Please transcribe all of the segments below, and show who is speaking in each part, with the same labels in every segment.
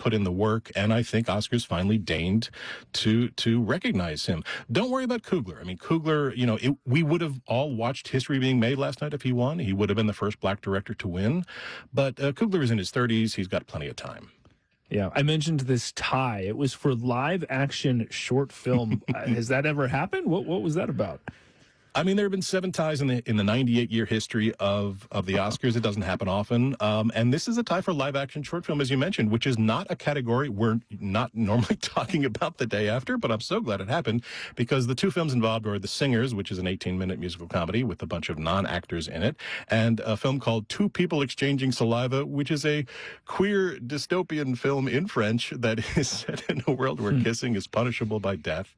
Speaker 1: put in the work, and I think Oscars finally deigned to recognize him. Don't worry about Coogler. I mean, Coogler, we would have all watched history being made last night if he won. He would have been the first black director to win. But Coogler is in his 30s. He's got plenty of time.
Speaker 2: Yeah, I mentioned this tie. It was for live action short film. Has that ever happened? What was that about?
Speaker 1: I mean, there have been 7 ties in the 98-year history of the Oscars. It doesn't happen often. And this is a tie for live-action short film, as you mentioned, which is not a category we're not normally talking about the day after, but I'm so glad it happened because the 2 films involved were The Singers, which is an 18-minute musical comedy with a bunch of non-actors in it, and a film called Two People Exchanging Saliva, which is a queer dystopian film in French that is set in a world where kissing is punishable by death.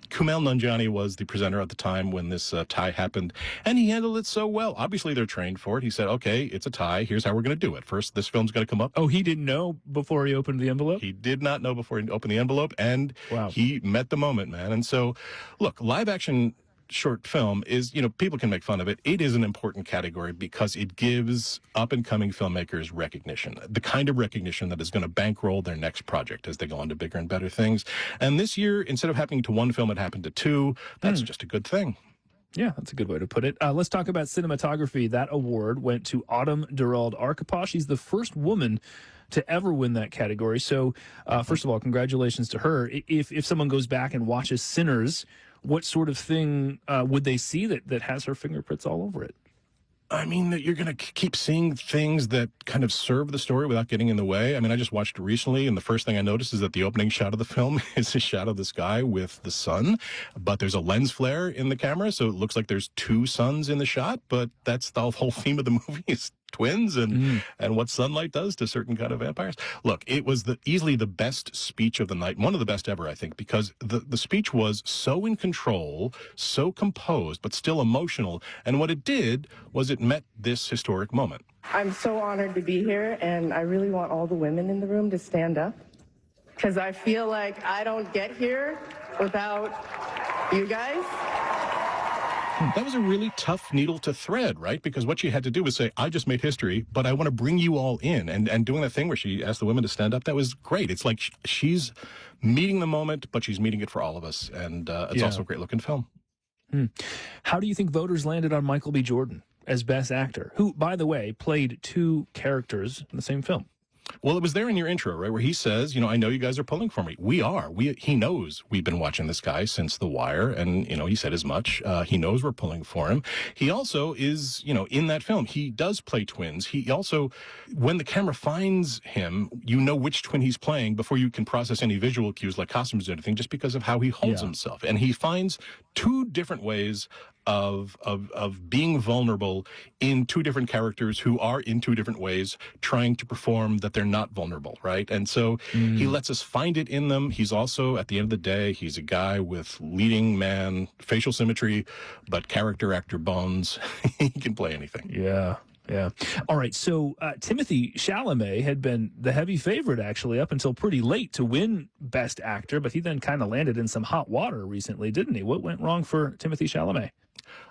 Speaker 1: Kumail Nanjiani was the presenter at the time when this tie happened, and he handled it so well. Obviously, they're trained for it. He said, okay, it's a tie. Here's how we're going to do it. First, this film's going to come up.
Speaker 2: Oh, he didn't know before he opened the envelope?
Speaker 1: He did not know before he opened the envelope, and he met the moment, man. And so, look, live-action short film is, people can make fun of it. It is an important category because it gives up-and-coming filmmakers recognition, the kind of recognition that is going to bankroll their next project as they go on to bigger and better things. And this year, instead of happening to 1 film, it happened to 2. That's just a good thing.
Speaker 2: Yeah, that's a good way to put it. Let's talk about cinematography. That award went to Autumn Durald-Arkapaw. She's the first woman to ever win that category. So, first of all, congratulations to her. If someone goes back and watches Sinners, what sort of thing would they see that has her fingerprints all over it?
Speaker 1: I mean, you're going to keep seeing things that kind of serve the story without getting in the way. I mean, I just watched it recently, and the first thing I noticed is that the opening shot of the film is a shot of the sky with the sun, but there's a lens flare in the camera, so it looks like there's 2 suns in the shot, but that's the whole theme of the movie is twins and what sunlight does to certain kind of vampires. Look, it was easily the best speech of the night, one of the best ever, I think, because the speech was so in control, so composed, but still emotional. And what it did was it met this historic moment.
Speaker 3: I'm so honored to be here, and I really want all the women in the room to stand up, because I feel like I don't get here without you guys.
Speaker 1: That was a really tough needle to thread, right? Because what she had to do was say, I just made history, but I want to bring you all in. And doing that thing where she asked the women to stand up, that was great. It's like she's meeting the moment, but she's meeting it for all of us. And it's also a great-looking film.
Speaker 2: How do you think voters landed on Michael B. Jordan as Best Actor, who, by the way, played 2 characters in the same film?
Speaker 1: Well, it was there in your intro, right, where he says, I know you guys are pulling for me. We are. He knows we've been watching this guy since The Wire, and, he said as much. He knows we're pulling for him. He also is, in that film, he does play twins. He also, when the camera finds him, you know which twin he's playing before you can process any visual cues like costumes or anything, just because of how he holds himself. And he finds 2 different ways of being vulnerable in 2 different characters who are in 2 different ways trying to perform that they're not vulnerable, right? And so he lets us find it in them. He's also, at the end of the day, he's a guy with leading man facial symmetry, but character actor bones. He can play anything.
Speaker 2: Yeah. All right. So Timothée Chalamet had been the heavy favorite, actually, up until pretty late to win Best Actor, but he then kind of landed in some hot water recently, didn't he? What went wrong for Timothée Chalamet?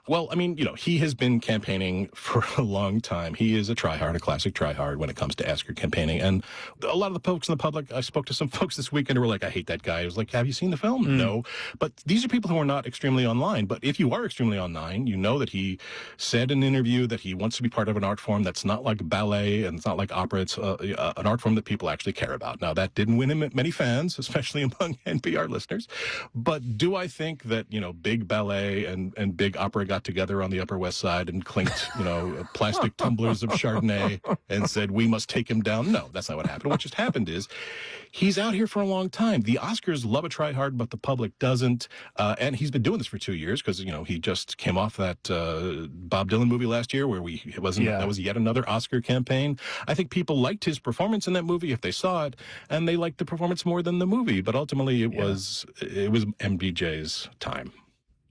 Speaker 1: Well, I mean, he has been campaigning for a long time. He is a classic tryhard when it comes to Oscar campaigning. And a lot of the folks in the public, I spoke to some folks this weekend who were like, I hate that guy. I was like, have you seen the film? No. But these are people who are not extremely online. But if you are extremely online, you know that he said in an interview that he wants to be part of an art form that's not like ballet and it's not like opera. It's an art form that people actually care about. Now, that didn't win him many fans, especially among NPR listeners. But do I think that, big ballet and big opera got together on the Upper West Side and clinked, plastic tumblers of Chardonnay and said, we must take him down? No, that's not what happened. What just happened is he's out here for a long time. The Oscars love a tryhard, but the public doesn't. And he's been doing this for 2 years because, he just came off that Bob Dylan movie last year where that was yet another Oscar campaign. I think people liked his performance in that movie if they saw it, and they liked the performance more than the movie. But ultimately, it was MBJ's time.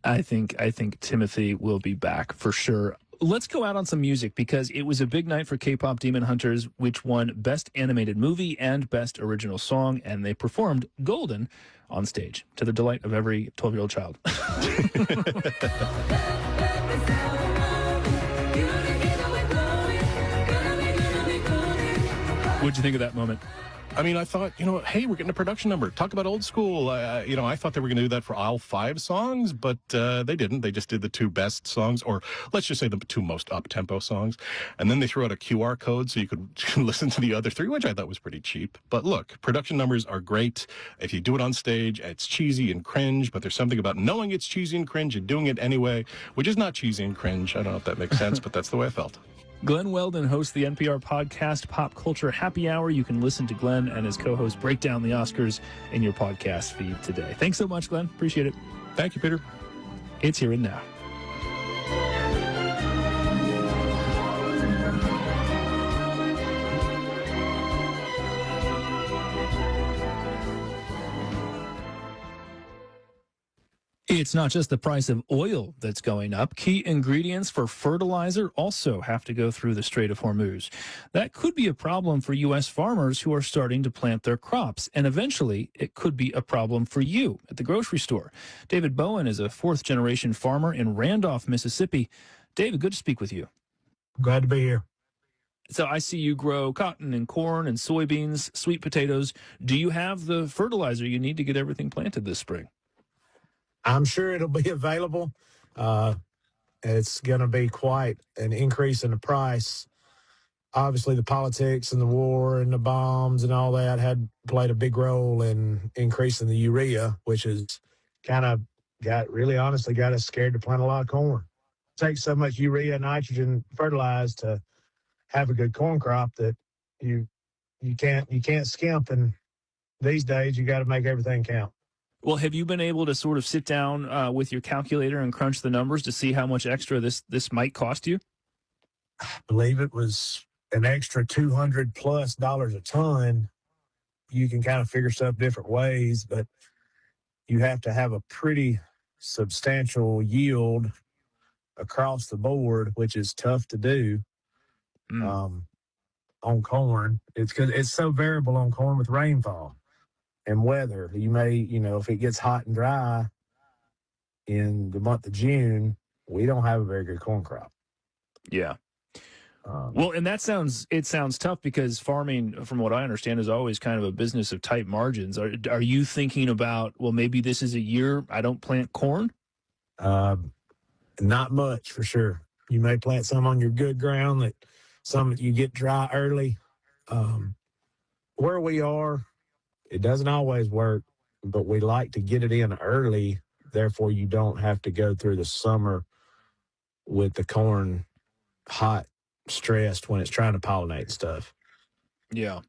Speaker 2: I think Timothy will be back for sure. Let's go out on some music because it was a big night for K-pop Demon Hunters, which won Best Animated Movie and Best Original Song, and they performed Golden on stage to the delight of every 12-year-old child. What'd you think of that moment?
Speaker 1: I mean, I thought, hey, we're getting a production number. Talk about old school. I thought they were going to do that for all 5 songs, but they didn't. They just did the 2 best songs, or let's just say the 2 most up-tempo songs. And then they threw out a QR code so you could listen to the other 3, which I thought was pretty cheap. But look, production numbers are great. If you do it on stage, it's cheesy and cringe, but there's something about knowing it's cheesy and cringe and doing it anyway, which is not cheesy and cringe. I don't know if that makes sense, but that's the way I felt.
Speaker 2: Glenn Weldon hosts the NPR podcast Pop Culture Happy Hour. You can listen to Glenn and his co-host break down the Oscars in your podcast feed today. Thanks so much, Glenn. Appreciate it.
Speaker 1: Thank you, Peter.
Speaker 2: It's Here and Now. It's not just the price of oil that's going up. Key ingredients for fertilizer also have to go through the Strait of Hormuz. That could be a problem for U.S. farmers who are starting to plant their crops. And eventually, it could be a problem for you at the grocery store. David Bowen is a 4th-generation farmer in Randolph, Mississippi. David, good to speak with you.
Speaker 4: Glad to be here.
Speaker 2: So I see you grow cotton and corn and soybeans, sweet potatoes. Do you have the fertilizer you need to get everything planted this spring?
Speaker 4: I'm sure it'll be available. It's going to be quite an increase in the price. Obviously, the politics and the war and the bombs and all that had played a big role in increasing the urea, which has kind of got us scared to plant a lot of corn. It takes so much urea, nitrogen, fertilized to have a good corn crop that you can't skimp. And these days, you got to make everything count.
Speaker 2: Well, have you been able to sort of sit down with your calculator and crunch the numbers to see how much extra this might cost you?
Speaker 4: I believe it was an extra $200+ a ton. You can kind of figure stuff different ways, but you have to have a pretty substantial yield across the board, which is tough to do on corn. It's because it's so variable on corn with rainfall and weather. You may, if it gets hot and dry in the month of June, we don't have a very good corn crop.
Speaker 2: Yeah. Well, and it sounds tough because farming, from what I understand, is always kind of a business of tight margins. Are you thinking about, well, maybe this is a year I don't plant corn?
Speaker 4: Not much, for sure. You may plant some on your good ground, some that you get dry early. Where we are, it doesn't always work, but we like to get it in early. Therefore, you don't have to go through the summer with the corn hot, stressed when it's trying to pollinate stuff.
Speaker 2: Yeah.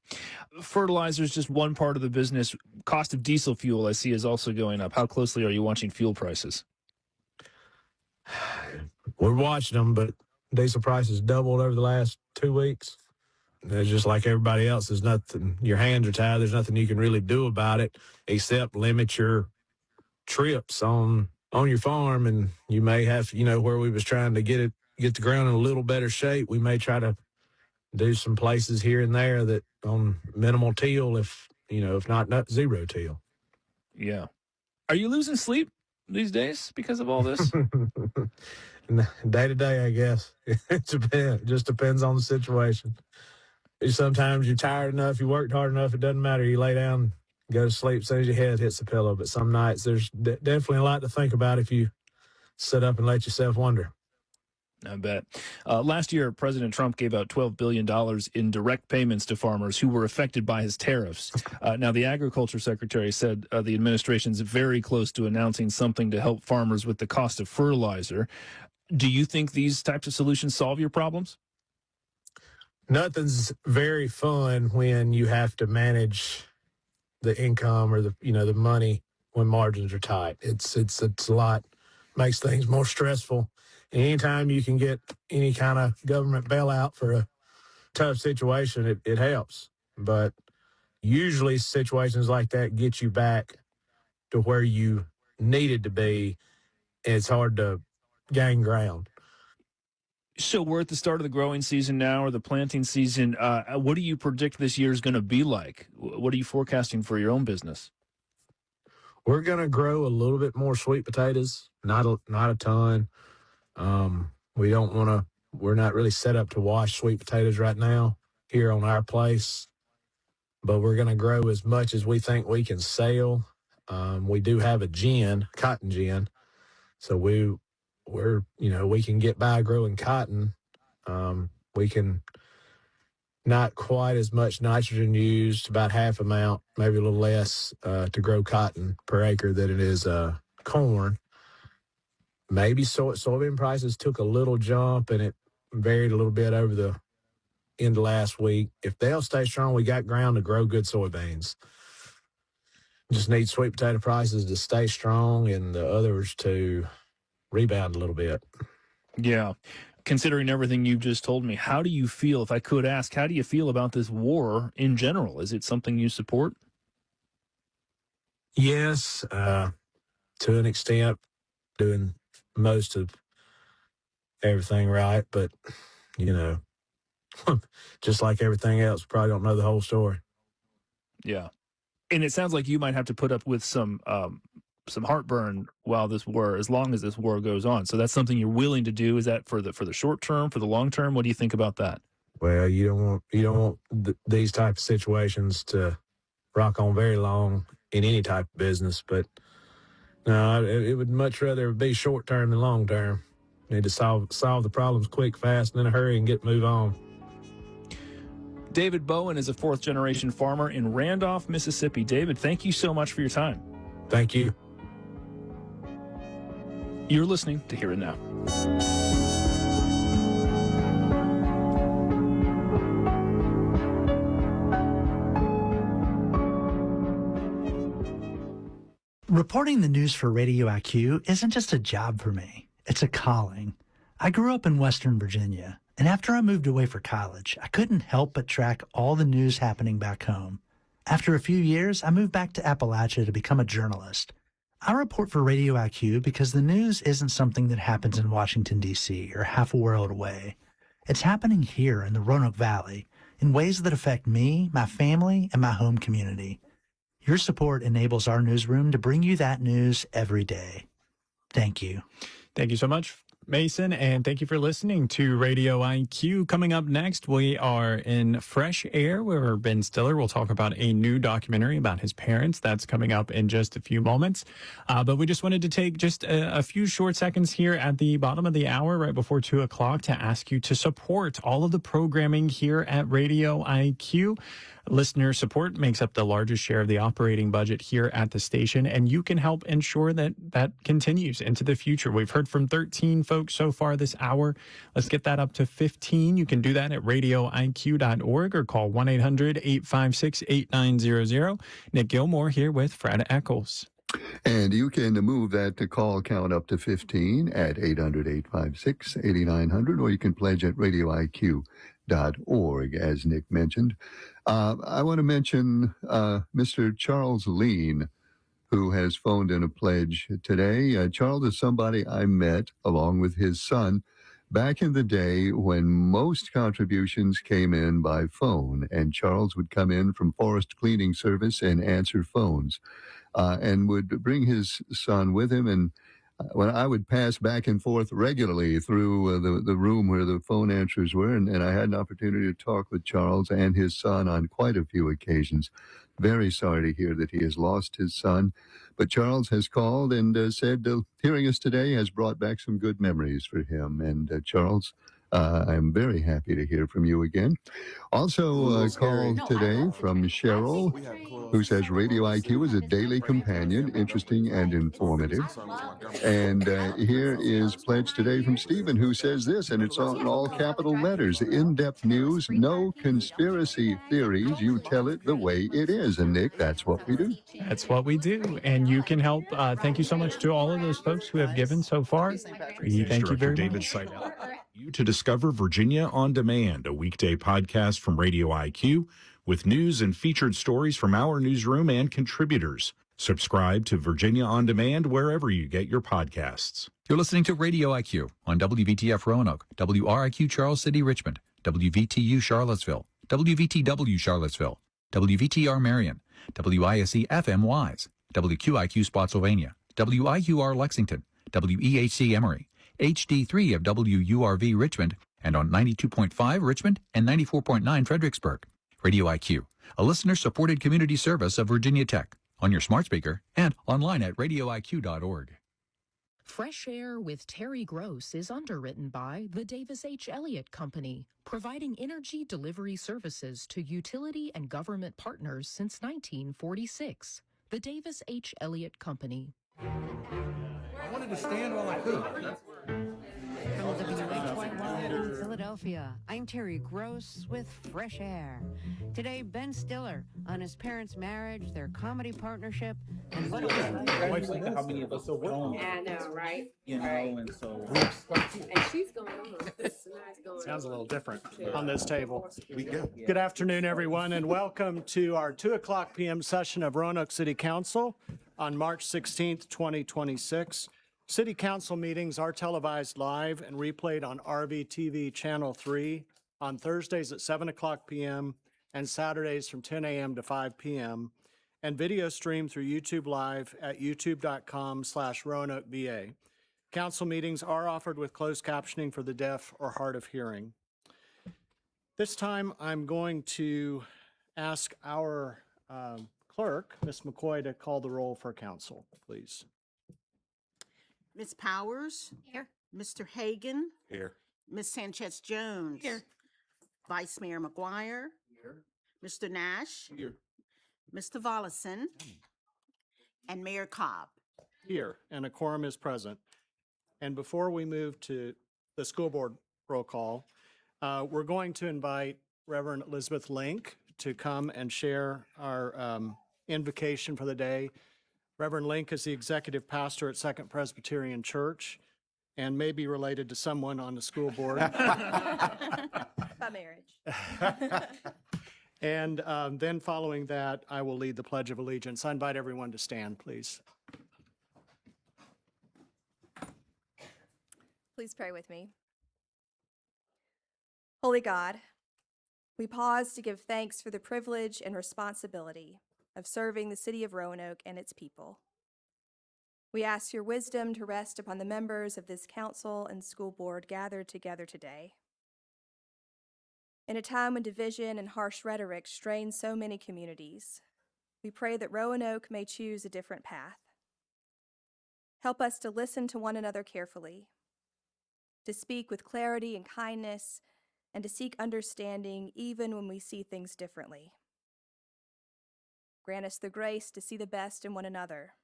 Speaker 2: Fertilizer is just one part of the business. Cost of diesel fuel, I see, is also going up. How closely are you watching fuel prices?
Speaker 4: We're watching them, but diesel prices doubled over the last 2 weeks. It's just like everybody else. There's nothing, your hands are tied. There's nothing you can really do about it except limit your trips on your farm. And you may have, where we was trying to get the ground in a little better shape, we may try to do some places here and there that on minimal till, if not zero till.
Speaker 2: Yeah. Are you losing sleep these days because of all this?
Speaker 4: Day to day, I guess. It just depends on the situation. Sometimes you're tired enough, you worked hard enough, it doesn't matter. You lay down, go to sleep as soon as your head hits the pillow. But some nights there's definitely a lot to think about if you sit up and let yourself wonder.
Speaker 2: I bet. Last year, President Trump gave out $12 billion in direct payments to farmers who were affected by his tariffs. Now, the Agriculture Secretary said the administration's very close to announcing something to help farmers with the cost of fertilizer. Do you think these types of solutions solve your problems?
Speaker 4: Nothing's very fun when you have to manage the income or the money when margins are tight. It's a lot, makes things more stressful. And anytime you can get any kind of government bailout for a tough situation, it helps. But usually situations like that get you back to where you needed to be, and it's hard to gain ground.
Speaker 2: So we're at the start of the growing season now, or the planting season. What do you predict this year is going to be like? What are you forecasting for your own business?
Speaker 4: We're going to grow a little bit more sweet potatoes, not a ton. We're not really set up to wash sweet potatoes right now here on our place. but we're going to grow as much as we think we can sell. We do have a cotton gin, so we can get by growing cotton. We can not quite as much nitrogen used, about half amount, maybe a little less to grow cotton per acre than it is corn. Maybe soybean prices took a little jump and it varied a little bit over the end of last week. If they'll stay strong, we got ground to grow good soybeans. Just need sweet potato prices to stay strong and the others to rebound a little bit.
Speaker 2: Yeah. Considering everything you've just told me, how do you feel, if I could ask, how do you feel about this war in general? Is it something you support?
Speaker 4: Yes, to an extent, doing most of everything right, but, just like everything else, probably don't know the whole story.
Speaker 2: Yeah. And it sounds like you might have to put up with some heartburn while as long as this war goes on. So that's something you're willing to do. Is that for the short term, for the long term? What do you think about that?
Speaker 4: Well, you don't want these type of situations to rock on very long in any type of business. But no, it would much rather be short term than long term. Need to solve the problems quick, fast, and in a hurry, and move on.
Speaker 2: David Bowen is a fourth-generation farmer in Randolph, Mississippi. David, thank you so much for your time.
Speaker 4: Thank you.
Speaker 2: You're listening to Hear It Now.
Speaker 5: Reporting the news for Radio IQ isn't just a job for me. It's a calling. I grew up in Western Virginia, and after I moved away for college, I couldn't help but track all the news happening back home. After a few years, I moved back to Appalachia to become a journalist. I report for Radio IQ because the news isn't something that happens in Washington, D.C. or half a world away. It's happening here in the Roanoke Valley in ways that affect me, my family, and my home community. Your support enables our newsroom to bring you that news every day. Thank you.
Speaker 6: Thank you so much, Mason, and thank you for listening to Radio IQ. Coming up next, we are in Fresh Air, where Ben Stiller will talk about a new documentary about his parents. That's coming up in just a few moments. But we just wanted to take just a few short seconds here at the bottom of the hour, right before 2 o'clock, to ask you to support all of the programming here at Radio IQ. Listener support makes up the largest share of the operating budget here at the station, and you can help ensure that that continues into the future. We've heard from 13 folks so far this hour. Let's get that up to 15. You can do that at radioiq.org or call 1-800-856-8900. Nick Gilmore here with Fred Eccles.
Speaker 7: And you can move that to call count up to 15 at 800-856-8900, or you can pledge at radioiq.org, as Nick mentioned. I want to mention Mr. Charles Lean, who has phoned in a pledge today. Charles is somebody I met along with his son back in the day when most contributions came in by phone, and Charles would come in from Forest Cleaning Service and answer phones, and would bring his son with him. And when I would pass back and forth regularly through the room where the phone answers were, and I had an opportunity to talk with Charles and his son on quite a few occasions. Very sorry to hear that he has lost his son. But Charles has called and said hearing us today has brought back some good memories for him. And Charles, I'm very happy to hear from you again. Also, call today from Cheryl, who says Radio IQ is a daily companion, interesting and informative. And here is pledge today from Stephen, who says this, and it's in all capital letters: in-depth news, no conspiracy theories. You tell it the way it is. And Nick, that's what we do.
Speaker 6: That's what we do. And you can help. Thank you so much to all of those folks who have given so far. Thank you very much.
Speaker 8: You to discover Virginia on Demand, a weekday podcast from Radio IQ with news and featured stories from our newsroom and contributors. Subscribe to Virginia on Demand wherever you get your podcasts.
Speaker 9: You're listening to Radio IQ on WVTF Roanoke, WRIQ Charles City Richmond, WVTU Charlottesville, WVTW Charlottesville, WVTR Marion, WISC FM Wise, WQIQ Spotsylvania, WIUR Lexington, WEHC Emory, HD3 of WURV Richmond, and on 92.5 Richmond and 94.9 Fredericksburg. Radio IQ, a listener-supported community service of Virginia Tech, on your smart speaker and online at radioiq.org.
Speaker 10: Fresh Air with Terry Gross is underwritten by the Davis H. Elliott Company, providing energy delivery services to utility and government partners since 1946. The Davis H. Elliott Company.
Speaker 11: I wanted to stand while I could.
Speaker 12: From WH1 in Philadelphia, I'm Terry Gross with Fresh Air. Today, Ben Stiller on his parents' marriage, their comedy partnership, and what it was like.
Speaker 11: How many of us are home?
Speaker 13: I know, right?
Speaker 11: You know, and so
Speaker 13: And she's going on.
Speaker 14: Sounds a little different on this table.
Speaker 11: we go.
Speaker 14: Good afternoon, everyone, and welcome to our 2:00 p.m. session of Roanoke City Council on March 16th, 2026. City Council meetings are televised live and replayed on RVTV Channel 3 on Thursdays at 7:00 p.m. and Saturdays from 10 a.m. to 5 p.m. and video streamed through YouTube Live at youtube.com/RoanokeBA. Council meetings are offered with closed captioning for the deaf or hard of hearing. This time, I'm going to ask our clerk, Ms. McCoy, to call the roll for council, please.
Speaker 15: Ms. Powers?
Speaker 12: Here.
Speaker 15: Mr. Hagan?
Speaker 11: Here.
Speaker 15: Ms. Sanchez Jones?
Speaker 12: Here.
Speaker 15: Vice Mayor McGuire?
Speaker 11: Here.
Speaker 15: Mr. Nash?
Speaker 11: Here.
Speaker 15: Mr. Vollison? And Mayor Cobb?
Speaker 14: Here, and a quorum is present. And before we move to the school board roll call, we're going to invite Reverend Elizabeth Link to come and share our invocation for the day. Reverend Link is the executive pastor at Second Presbyterian Church and may be related to someone on the school board.
Speaker 13: By marriage.
Speaker 14: And then following that, I will lead the Pledge of Allegiance. I invite everyone to stand, please.
Speaker 13: Please pray with me. Holy God, we pause to give thanks for the privilege and responsibility of serving the city of Roanoke and its people. We ask your wisdom to rest upon the members of this council and school board gathered together today. In a time when division and harsh rhetoric strain so many communities, we pray that Roanoke may choose a different path. Help us to listen to one another carefully, to speak with clarity and kindness, and to seek understanding even when we see things differently. Grant us the grace to see the best in one another,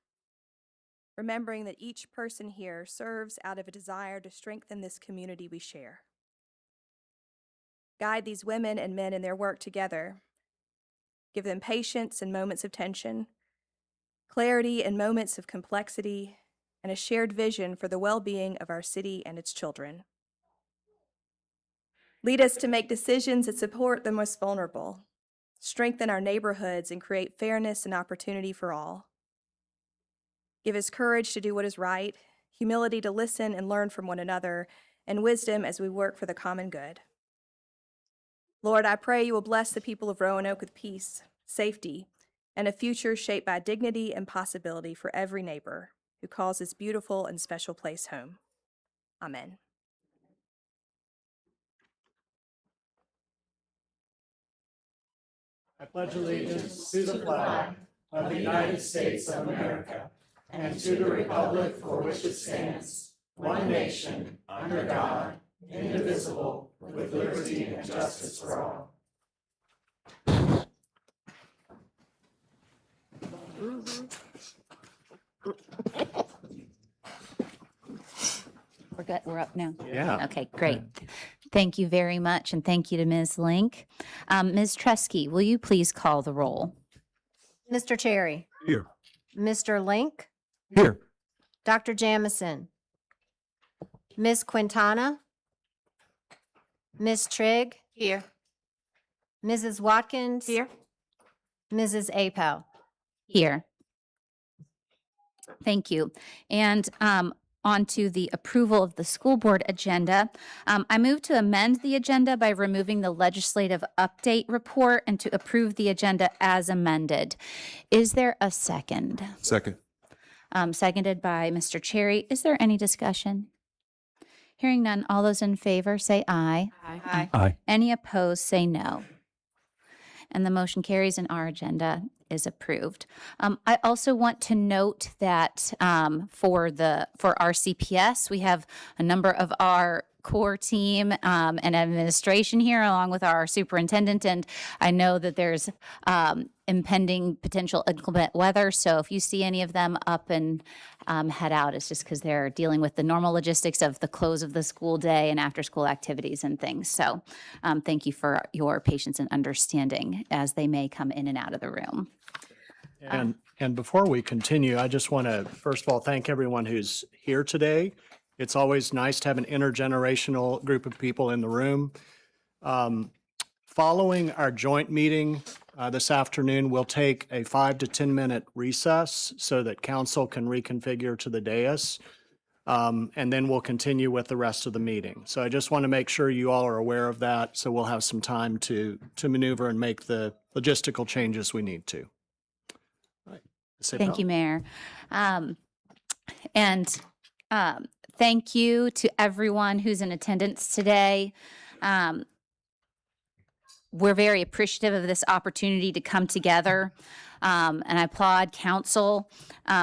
Speaker 13: remembering that each person here serves out of a desire to strengthen this community we share. Guide these women and men in their work together. Give them patience in moments of tension, clarity in moments of complexity, and a shared vision for the well-being of our city and its children. Lead us to make decisions that support the most vulnerable, strengthen our neighborhoods, and create fairness and opportunity for all. Give us courage to do what is right, humility to listen and learn from one another, and wisdom as we work for the common good. Lord, I pray you will bless the people of Roanoke with peace, safety, and a future shaped by dignity and possibility for every neighbor who calls this beautiful and special place home. Amen.
Speaker 14: I pledge allegiance to the flag of the United States of America and to the republic for which it stands, one nation, under God, indivisible, with liberty and justice for all.
Speaker 16: We're good. We're up now.
Speaker 14: Yeah.
Speaker 16: Okay, great. Thank you very much, and thank you to Ms. Link. Ms. Tresky, will you please call the roll?
Speaker 12: Mr. Cherry.
Speaker 11: Here.
Speaker 12: Mr. Link.
Speaker 11: Here.
Speaker 12: Dr. Jamison. Ms. Quintana. Ms. Trigg.
Speaker 15: Here.
Speaker 12: Mrs. Watkins.
Speaker 15: Here.
Speaker 12: Mrs. Apow.
Speaker 16: Here. Thank you. And on to the approval of the school board agenda. I move to amend the agenda by removing the legislative update report and to approve the agenda as amended. Is there a second?
Speaker 11: Second.
Speaker 16: Seconded by Mr. Cherry. Is there any discussion? Hearing none, all those in favor say aye.
Speaker 12: Aye.
Speaker 6: Aye.
Speaker 16: Any opposed say no. And the motion carries and our agenda is approved. I also want to note that for our CPS, we have a number of our core team and administration here, along with our superintendent. And I know that there's impending potential inclement weather. So if you see any of them up and head out, it's just because they're dealing with the normal logistics of the close of the school day and after school activities and things. So thank you for your patience and understanding as they may come in and out of the room.
Speaker 14: And before we continue, I just want to, first of all, thank everyone who's here today. It's always nice to have an intergenerational group of people in the room. Following our joint meeting this afternoon, we'll take a 5 to 10 minute recess so that council can reconfigure to the dais. And then we'll continue with the rest of the meeting. So I just want to make sure you all are aware of that. So we'll have some time to maneuver and make the logistical changes we need to. All right.
Speaker 16: Thank you, Mayor. Thank you to everyone who's in attendance today. We're very appreciative of this opportunity to come together. And I applaud council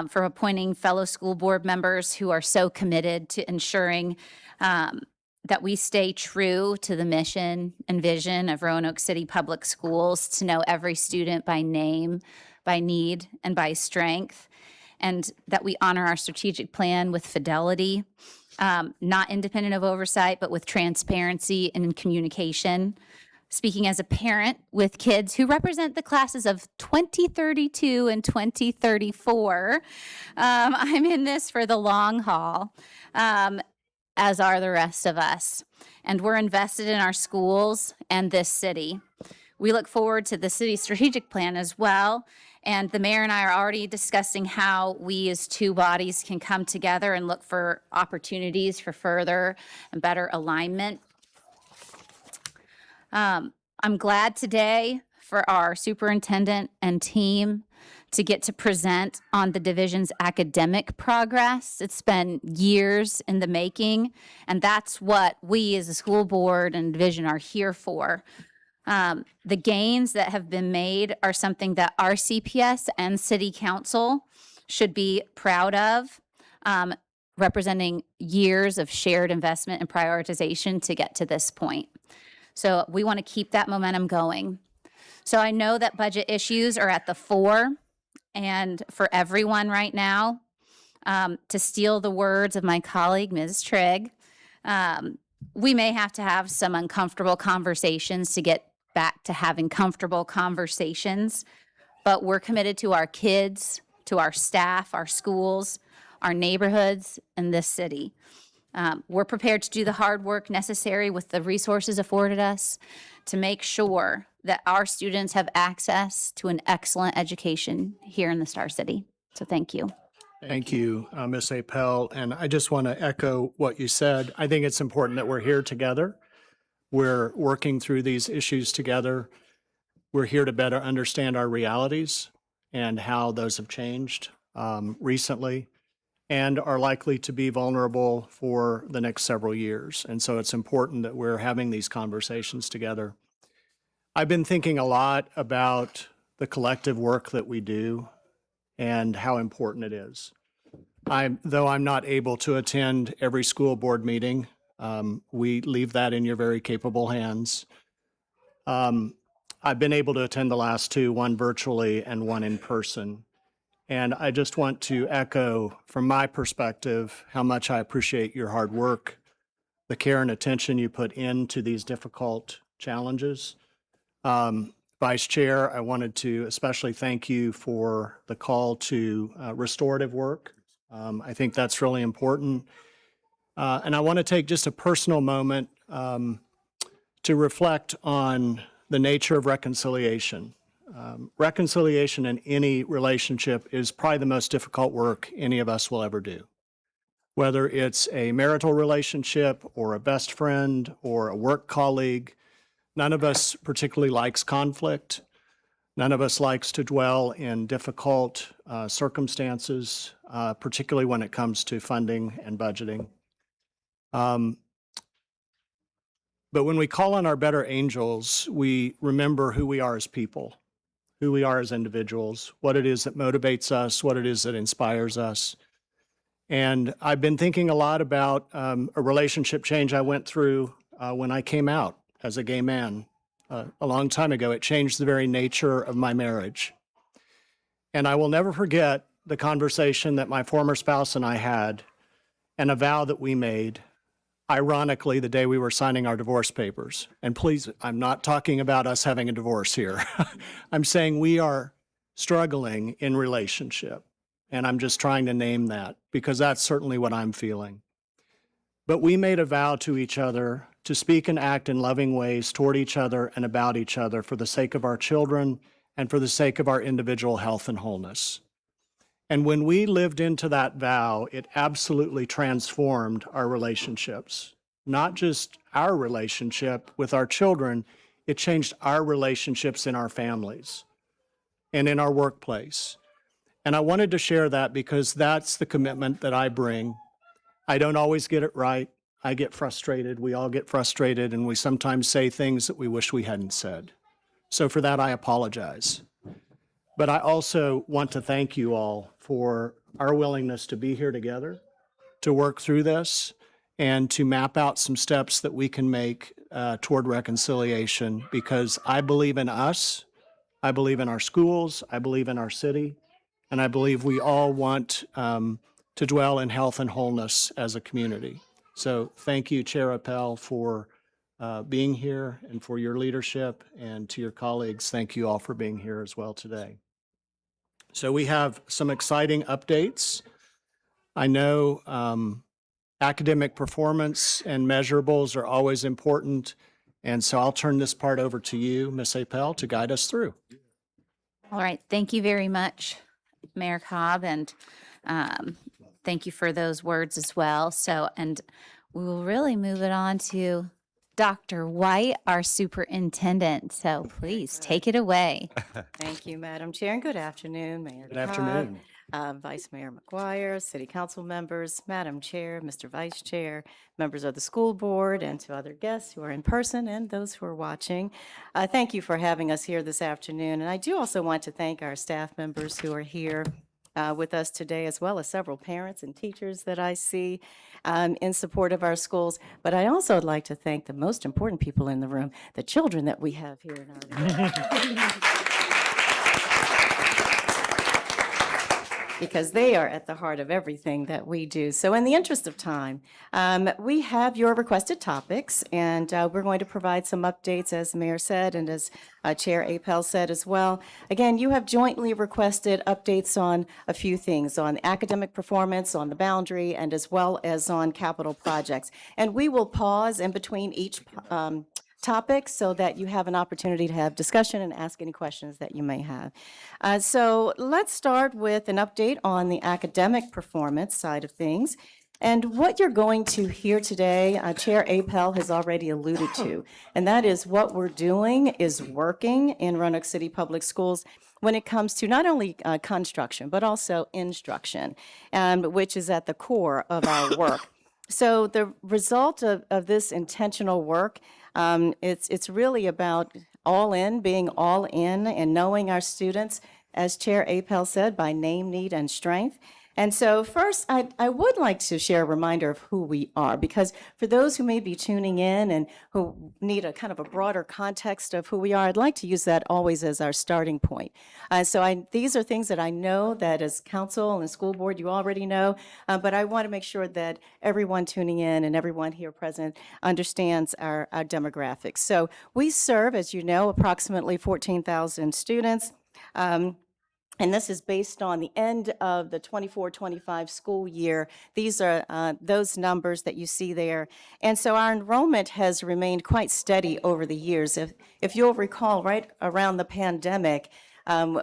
Speaker 16: for appointing fellow school board members who are so committed to ensuring that we stay true to the mission and vision of Roanoke City Public Schools, to know every student by name, by need, and by strength, and that we honor our strategic plan with fidelity, not independent of oversight, but with transparency and communication. Speaking as a parent with kids who represent the classes of 2032 and 2034, I'm in this for the long haul, as are the rest of us. And we're invested in our schools and this city. We look forward to the city's strategic plan as well. And the mayor and I are already discussing how we as two bodies can come together and look for opportunities for further and better alignment. I'm glad today for our superintendent and team to get to present on the division's academic progress. It's been years in the making, and that's what we as a school board and division are here for. The gains that have been made are something that our CPS and city council should be proud of, representing years of shared investment and prioritization to get to this point. So we want to keep that momentum going. So I know that budget issues are at the fore and for everyone right now. To steal the words of my colleague, Ms. Trigg, we may have to have some uncomfortable conversations to get back to having comfortable conversations, but we're committed to our kids, to our staff, our schools, our neighborhoods, and this city. We're prepared to do the hard work necessary with the resources afforded us to make sure that our students have access to an excellent education here in the Star City. So thank you.
Speaker 14: Thank you, Ms. Appel. And I just want to echo what you said. I think it's important that we're here together. We're working through these issues together. We're here to better understand our realities and how those have changed recently, and are likely to be vulnerable for the next several years. And so it's important that we're having these conversations together. I've been thinking a lot about the collective work that we do and how important it is. Though I'm not able to attend every school board meeting, we leave that in your very capable hands. I've been able to attend the last two, one virtually and one in person. And I just want to echo, from my perspective, how much I appreciate your hard work, the care and attention you put into these difficult challenges. Vice Chair, I wanted to especially thank you for the call to restorative work. I think that's really important. And I want to take just a personal moment to reflect on the nature of reconciliation. Reconciliation in any relationship is probably the most difficult work any of us will ever do. Whether it's a marital relationship or a best friend or a work colleague, none of us particularly likes conflict. None of us likes to dwell in difficult circumstances, particularly when it comes to funding and budgeting. But when we call on our better angels, we remember who we are as people, who we are as individuals, what it is that motivates us, what it is that inspires us. And I've been thinking a lot about a relationship change I went through when I came out as a gay man a long time ago. It changed the very nature of my marriage. And I will never forget the conversation that my former spouse and I had and a vow that we made, ironically, the day we were signing our divorce papers. And please, I'm not talking about us having a divorce here. I'm saying we are struggling in relationship. And I'm just trying to name that because that's certainly what I'm feeling. But we made a vow to each other to speak and act in loving ways toward each other and about each other for the sake of our children and for the sake of our individual health and wholeness. And when we lived into that vow, it absolutely transformed our relationships. Not just our relationship with our children, it changed our relationships in our families and in our workplace. And I wanted to share that because that's the commitment that I bring. I don't always get it right. I get frustrated. We all get frustrated, and we sometimes say things that we wish we hadn't said. So for that, I apologize. But I also want to thank you all for our willingness to be here together, to work through this, and to map out some steps that we can make toward reconciliation, because I believe in us, I believe in our schools, I believe in our city, and I believe we all want to dwell in health and wholeness as a community. So thank you, Chair Appel, for being here and for your leadership, and to your colleagues, thank you all for being here as well today. So we have some exciting updates. I know academic performance and measurables are always important, and so I'll turn this part over to you, Ms. Appel, to guide us through.
Speaker 16: All right. Thank you very much, Mayor Cobb, and thank you for those words as well. So, and we will really move it on to Dr. White, our superintendent. So please take it away.
Speaker 17: Thank you, Madam Chair, and good afternoon, Mayor
Speaker 14: Good afternoon.
Speaker 17: Vice Mayor McGuire, City Council members, Madam Chair, Mr. Vice Chair, members of the school board, and to other guests who are in person and those who are watching. Thank you for having us here this afternoon. And I do also want to thank our staff members who are here with us today, as well as several parents and teachers that I see in support of our schools. But I also would like to thank the most important people in the room, the children that we have here in our room. Because they are at the heart of everything that we do. So in the interest of time, we have your requested topics, and we're going to provide some updates, as the Mayor said, and as Chair Appel said as well. Again, you have jointly requested updates on a few things, on academic performance, on the boundary, and as well as on capital projects. And we will pause in between each topic so that you have an opportunity to have discussion and ask any questions that you may have. So let's start with an update on the academic performance side of things. And what you're going to hear today, Chair Appel has already alluded to, and that is what we're doing is working in Roanoke City Public Schools when it comes to not only construction, but also instruction, which is at the core of our work. So the result of this intentional work, it's really about being all in, and knowing our students, as Chair Appel said, by name, need, and strength. And so first, I would like to share a reminder of who we are, because for those who may be tuning in and who need a kind of a broader context of who we are, I'd like to use that always as our starting point. These are things that I know that as council and school board you already know, but I want to make sure that everyone tuning in and everyone here present understands our demographics. So we serve, as you know, approximately 14,000 students. And this is based on the end of the 24-25 school year. These are those numbers that you see there. And so our enrollment has remained quite steady over the years. If you'll recall, right around the pandemic,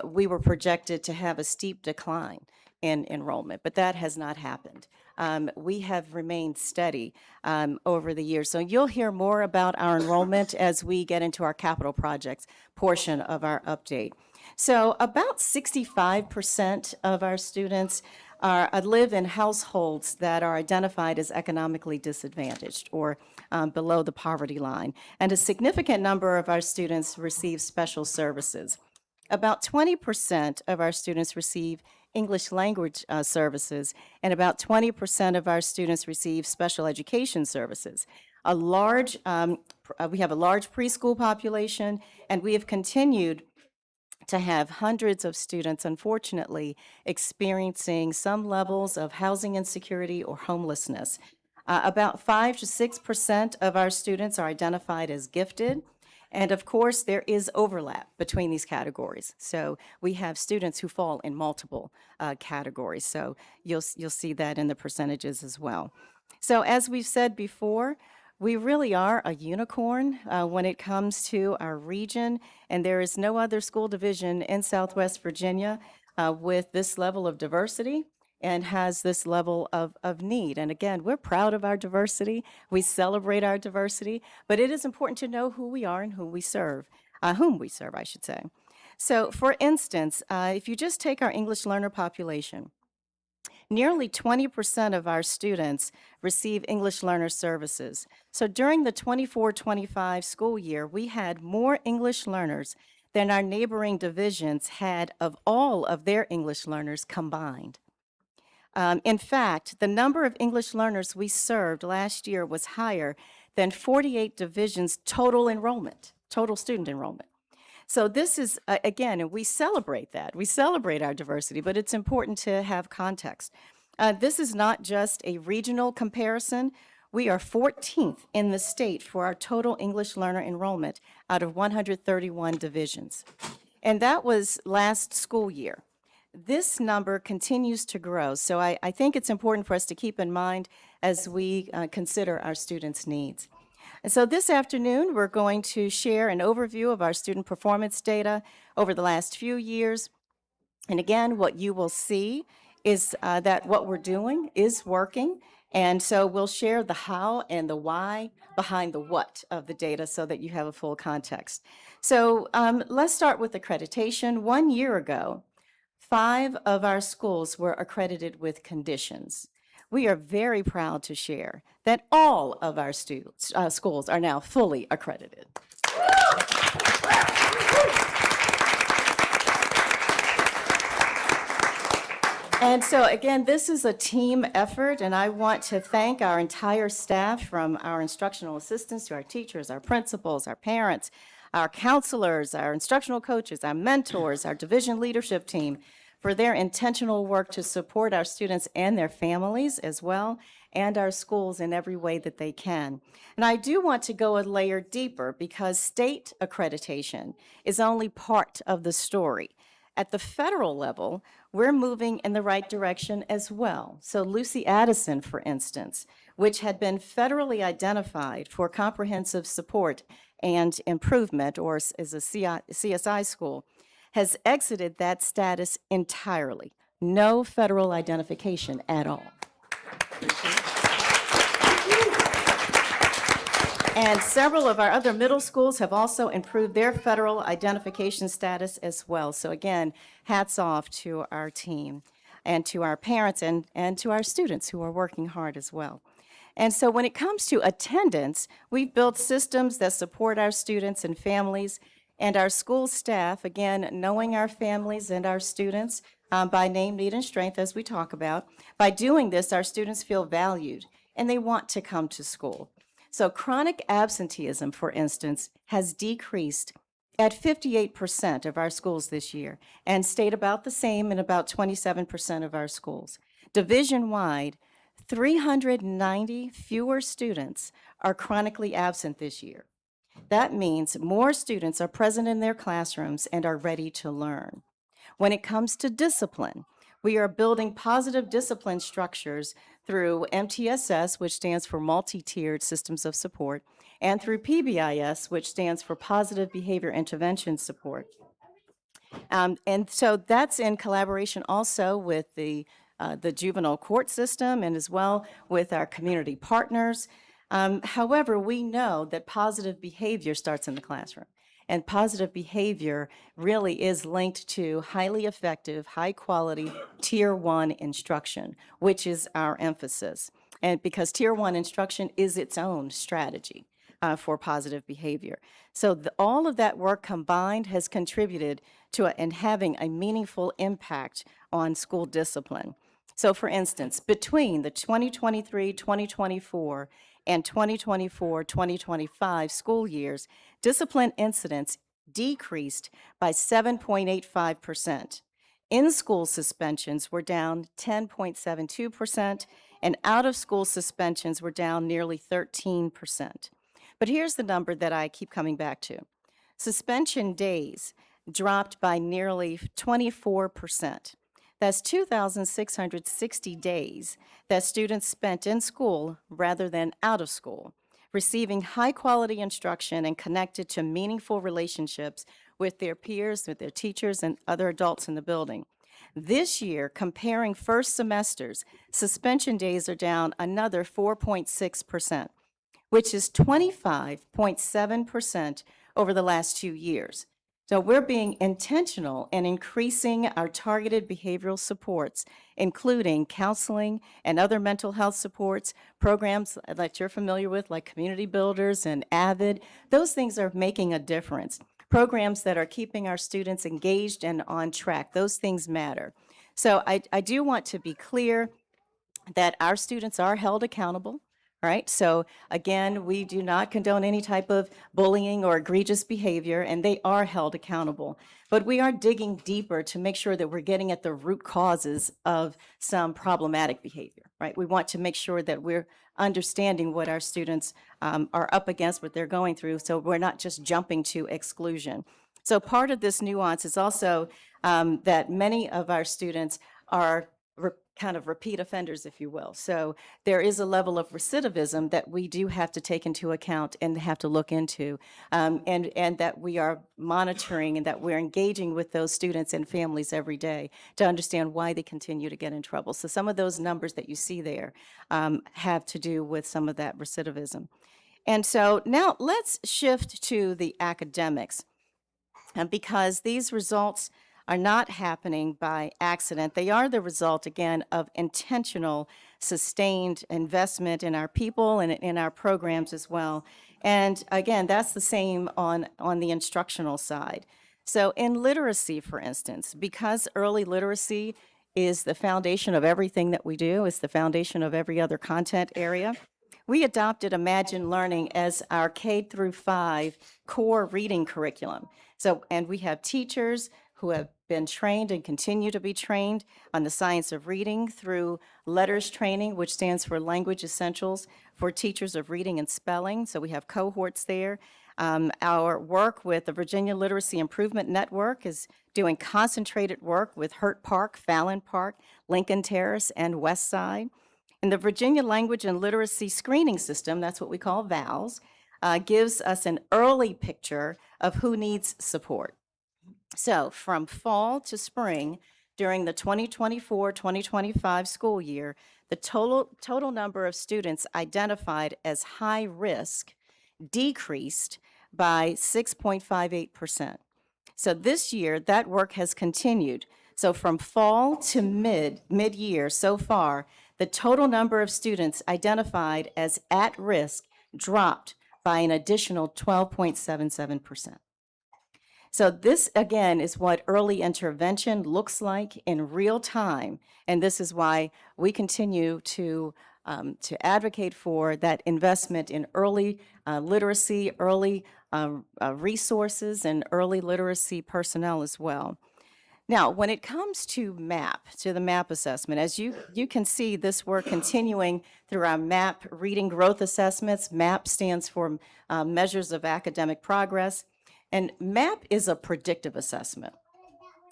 Speaker 17: we were projected to have a steep decline in enrollment, but that has not happened. We have remained steady over the years. So you'll hear more about our enrollment as we get into our capital projects portion of our update. So about 65% of our students live in households that are identified as economically disadvantaged or below the poverty line. And a significant number of our students receive special services. About 20% of our students receive English language services, and about 20% of our students receive special education services. We have a large preschool population, and we have continued to have hundreds of students, unfortunately, experiencing some levels of housing insecurity or homelessness. About 5 to 6% of our students are identified as gifted. And of course, there is overlap between these categories. So we have students who fall in multiple categories. So you'll see that in the percentages as well. So as we've said before, we really are a unicorn when it comes to our region, and there is no other school division in Southwest Virginia with this level of diversity and has this level of need. And again, we're proud of our diversity. We celebrate our diversity, but it is important to know who we are and whom we serve, I should say. So for instance, if you just take our English learner population, nearly 20% of our students receive English learner services. So during the 24-25 school year, we had more English learners than our neighboring divisions had of all of their English learners combined. In fact, the number of English learners we served last year was higher than 48 divisions' total enrollment, total student enrollment. So this is, again, and we celebrate that. We celebrate our diversity, but it's important to have context. This is not just a regional comparison. We are 14th in the state for our total English learner enrollment out of 131 divisions. And that was last school year. This number continues to grow, so I think it's important for us to keep in mind as we consider our students' needs. And so this afternoon, we're going to share an overview of our student performance data over the last few years. And again, what you will see is that what we're doing is working. And so we'll share the how and the why behind the what of the data so that you have a full context. So let's start with accreditation. 1 year ago, 5 of our schools were accredited with conditions. We are very proud to share that all of our schools are now fully accredited. And so again, this is a team effort, and I want to thank our entire staff, from our instructional assistants to our teachers, our principals, our parents, our counselors, our instructional coaches, our mentors, our division leadership team, for their intentional work to support our students and their families as well, and our schools in every way that they can. And I do want to go a layer deeper, because state accreditation is only part of the story. At the federal level, we're moving in the right direction as well. So Lucy Addison, for instance, which had been federally identified for comprehensive support and improvement, or as a CSI school, has exited that status entirely. No federal identification at all. And several of our other middle schools have also improved their federal identification status as well. So again, hats off to our team and to our parents and to our students who are working hard as well. And so when it comes to attendance, we've built systems that support our students and families, and our school staff, again, knowing our families and our students by name, need, and strength, as we talk about. By doing this, our students feel valued, and they want to come to school. So chronic absenteeism, for instance, has decreased at 58% of our schools this year, and stayed about the same in about 27% of our schools. Division-wide, 390 fewer students are chronically absent this year. That means more students are present in their classrooms and are ready to learn. When it comes to discipline, we are building positive discipline structures through MTSS, which stands for Multi-Tiered Systems of Support, and through PBIS, which stands for Positive Behavior Intervention Support. And so that's in collaboration also with the juvenile court system, and as well with our community partners. However, we know that positive behavior starts in the classroom. And positive behavior really is linked to highly effective, high quality Tier 1 instruction, which is our emphasis. And because Tier 1 instruction is its own strategy for positive behavior. So all of that work combined has contributed to and having a meaningful impact on school discipline. So for instance, between the 2023-2024 and 2024-2025 school years, discipline incidents decreased by 7.85%. In-school suspensions were down 10.72%, and out-of-school suspensions were down nearly 13%. But here's the number that I keep coming back to. Suspension days dropped by nearly 24%. That's 2,660 days that students spent in school rather than out of school, receiving high-quality instruction and connected to meaningful relationships with their peers, with their teachers, and other adults in the building. This year, comparing first semesters, suspension days are down another 4.6%, which is 25.7% over the last 2 years. So we're being intentional in increasing our targeted behavioral supports, including counseling and other mental health supports, programs that you're familiar with, like Community Builders and AVID. Those things are making a difference. Programs that are keeping our students engaged and on track, those things matter. So I do want to be clear that our students are held accountable. Right? So again, we do not condone any type of bullying or egregious behavior, and they are held accountable. But we are digging deeper to make sure that we're getting at the root causes of some problematic behavior, right? We want to make sure that we're understanding what our students are up against, what they're going through, so we're not just jumping to exclusion. So part of this nuance is also that many of our students are kind of repeat offenders, if you will. So there is a level of recidivism that we do have to take into account and have to look into, and that we are monitoring and that we're engaging with those students and families every day to understand why they continue to get in trouble. So some of those numbers that you see there have to do with some of that recidivism. And so now let's shift to the academics, because these results are not happening by accident. They are the result, again, of intentional, sustained investment in our people and in our programs as well. And again, that's the same on the instructional side. So in literacy, for instance, because early literacy is the foundation of everything that we do, it's the foundation of every other content area, we adopted Imagine Learning as our K-5 core reading curriculum. So, and we have teachers who have been trained and continue to be trained on the science of reading through LETTERS training, which stands for Language Essentials for Teachers of Reading and Spelling. So we have cohorts there. Our work with the Virginia Literacy Improvement Network is doing concentrated work with Hurt Park, Fallon Park, Lincoln Terrace, and West Side. And the Virginia Language and Literacy Screening System, that's what we call VALS, gives us an early picture of who needs support. So from fall to spring, during the 2024-2025 school year, the total number of students identified as high risk decreased by 6.58%. So this year, that work has continued. So from fall to mid-year so far, the total number of students identified as at risk dropped by an additional 12.77%. So this, again, is what early intervention looks like in real time, and this is why we continue to advocate for that investment in early literacy, early resources, and early literacy personnel as well. Now, when it comes to MAP, to the MAP assessment, as you can see this work continuing through our MAP reading growth assessments. MAP stands for Measures of Academic Progress. And MAP is a predictive assessment,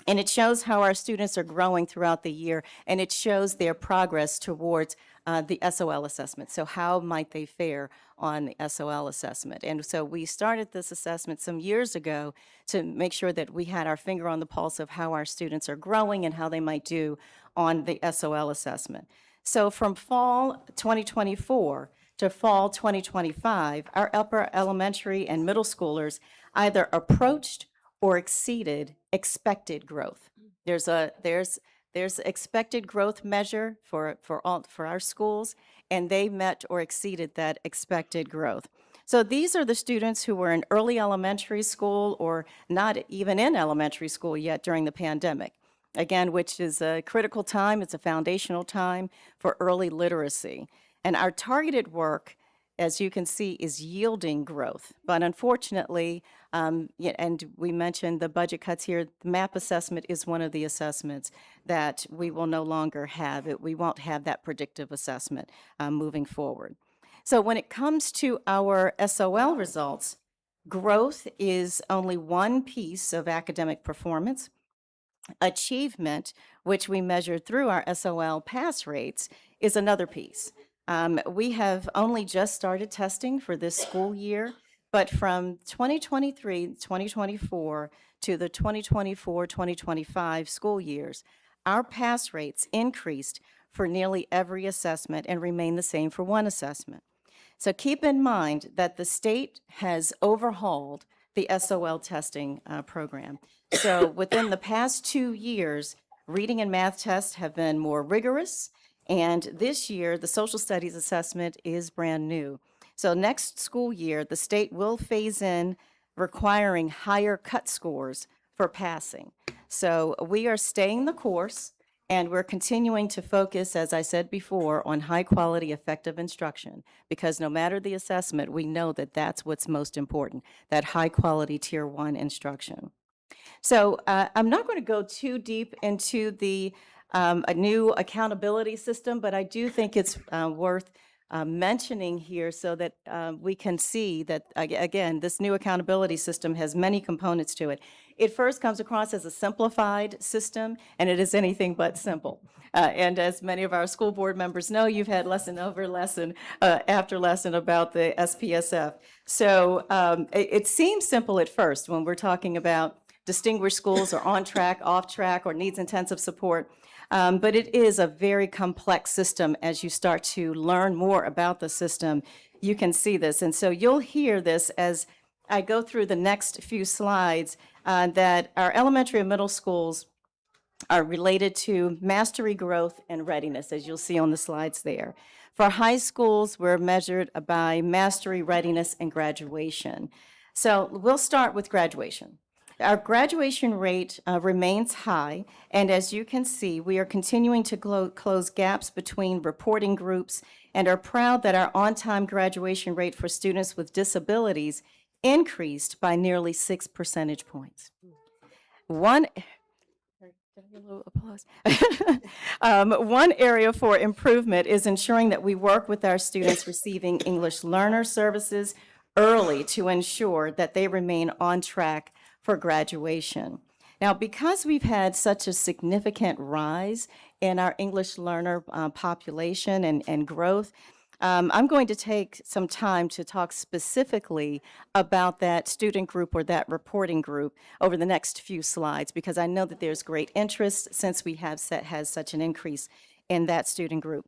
Speaker 17: and it shows how our students are growing throughout the year, and it shows their progress towards the SOL assessment. So how might they fare on the SOL assessment? And so we started this assessment some years ago to make sure that we had our finger on the pulse of how our students are growing and how they might do on the SOL assessment. So from fall 2024 to fall 2025, our upper elementary and middle schoolers either approached or exceeded expected growth. There's expected growth measure for our schools, and they met or exceeded that expected growth. So these are the students who were in early elementary school or not even in elementary school yet during the pandemic. Again, which is a critical time, it's a foundational time for early literacy. And our targeted work, as you can see, is yielding growth. But unfortunately, and we mentioned the budget cuts here, the MAP assessment is one of the assessments that we will no longer have. We won't have that predictive assessment moving forward. So when it comes to our SOL results, growth is only one piece of academic performance. Achievement, which we measure through our SOL pass rates, is another piece. We have only just started testing for this school year, but from 2023-2024 to the 2024-2025 school years, our pass rates increased for nearly every assessment and remain the same for one assessment. So keep in mind that the state has overhauled the SOL testing program. So within the past 2 years, reading and math tests have been more rigorous, and this year, the social studies assessment is brand new. So next school year, the state will phase in requiring higher cut scores for passing. So we are staying the course, and we're continuing to focus, as I said before, on high-quality, effective instruction, because no matter the assessment, we know that that's what's most important, that high-quality Tier 1 instruction. So I'm not going to go too deep into the a new accountability system, but I do think it's worth mentioning here so that we can see that, again, this new accountability system has many components to it. It first comes across as a simplified system, and it is anything but simple. And as many of our school board members know, you've had lesson over lesson after lesson about the SPSF. So it seems simple at first when we're talking about distinguished schools or on track, off track, or needs intensive support. But it is a very complex system. As you start to learn more about the system, you can see this. And so you'll hear this as I go through the next few slides, that our elementary and middle schools are related to mastery, growth, and readiness, as you'll see on the slides there. For high schools, we're measured by mastery, readiness, and graduation. So we'll start with graduation. Our graduation rate remains high, and as you can see, we are continuing to close gaps between reporting groups and are proud that our on-time graduation rate for students with disabilities increased by nearly 6 percentage points. One area for improvement is ensuring that we work with our students receiving English learner services early to ensure that they remain on track for graduation. Now, because we've had such a significant rise in our English learner population and growth, I'm going to take some time to talk specifically about that student group or that reporting group over the next few slides, because I know that there's great interest since we have has such an increase in that student group.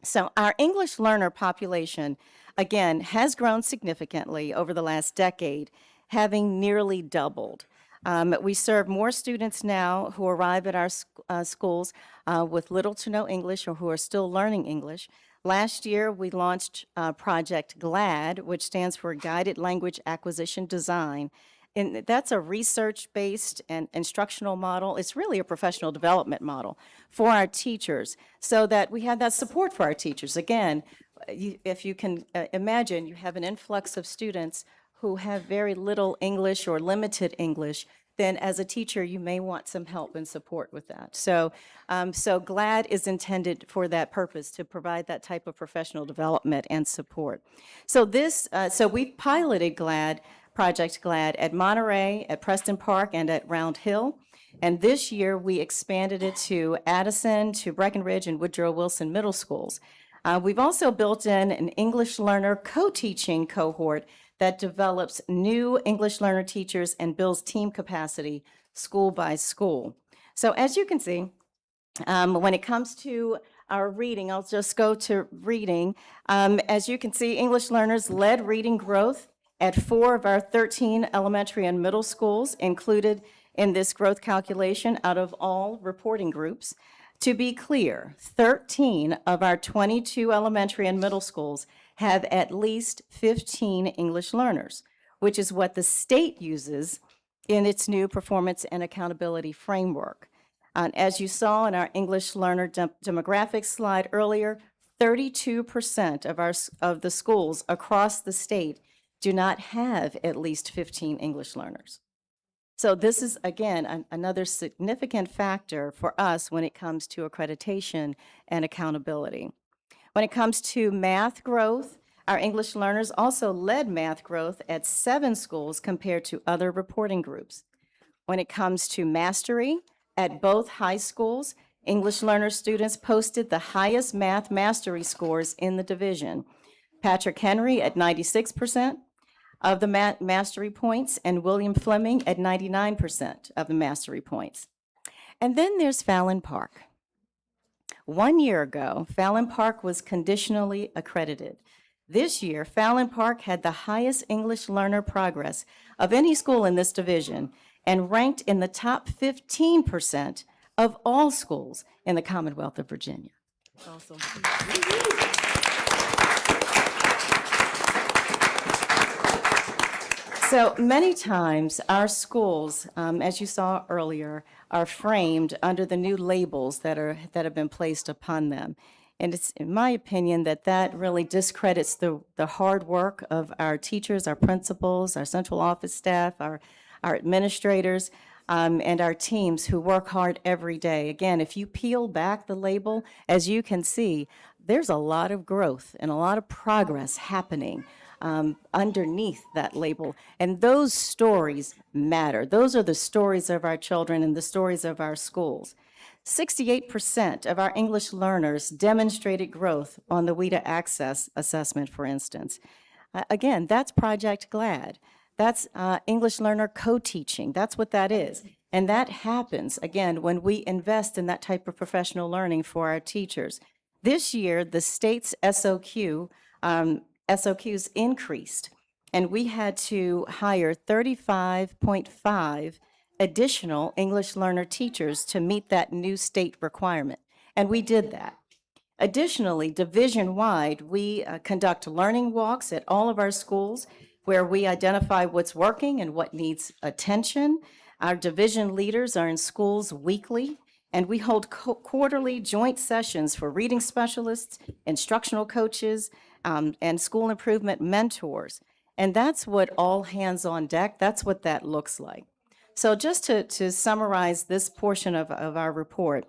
Speaker 17: So our English learner population, again, has grown significantly over the last decade, having nearly doubled. We serve more students now who arrive at our schools with little to no English or who are still learning English. Last year, we launched Project GLAD, which stands for Guided Language Acquisition Design. And that's a research-based and instructional model. It's really a professional development model for our teachers so that we have that support for our teachers. Again, if you can imagine, you have an influx of students who have very little English or limited English, then as a teacher, you may want some help and support with that. So, GLAD is intended for that purpose, to provide that type of professional development and support. So we've piloted GLAD, Project GLAD, at Monterey, at Preston Park, and at Round Hill. And this year, we expanded it to Addison, to Breckenridge, and Woodrow Wilson middle schools. We've also built in an English learner co-teaching cohort that develops new English learner teachers and builds team capacity school by school. So as you can see, when it comes to our reading, I'll just go to reading. As you can see, English learners led reading growth at 4 of our 13 elementary and middle schools included in this growth calculation out of all reporting groups. To be clear, 13 of our 22 elementary and middle schools have at least 15 English learners, which is what the state uses in its new performance and accountability framework. As you saw in our English learner demographics slide earlier, 32% of the schools across the state do not have at least 15 English learners. So this is, again, another significant factor for us when it comes to accreditation and accountability. When it comes to math growth, our English learners also led math growth at 7 schools compared to other reporting groups. When it comes to mastery, at both high schools, English learner students posted the highest math mastery scores in the division. Patrick Henry at 96% of the mastery points, and William Fleming at 99% of the mastery points. And then there's Fallon Park. 1 year ago, Fallon Park was conditionally accredited. This year, Fallon Park had the highest English learner progress of any school in this division and ranked in the top 15% of all schools in the Commonwealth of Virginia. Awesome. So many times, our schools, as you saw earlier, are framed under the new labels that have been placed upon them. And it's, in my opinion, that really discredits the hard work of our teachers, our principals, our central office staff, our administrators, and our teams who work hard every day. Again, if you peel back the label, as you can see, there's a lot of growth and a lot of progress happening underneath that label. And those stories matter. Those are the stories of our children and the stories of our schools. 68% of our English learners demonstrated growth on the WIDA Access assessment, for instance. Again, that's Project GLAD. That's English learner co-teaching. That's what that is. And that happens, again, when we invest in that type of professional learning for our teachers. This year, the state's SOQs increased, and we had to hire 35.5 additional English learner teachers to meet that new state requirement, and we did that. Additionally, division-wide, we conduct learning walks at all of our schools where we identify what's working and what needs attention. Our division leaders are in schools weekly, and we hold quarterly joint sessions for reading specialists, instructional coaches, and school improvement mentors. And that's what all hands on deck, that's what that looks like. So just to summarize this portion of our report,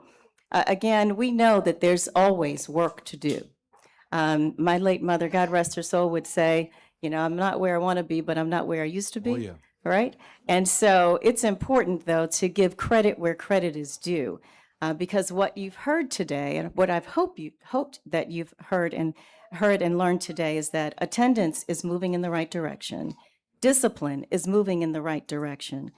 Speaker 17: again, we know that there's always work to do. My late mother, God rest her soul, would say, you know, I'm not where I want to be, but I'm not where I used to be. Oh, yeah. Right? And so it's important, though, to give credit where credit is due, because what you've heard today, and what I've hoped that you've heard and learned today, is that attendance is moving in the right direction, discipline is moving in the right direction,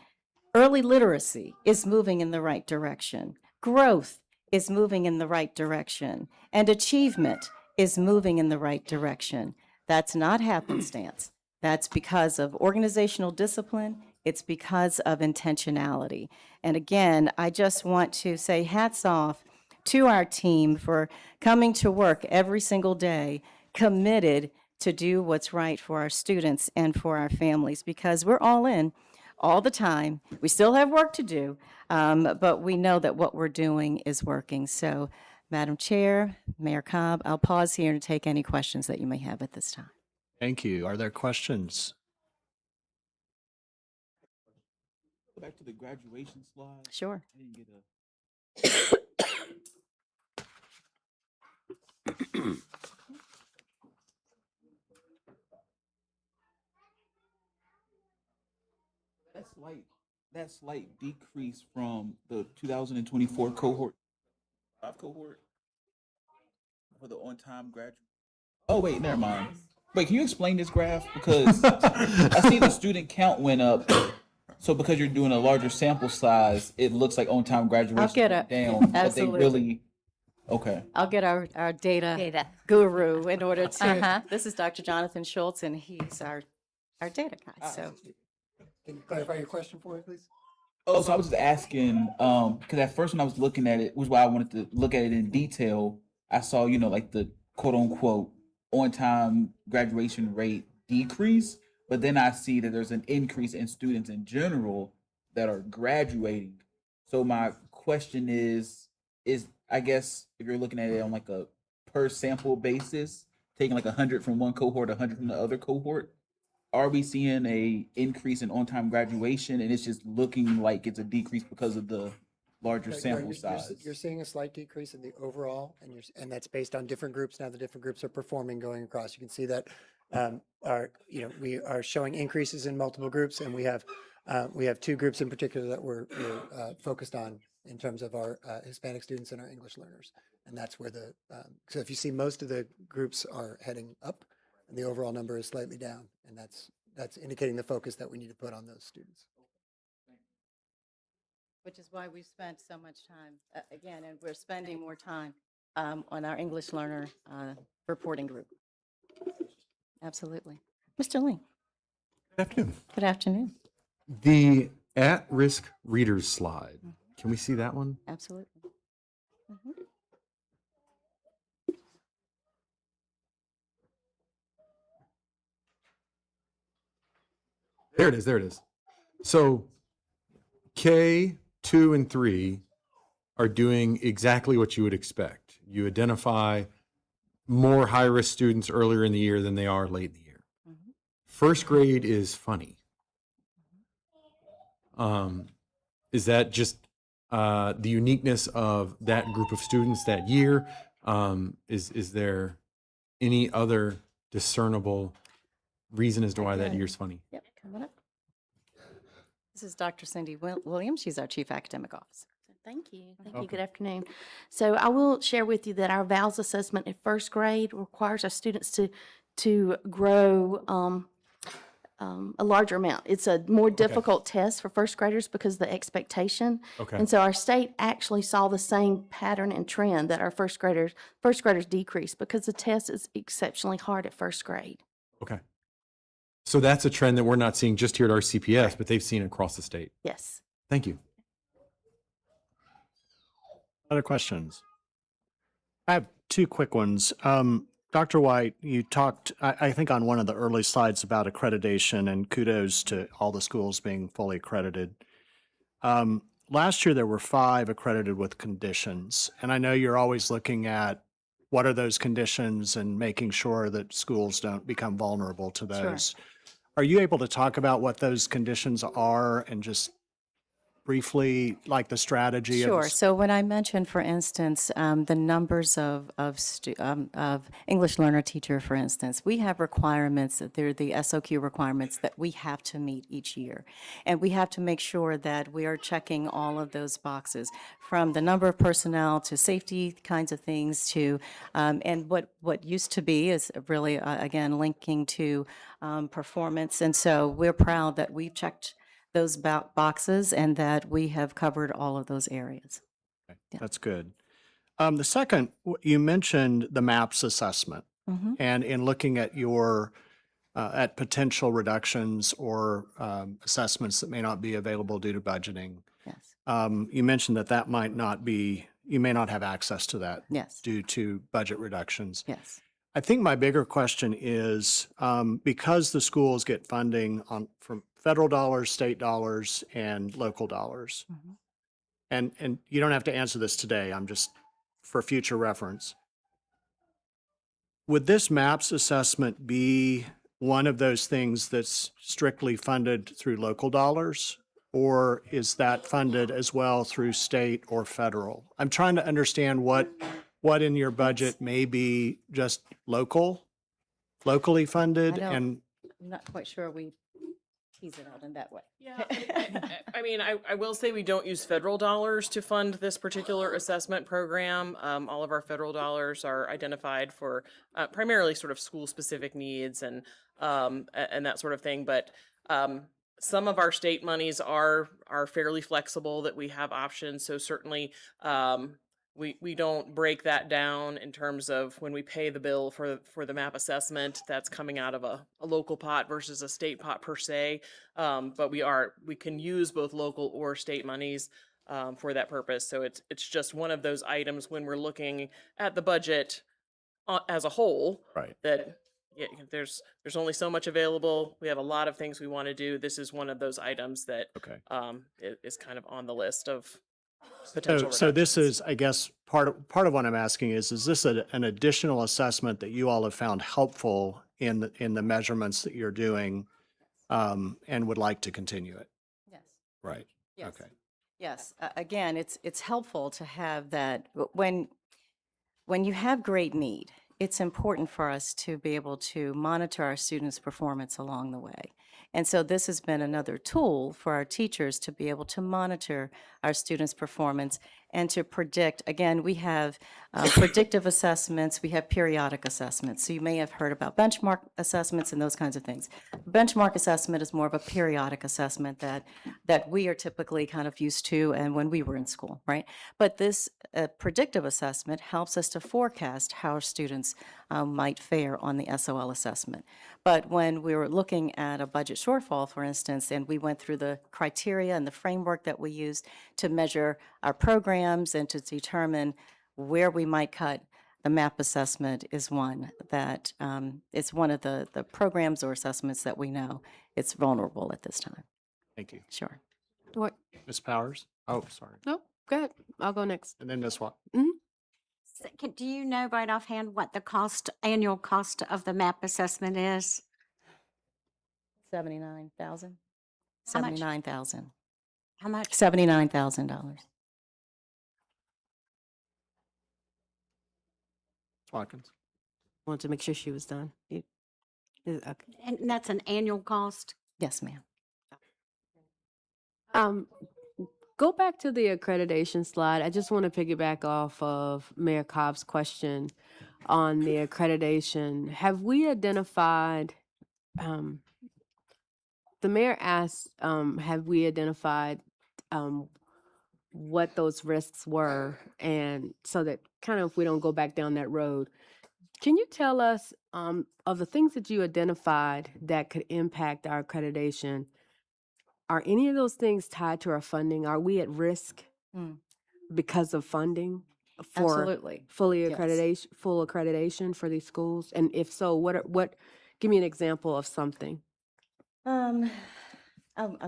Speaker 17: early literacy is moving in the right direction, growth is moving in the right direction, and achievement is moving in the right direction. That's not happenstance. That's because of organizational discipline. It's because of intentionality. And again, I just want to say hats off to our team for coming to work every single day, committed to do what's right for our students and for our families, because we're all in all the time. We still have work to do, but we know that what we're doing is working. So, Madam Chair, Mayor Cobb, I'll pause here to take any questions that you may have at this time.
Speaker 14: Thank you. Are there questions?
Speaker 18: Go back to the graduation slide.
Speaker 17: Sure.
Speaker 18: I didn't get that slight decrease from the 2024 cohort for the on-time graduate. Oh wait, never mind. Wait, can you explain this graph? Because I see the student count went up. So because you're doing a larger sample size, it looks like on-time graduation
Speaker 17: I'll get
Speaker 18: went
Speaker 17: it.
Speaker 18: down.
Speaker 17: Absolutely.
Speaker 18: But they really, okay.
Speaker 17: I'll get our data guru in order to, this is Dr. Jonathan Schultz, and he's our our data guy. So
Speaker 11: Can you clarify your question for me, please?
Speaker 18: Oh, so I was just asking, because at first when I was looking at it, was why I wanted to look at it in detail. I saw, like the quote unquote on time graduation rate decrease, but then I see that there's an increase in students in general that are graduating. So my question is I guess if you're looking at it on like a per sample basis, taking like 100 from one cohort, 100 from the other cohort, are we seeing a increase in on-time graduation and it's just looking like it's a decrease because of the larger sample size?
Speaker 11: You're seeing a slight decrease in the overall, and that's based on different groups. Now the different groups are performing going across. You can see that we are showing increases in multiple groups, and we have two groups in particular that we're focused on in terms of our Hispanic students and our English learners. And that's where so if you see, most of the groups are heading up and the overall number is slightly down. And that's indicating the focus that we need to put on those students.
Speaker 17: which is why we've spent so much time, again, and we're spending more time on our English learner reporting group. Absolutely. Mr. Lee.
Speaker 19: Good afternoon.
Speaker 17: Good afternoon.
Speaker 19: The at-risk readers slide. Can we see that one?
Speaker 17: Absolutely. Mhm.
Speaker 19: There it is. There it is. So K, 2, and 3 are doing exactly what you would expect. You identify more high-risk students earlier in the year than they are late in the year.
Speaker 17: Mm-hmm.
Speaker 19: First grade is funny. Is that just the uniqueness of that group of students that year? Is there any other discernible reason as to why that year's funny?
Speaker 17: Yep, coming up. This is Dr. Cindy Williams. She's our Chief Academic Officer.
Speaker 20: Thank you. Thank you.
Speaker 19: Okay.
Speaker 20: Good afternoon. So I will share with you that our VALS assessment in first grade requires our students to grow a larger amount. It's a more difficult test for first graders because of the expectation.
Speaker 19: Okay.
Speaker 20: And so our state actually saw the same pattern and trend that our first graders decreased because the test is exceptionally hard at first grade.
Speaker 19: Okay. So that's a trend that we're not seeing just here at our CPS, but they've seen across the state.
Speaker 20: Yes.
Speaker 19: Thank you.
Speaker 14: Other questions? I have two quick ones. Dr. White, you talked, I think, on one of the early slides about accreditation, and kudos to all the schools being fully accredited. Last year, there were 5 accredited with conditions, and I know you're always looking at what are those conditions and making sure that schools don't become vulnerable to those. Sure. Are you able to talk about what those conditions are and just briefly, like the strategy?
Speaker 17: Sure. So when I mentioned, for instance, the numbers of English learner teacher, for instance, we have requirements that they're the SOQ requirements that we have to meet each year. And we have to make sure that we are checking all of those boxes, from the number of personnel to safety kinds of things to, and what used to be is really, again, linking to performance. And so we're proud that we've checked those boxes and that we have covered all of those areas.
Speaker 14: Okay, yeah. That's good. The second, you mentioned the MAPS assessment, and in looking at your at potential reductions or assessments that may not be available due to budgeting.
Speaker 17: Yes.
Speaker 14: You mentioned that might not be, you may not have access to that.
Speaker 17: Yes.
Speaker 14: Due to budget reductions.
Speaker 17: Yes.
Speaker 14: I think my bigger question is, because the schools get funding from federal dollars, state dollars, and local dollars, and you don't have to answer this today, I'm just for future reference. Would this MAPS assessment be one of those things that's strictly funded through local dollars, or is that funded as well through state or federal? I'm trying to understand what in your budget may be just locally funded, and
Speaker 17: I'm not quite sure we tease it out in that way.
Speaker 16: Yeah, I mean, I will say we don't use federal dollars to fund this particular assessment program. All of our federal dollars are identified for primarily sort of school-specific needs and that sort of thing. But some of our state monies are fairly flexible, that we have options. So certainly
Speaker 3: we don't break that down in terms of when we pay the bill for the map assessment, that's coming out of a local pot versus a state pot per se. But we can use both local or state monies for that purpose. So it's just one of those items when we're looking at the budget as a whole.
Speaker 14: Right.
Speaker 3: That yeah, there's only so much available. We have a lot of things we want to do. This is one of those items that is kind of on the list of potential.
Speaker 14: So this is, I guess, part of what I'm asking is this an additional assessment that you all have found helpful in the measurements that you're doing, and would like to continue it?
Speaker 17: Yes.
Speaker 14: Right.
Speaker 17: Yes.
Speaker 14: Okay.
Speaker 17: Yes. Again, it's helpful to have that when you have great need. It's important for us to be able to monitor our students' performance along the way. And so this has been another tool for our teachers to be able to monitor our students' performance and to predict. Again, we have predictive assessments, we have periodic assessments. So you may have heard about benchmark assessments and those kinds of things. Benchmark assessment is more of a periodic assessment that we are typically kind of used to and when we were in school, right? But this predictive assessment helps us to forecast how students might fare on the SOL assessment. But when we were looking at a budget shortfall, for instance, and we went through the criteria and the framework that we used to measure our programs and to determine where we might cut, the MAP assessment is one that it's one of the programs or assessments that we know it's vulnerable at this time.
Speaker 14: Thank you.
Speaker 17: Sure.
Speaker 16: What?
Speaker 14: Ms. Powers? Oh, sorry.
Speaker 16: No, go ahead. I'll go next.
Speaker 14: And then Ms. Watt.
Speaker 15: Do you know right offhand what the annual cost of the MAP assessment is?
Speaker 17: $79,000.
Speaker 15: How much?
Speaker 17: $79,000.
Speaker 15: How much?
Speaker 17: $79,000.
Speaker 14: Watkins.
Speaker 16: Wanted to make sure she was done. Okay.
Speaker 15: And that's an annual cost?
Speaker 17: Yes, ma'am.
Speaker 16: Go back to the accreditation slide. I just want to piggyback off of Mayor Cobb's question on the accreditation. Have we identified, the mayor asked, have we identified what those risks were? And so that kind of if we don't go back down that road, can you tell us of the things that you identified that could impact our accreditation? Are any of those things tied to our funding? Are we at risk because of funding for
Speaker 17: Absolutely.
Speaker 16: full
Speaker 17: Yes.
Speaker 16: accreditation for these schools? And if so, what? Give me an example of something.
Speaker 17: I'm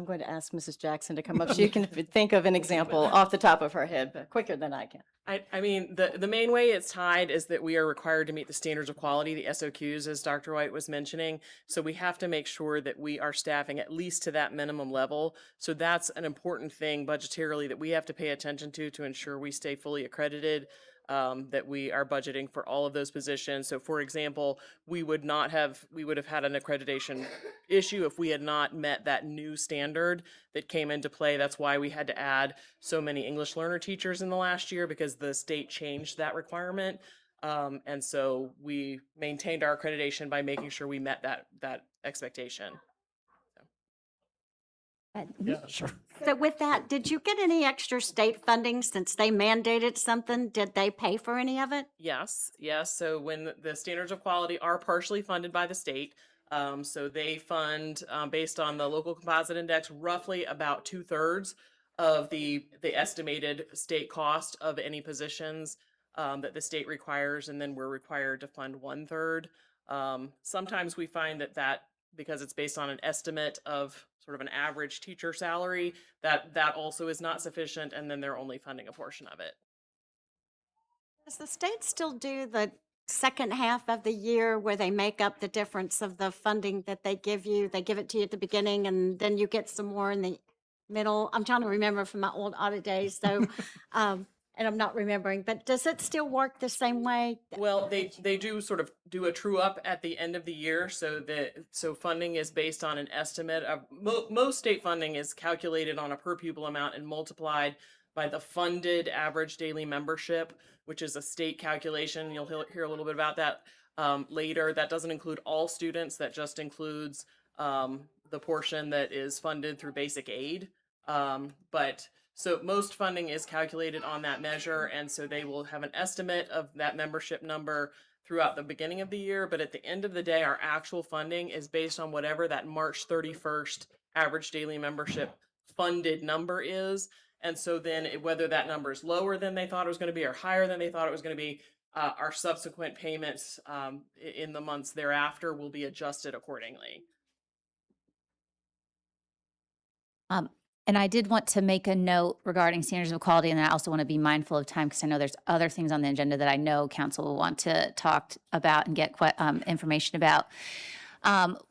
Speaker 17: going to ask Mrs. Jackson to come up. She can think of an example off the top of her head, but quicker than I can.
Speaker 3: I mean, the main way it's tied is that we are required to meet the standards of quality, the SOQs, as Dr. White was mentioning. So we have to make sure that we are staffing at least to that minimum level. So that's an important thing budgetarily that we have to pay attention to ensure we stay fully accredited, that we are budgeting for all of those positions. So for example, we would have had an accreditation issue if we had not met that new standard that came into play. That's why we had to add so many English learner teachers in the last year, because the state changed that requirement. And so we maintained our accreditation by making sure we met that expectation.
Speaker 14: Yeah, sure.
Speaker 15: So with that, did you get any extra state funding since they mandated something? Did they pay for any of it?
Speaker 3: Yes. So when the standards of quality are partially funded by the state, so they fund based on the local composite index, roughly about 2/3 of the estimated state cost of any positions that the state requires, and then we're required to fund 1/3. Sometimes we find that because it's based on an estimate of sort of an average teacher salary, that also is not sufficient, and then they're only funding a portion of it.
Speaker 15: Does the state still do the second half of the year where they make up the difference of the funding that they give you? They give it to you at the beginning and then you get some more in the middle. I'm trying to remember from my old audit days, so and I'm not remembering, but does it still work the same way?
Speaker 3: Well, they do sort of do a true up at the end of the year, so funding is based on an estimate of most state funding is calculated on a per pupil amount and multiplied by the funded average daily membership, which is a state calculation. You'll hear a little bit about that later. That doesn't include all students. That just includes the portion that is funded through basic aid. But So most funding is calculated on that measure, and so they will have an estimate of that membership number throughout the beginning of the year, but at the end of the day, our actual funding is based on whatever that March 31st average daily membership funded number is. And so then whether that number is lower than they thought it was going to be or higher than they thought it was going to be, our subsequent payments in the months thereafter will be adjusted accordingly.
Speaker 16: And I did want to make a note regarding standards of quality, and I also want to be mindful of time because I know there's other things on the agenda that I know council will want to talk about and get information about.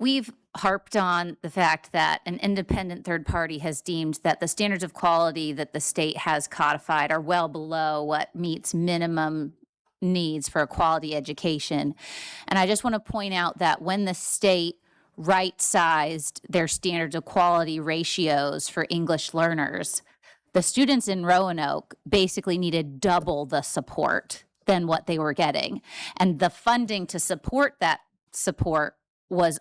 Speaker 16: We've harped on the fact that an independent third party has deemed that the standards of quality that the state has codified are well below what meets minimum needs for a quality education. And I just want to point out that when the state right-sized their standards of quality ratios for English learners, the students in Roanoke basically needed double the support than what they were getting. And the funding to support that support was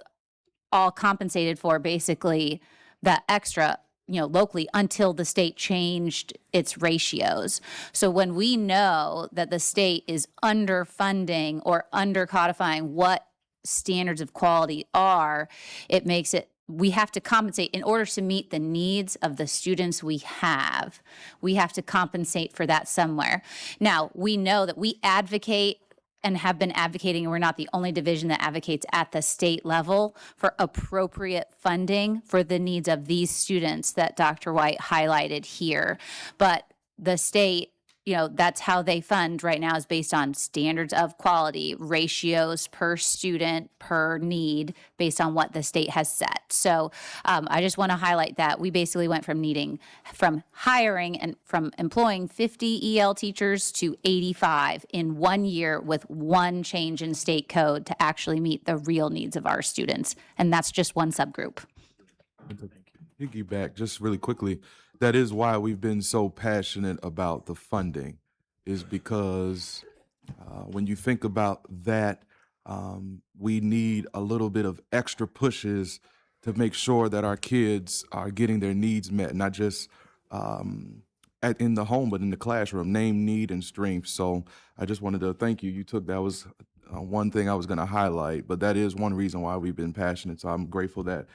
Speaker 16: all compensated for basically that extra, locally until the state changed its ratios. So when we know that the state is underfunding or undercodifying what standards of quality are, it makes it, we have to compensate in order to meet the needs of the students we have. We have to compensate for that somewhere. Now, we know that we advocate and have been advocating, and we're not the only division that advocates at the state level for appropriate funding for the needs of these students that Dr. White highlighted here. But the state, that's how they fund right now, is based on standards of quality, ratios per student, per need, based on what the state has set. So I just want to highlight that we basically went from hiring and from employing 50 EL teachers to 85 in 1 year with one change in state code to actually meet the real needs of our students. And that's just one subgroup.
Speaker 3: Piggyback just really quickly. That is why we've been so passionate about the funding, is because when you think about that, we need a little bit of extra pushes to make sure that our kids are getting their needs met, not just in the home, but in the classroom, name, need, and strength. So I just wanted to thank you. That was one thing I was going to highlight, but that is one reason why we've been passionate. So I'm grateful that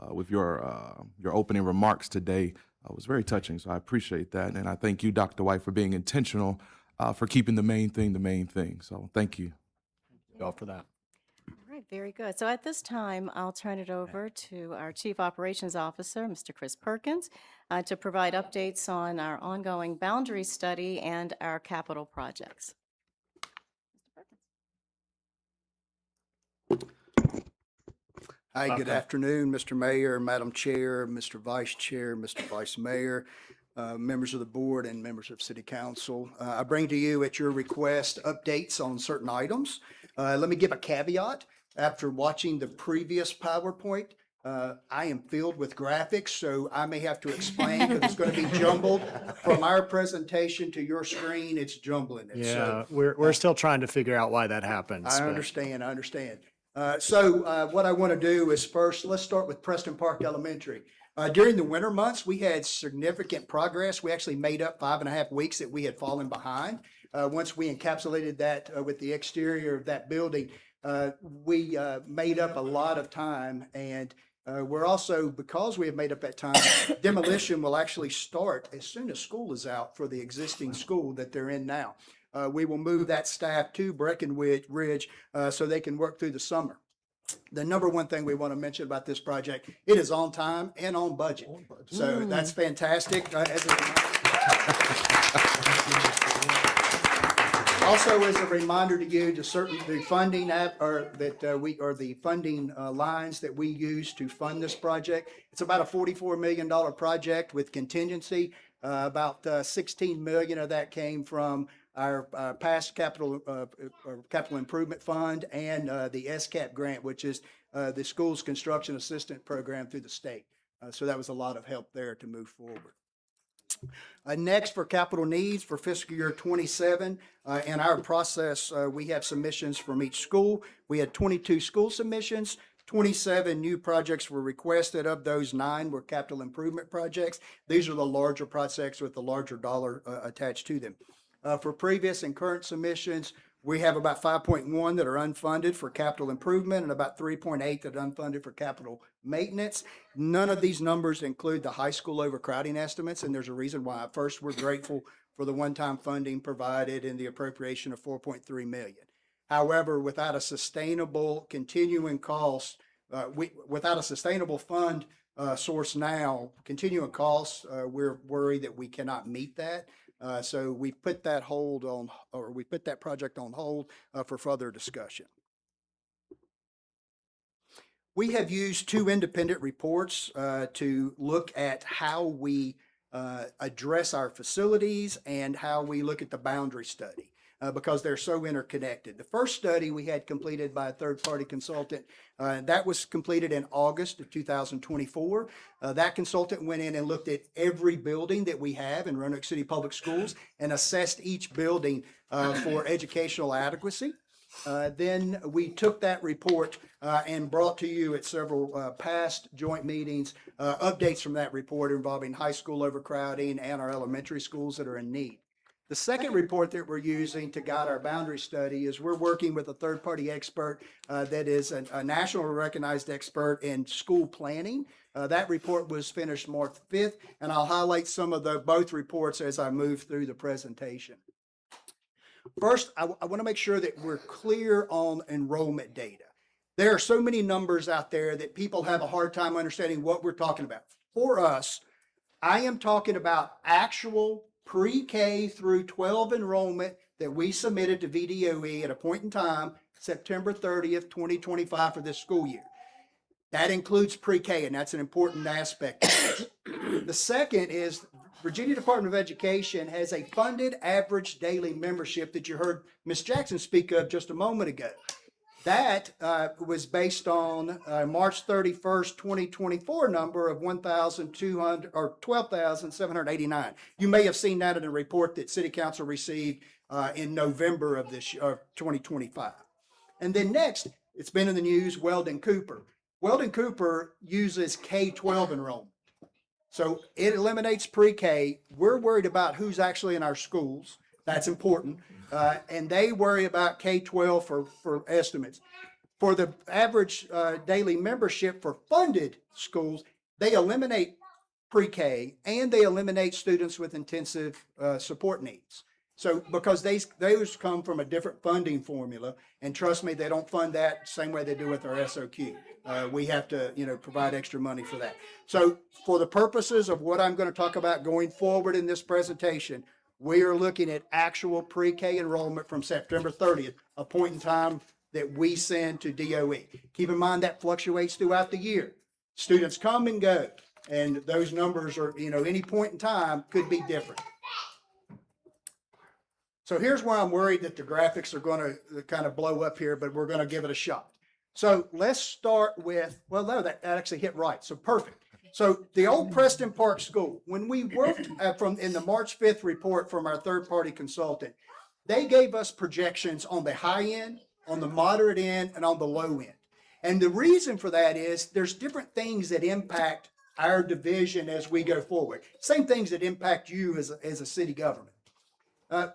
Speaker 3: with your opening remarks today, was very touching, so I appreciate that. And I thank you, Dr. White, for being intentional, for keeping the main thing the main thing. So thank you.
Speaker 14: Thank you all for that.
Speaker 17: All right, very good. So at this time, I'll turn it over to our Chief Operations Officer, Mr. Chris Perkins, to provide updates on our ongoing boundary study and our capital projects.
Speaker 4: Hi, good afternoon, Mr. Mayor, Madam Chair, Mr. Vice Chair, Mr. Vice Mayor, members of the board, and members of City Council. I bring to you at your request updates on certain items. Let me give a caveat. After watching the previous PowerPoint, I am filled with graphics, so I may have to explain because it's going to be jumbled. From our presentation to your screen, it's jumbling it.
Speaker 14: Yeah,
Speaker 4: So,
Speaker 14: we're still trying to figure out why that happens.
Speaker 4: I
Speaker 14: but-
Speaker 4: understand. So what I want to do is first, let's start with Preston Park Elementary. During the winter months, we had significant progress. We actually made up 5.5 weeks that we had fallen behind. Once we encapsulated that with the exterior of that building, we made up a lot of time. And we're also, because we have made up that time, demolition will actually start as soon as school is out for the existing school that they're in now. We will move that staff to Breckenridge so they can work through the summer. The number one thing we want to mention about this project, it is on time and on budget. So that's fantastic. Also, as a reminder to you, the funding the funding lines that we use to fund this project. It's about a $44 million project with contingency. About 16 million of that came from our past capital improvement fund and the SCAP grant, which is the school's construction assistant program through the state. So that was a lot of help there to move forward. Next, for capital needs for fiscal year 27, in our process, we have submissions from each school. We had 22 school submissions,
Speaker 3: 27 new projects were requested. Of those, 9 were capital improvement projects. These are the larger projects with the larger dollar attached to them. For previous and current submissions, we have about 5.1 that are unfunded for capital improvement and about 3.8 that are unfunded for capital maintenance. None of these numbers include the high school overcrowding estimates, and there's a reason why. First, we're grateful for the one-time funding provided in the appropriation of $4.3 million. However, without a sustainable continuing cost, without a sustainable fund source now, continuing costs, we're worried that we cannot meet that. So we put that project on hold for further discussion. We have used 2 independent reports to look at how we address our facilities and how we look at the boundary study. Because they're so interconnected. The first study we had completed by a third-party consultant, that was completed in August of 2024. That consultant went in and looked at every building that we have in Roanoke City Public Schools and assessed each building for educational adequacy. Then we took that report and brought to you at several past joint meetings updates from that report involving high school overcrowding and our elementary schools that are in need. The second report that we're using to guide our boundary study is we're working with a third-party expert that is a nationally recognized expert in school planning. That report was finished March 5th, and I'll highlight some of both reports as I move through the presentation. First, I want to make sure that we're clear on enrollment data. There are so many numbers out there that people have a hard time understanding what we're talking about. For us, I am talking about actual pre-K through 12 enrollment that we submitted to VDOE at a point in time, September 30th, 2025 for this school year. That includes pre-K, and that's an important aspect of this. The second is Virginia Department of Education has a funded average daily membership that you heard Ms. Jackson speak of just a moment ago. That was based on March 31st, 2024 number of 1,200 or 12,789. You may have seen that in a report that City Council received in November of this year, 2025. And then next, it's been in the news, Weldon Cooper. Weldon Cooper uses K-12 enrollment. So it eliminates pre-K. We're worried about who's actually in our schools. That's important. And they worry about K-12 for estimates. For the average daily membership for funded schools, they eliminate pre-K and they eliminate students with intensive support needs. So because those come from a different funding formula, and trust me, they don't fund that same way they do with our SOQ. We have to, provide extra money for that. So for the purposes of what I'm going to talk about going forward in this presentation, we are looking at actual pre-K enrollment from September 30th, a point in time that we send to DOE. Keep in mind that fluctuates throughout the year. Students come and go, and those numbers are, any point in time could be different. So here's where I'm worried that the graphics are going to kind of blow up here, but we're going to give it a shot. So let's start with, well, no, that actually hit right. So perfect. So the old Preston Park School, when we worked in the March 5th report from our third-party consultant, they gave us projections on the high end, on the moderate end, and on the low end. And the reason for that is there's different things that impact our division as we go forward. Same things that impact you as a city government.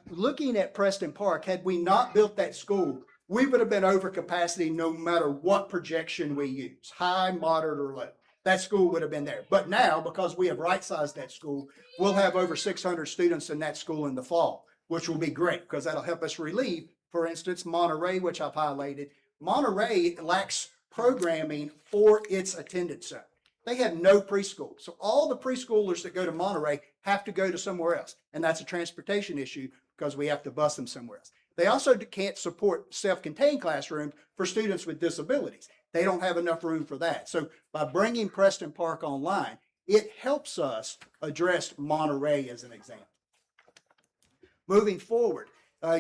Speaker 3: Looking at Preston Park, had we not built that school, we would have been over capacity no matter what projection we use, high, moderate, or low. That school would have been there. But now, because we have right-sized that school, we'll have over 600 students in that school in the fall, which will be great because that'll help us relieve, for instance, Monterey, which I've highlighted. Monterey lacks programming for its attendance zone. They have no preschool. So all the preschoolers that go to Monterey have to go to somewhere else. And that's a transportation issue because we have to bus them somewhere else. They also can't support self-contained classrooms for students with disabilities. They don't have enough room for that. So by bringing Preston Park online, it helps us address Monterey as an example. Moving forward,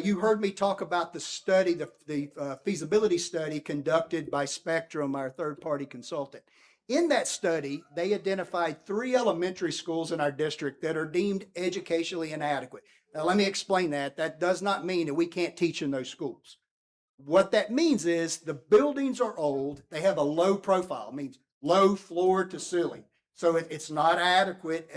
Speaker 3: you heard me talk about the study, the feasibility study conducted by Spectrum, our third-party consultant. In that study, they identified 3 elementary schools in our district that are deemed educationally inadequate. Now, let me explain that. That does not mean that we can't teach in those schools. What that means is the buildings are old. They have a low profile, means low floor to ceiling. So it's not adequate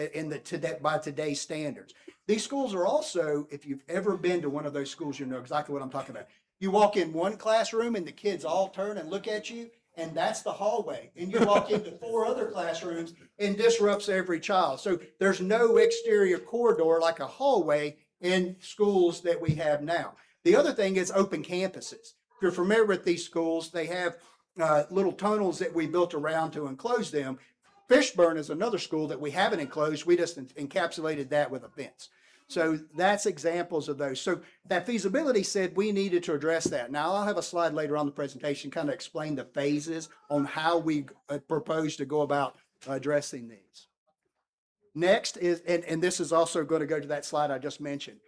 Speaker 3: by today's standards. These schools are also, if you've ever been to one of those schools, you know exactly what I'm talking about. You walk in one classroom and the kids all turn and look at you, and that's the hallway. And you walk into 4 other classrooms and disrupts every child. So there's no exterior corridor like a hallway in schools that we have now. The other thing is open campuses. If you're familiar with these schools, they have little tunnels that we built around to enclose them. Fishburne is another school that we haven't enclosed. We just encapsulated that with a fence. So that's examples of those. So that feasibility said we needed to address that. Now I'll have a slide later on in the presentation, kind of explain the phases on how we propose to go about addressing these. Next is, and this is also going to go to that slide I just mentioned.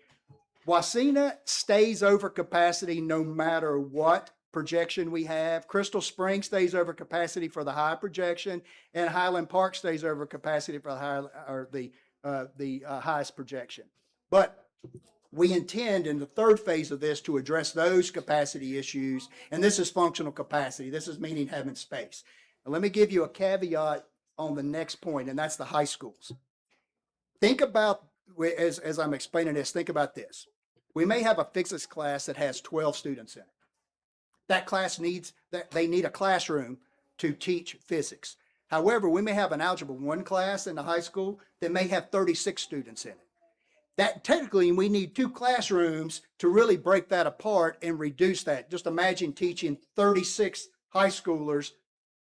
Speaker 3: Wasena stays over capacity no matter what projection we have. Crystal Springs stays over capacity for the high projection, and Highland Park stays over capacity for the highest projection. But we intend in the third phase of this to address those capacity issues, and this is functional capacity. This is meaning having space. And let me give you a caveat on the next point, and that's the high schools. Think about, as I'm explaining this, think about this. We may have a physics class that has 12 students in it. That class they need a classroom to teach physics. However, we may have an Algebra 1 class in the high school that may have 36 students in it. That technically, we need 2 classrooms to really break that apart and reduce that. Just imagine teaching 36 high schoolers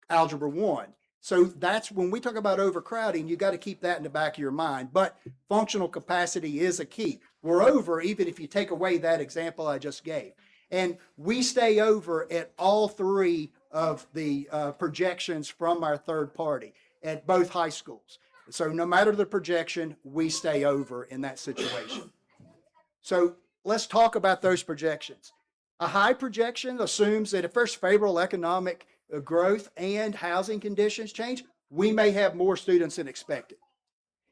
Speaker 3: Algebra 1. So that's when we talk about overcrowding, you got to keep that in the back of your mind. But functional capacity is a key. We're over, even if you take away that example I just gave. And we stay over at all 3 of the projections from our third party at both high schools. So no matter the projection, we stay over in that situation. So let's talk about those projections. A high projection assumes that if there's favorable economic growth and housing conditions change, we may have more students than expected.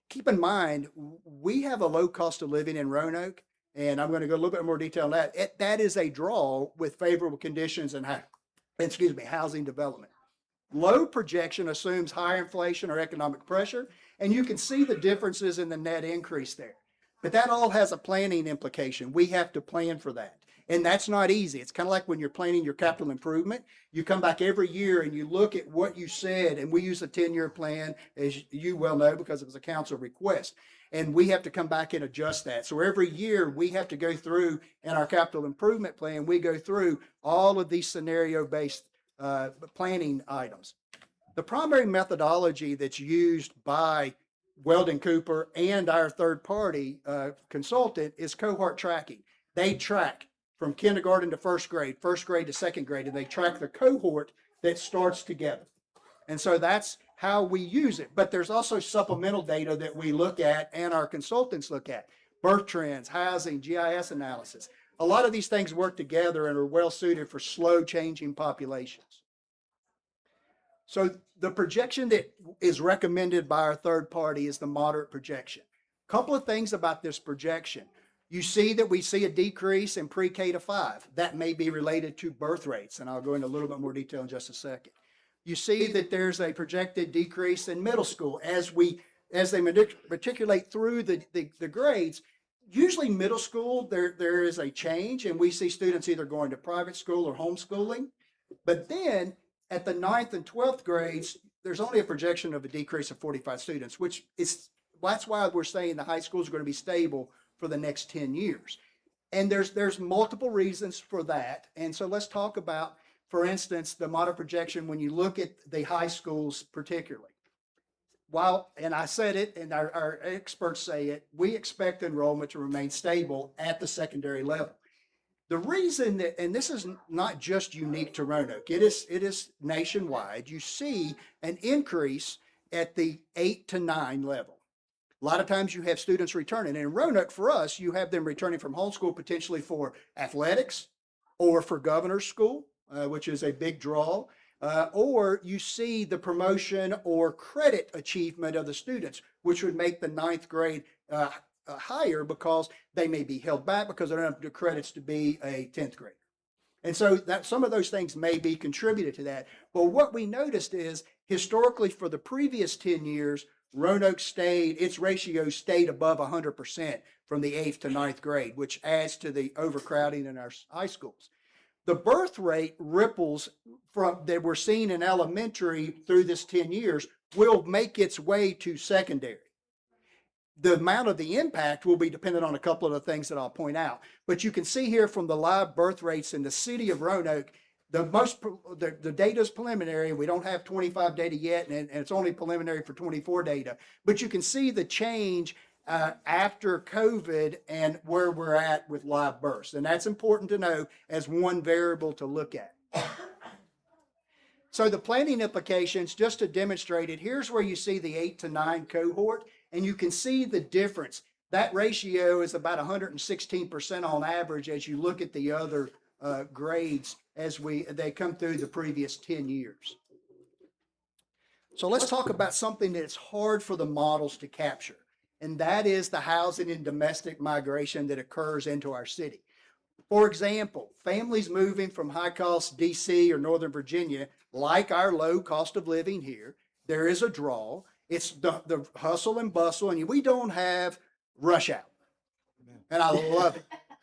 Speaker 3: Keep in mind, we have a low cost of living in Roanoke, and I'm going to go a little bit more detail on that. That is a draw with favorable conditions and housing development. Low projection assumes higher inflation or economic pressure, and you can see the differences in the net increase there. But that all has a planning implication. We have to plan for that. And that's not easy. It's kind of like when you're planning your capital improvement. You come back every year and you look at what you said, and we use a 10-year plan, as you well know, because it was a council request. And we have to come back and adjust that. So every year we have to go through, in our capital improvement plan, we go through all of these scenario-based planning items. The primary methodology that's used by Weldon Cooper and our third-party consultant is cohort tracking. They track from kindergarten to first grade to second grade, and they track the cohort that starts together. And so that's how we use it. But there's also supplemental data that we look at and our consultants look at. Birth trends, housing, GIS analysis. A lot of these things work together and are well suited for slow changing populations. So the projection that is recommended by our third party is the moderate projection. A couple of things about this projection. You see that we see a decrease in pre-K to 5. That may be related to birth rates, and I'll go into a little bit more detail in just a second. You see that there's a projected decrease in middle school as they matriculate through the grades. Usually middle school, there is a change, and we see students either going to private school or homeschooling. But then at the 9th and 12th grades, there's only a projection of a decrease of 45 students, that's why we're saying the high schools are going to be stable for the next 10 years. And there's multiple reasons for that. And so let's talk about, for instance, the moderate projection when you look at the high schools particularly. And I said it, and our experts say it, we expect enrollment to remain stable at the secondary level. The reason that, and this is not just unique to Roanoke, it is nationwide, you see an increase at the 8 to 9 level. A lot of times you have students returning. And in Roanoke, for us, you have them returning from homeschool potentially for athletics or for governor's school, which is a big draw. Or you see the promotion or credit achievement of the students, which would make the 9th grade higher because they may be held back because they don't have the credits to be a 10th grader. And so that some of those things may be contributed to that. But what we noticed is historically for the previous 10 years, Roanoke its ratio stayed above 100% from the 8th to ninth grade, which adds to the overcrowding in our high schools. The birth rate ripples that we're seeing in elementary through this 10 years will make its way to secondary. The amount of the impact will be dependent on a couple of the things that I'll point out. But you can see here from the live birth rates in the city of Roanoke, the data is preliminary. We don't have 25 data yet, and it's only preliminary for 24 data. But you can see the change after COVID and where we're at with live births. And that's important to know as one variable to look at. So the planning implications, just to demonstrate it, here's where you see the 8 to 9 cohort, and you can see the difference. That ratio is about 116% on average as you look at the other grades as they come through the previous 10 years. So let's talk about something that's hard for the models to capture, and that is the housing and domestic migration that occurs into our city. For example, families moving from high-cost D.C. or Northern Virginia, like our low cost of living here, there is a draw. It's the hustle and bustle, and we don't have rush hour. And I love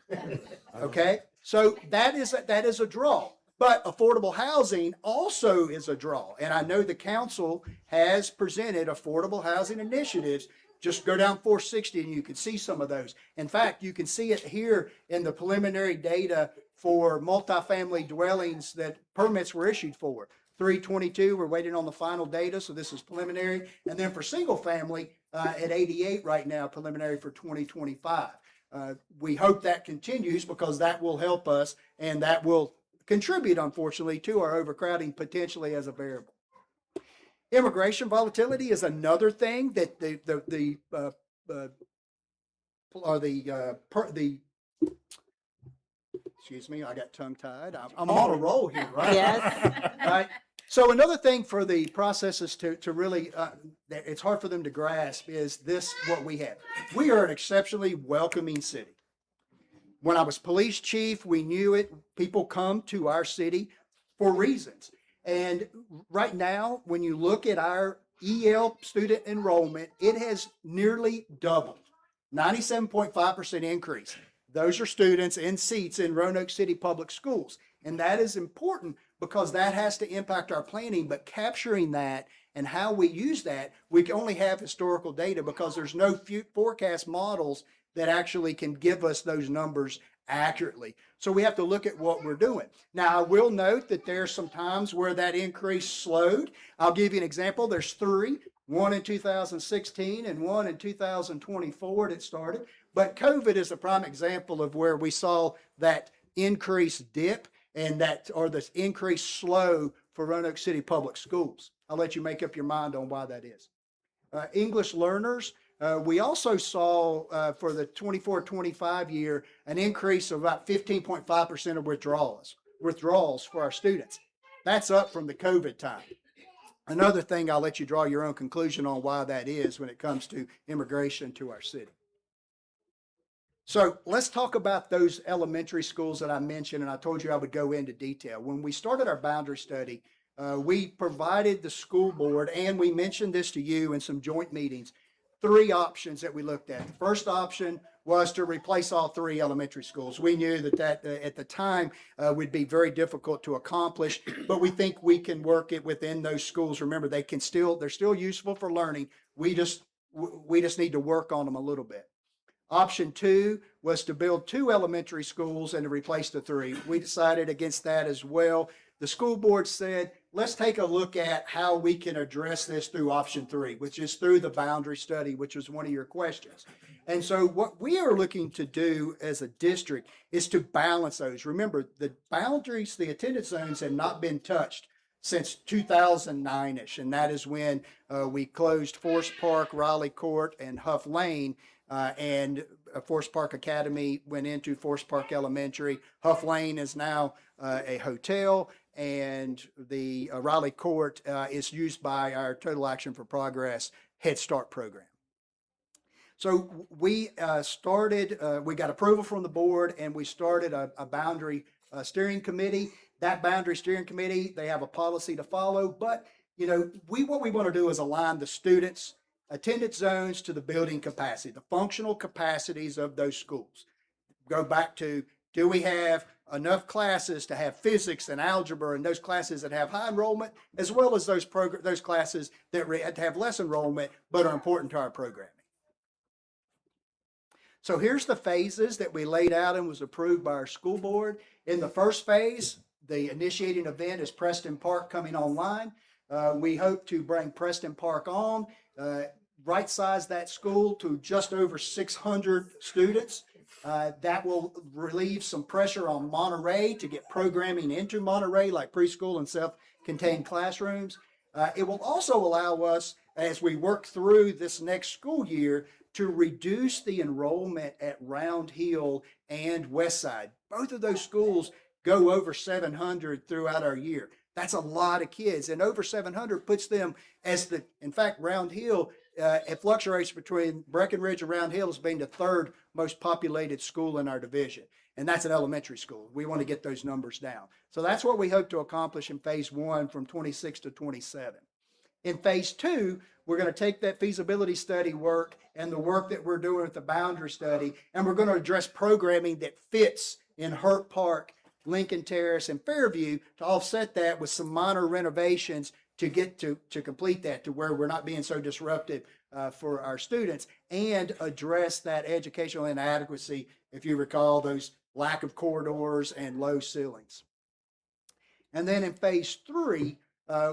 Speaker 3: it. Okay? So that is a draw. But affordable housing also is a draw. And I know the council has presented affordable housing initiatives. Just go down 460 and you can see some of those. In fact, you can see it here in the preliminary data for multifamily dwellings that permits were issued for. 322, we're waiting on the final data, so this is preliminary. And then for single family, at 88 right now, preliminary for 2025. We hope that continues because that will help us and that will contribute, unfortunately, to our overcrowding potentially as a variable. Immigration volatility is another thing that excuse me, I got tongue tied. I'm on a roll here, right?
Speaker 15: Yes.
Speaker 3: Right. So another thing for the processes to really, it's hard for them to grasp is this, what we have. We are an exceptionally welcoming city. When I was police chief, we knew it. People come to our city for reasons. And right now, when you look at our EL student enrollment, it has nearly doubled, 97.5% increase. Those are students in seats in Roanoke City Public Schools. And that is important because that has to impact our planning, but capturing that and how we use that, we can only have historical data because there's no forecast models that actually can give us those numbers accurately. So we have to look at what we're doing. Now, I will note that there's some times where that increase slowed. I'll give you an example. There's three, one in 2016 and one in 2024 that started. But COVID is a prime example of where we saw that increase dip and this increase slow for Roanoke City Public Schools. I'll let you make up your mind on why that is. English learners, we also saw for the 24-25 year an increase of about 15.5% of withdrawals for our students. That's up from the COVID time. Another thing, I'll let you draw your own conclusion on why that is when it comes to immigration to our city. So let's talk about those elementary schools that I mentioned, and I told you I would go into detail. When we started our boundary study, we provided the school board, and we mentioned this to you in some joint meetings, three options that we looked at. The first option was to replace all three elementary schools. We knew that at the time would be very difficult to accomplish, but we think we can work it within those schools. Remember, they're still useful for learning. We just need to work on them a little bit. Option two was to build two elementary schools and to replace the three. We decided against that as well. The school board said, let's take a look at how we can address this through option three, which is through the boundary study, which was one of your questions. And so what we are looking to do as a district is to balance those. Remember, the boundaries, the attendance zones have not been touched since 2009-ish, and that is when we closed Forest Park, Raleigh Court, and Huff Lane, and Forest Park Academy went into Forest Park Elementary. Huff Lane is now a hotel, and the Raleigh Court is used by our Total Action for Progress Head Start program. So we got approval from the board, and we started a boundary steering committee. That boundary steering committee, they have a policy to follow, but what we want to do is align the students' attendance zones to the building capacity, the functional capacities of those schools. Go back to, do we have enough classes to have physics and algebra and those classes that have high enrollment, as well as those classes that have less enrollment but are important to our programming? So here's the phases that we laid out and was approved by our school board. In the first phase, the initiating event is Preston Park coming online. We hope to bring Preston Park on, right size that school to just over 600 students. That will relieve some pressure on Monterey to get programming into Monterey, like preschool and self-contained classrooms. It will also allow us, as we work through this next school year, to reduce the enrollment at Round Hill and Westside. Both of those schools go over 700 throughout our year. That's a lot of kids, and over 700 puts them in fact, Round Hill, it fluctuates between Breckenridge and Round Hill as being the third most populated school in our division, and that's an elementary school. We want to get those numbers down. So that's what we hope to accomplish in phase 1 from 26 to 27. In phase 2, we're going to take that feasibility study work and the work that we're doing with the boundary study, and we're going to address programming that fits in Hurt Park, Lincoln Terrace, and Fairview to offset that with some minor renovations to get to complete that to where we're not being so disruptive for our students, and address that educational inadequacy, if you recall, those lack of corridors and low ceilings. And then in phase 3,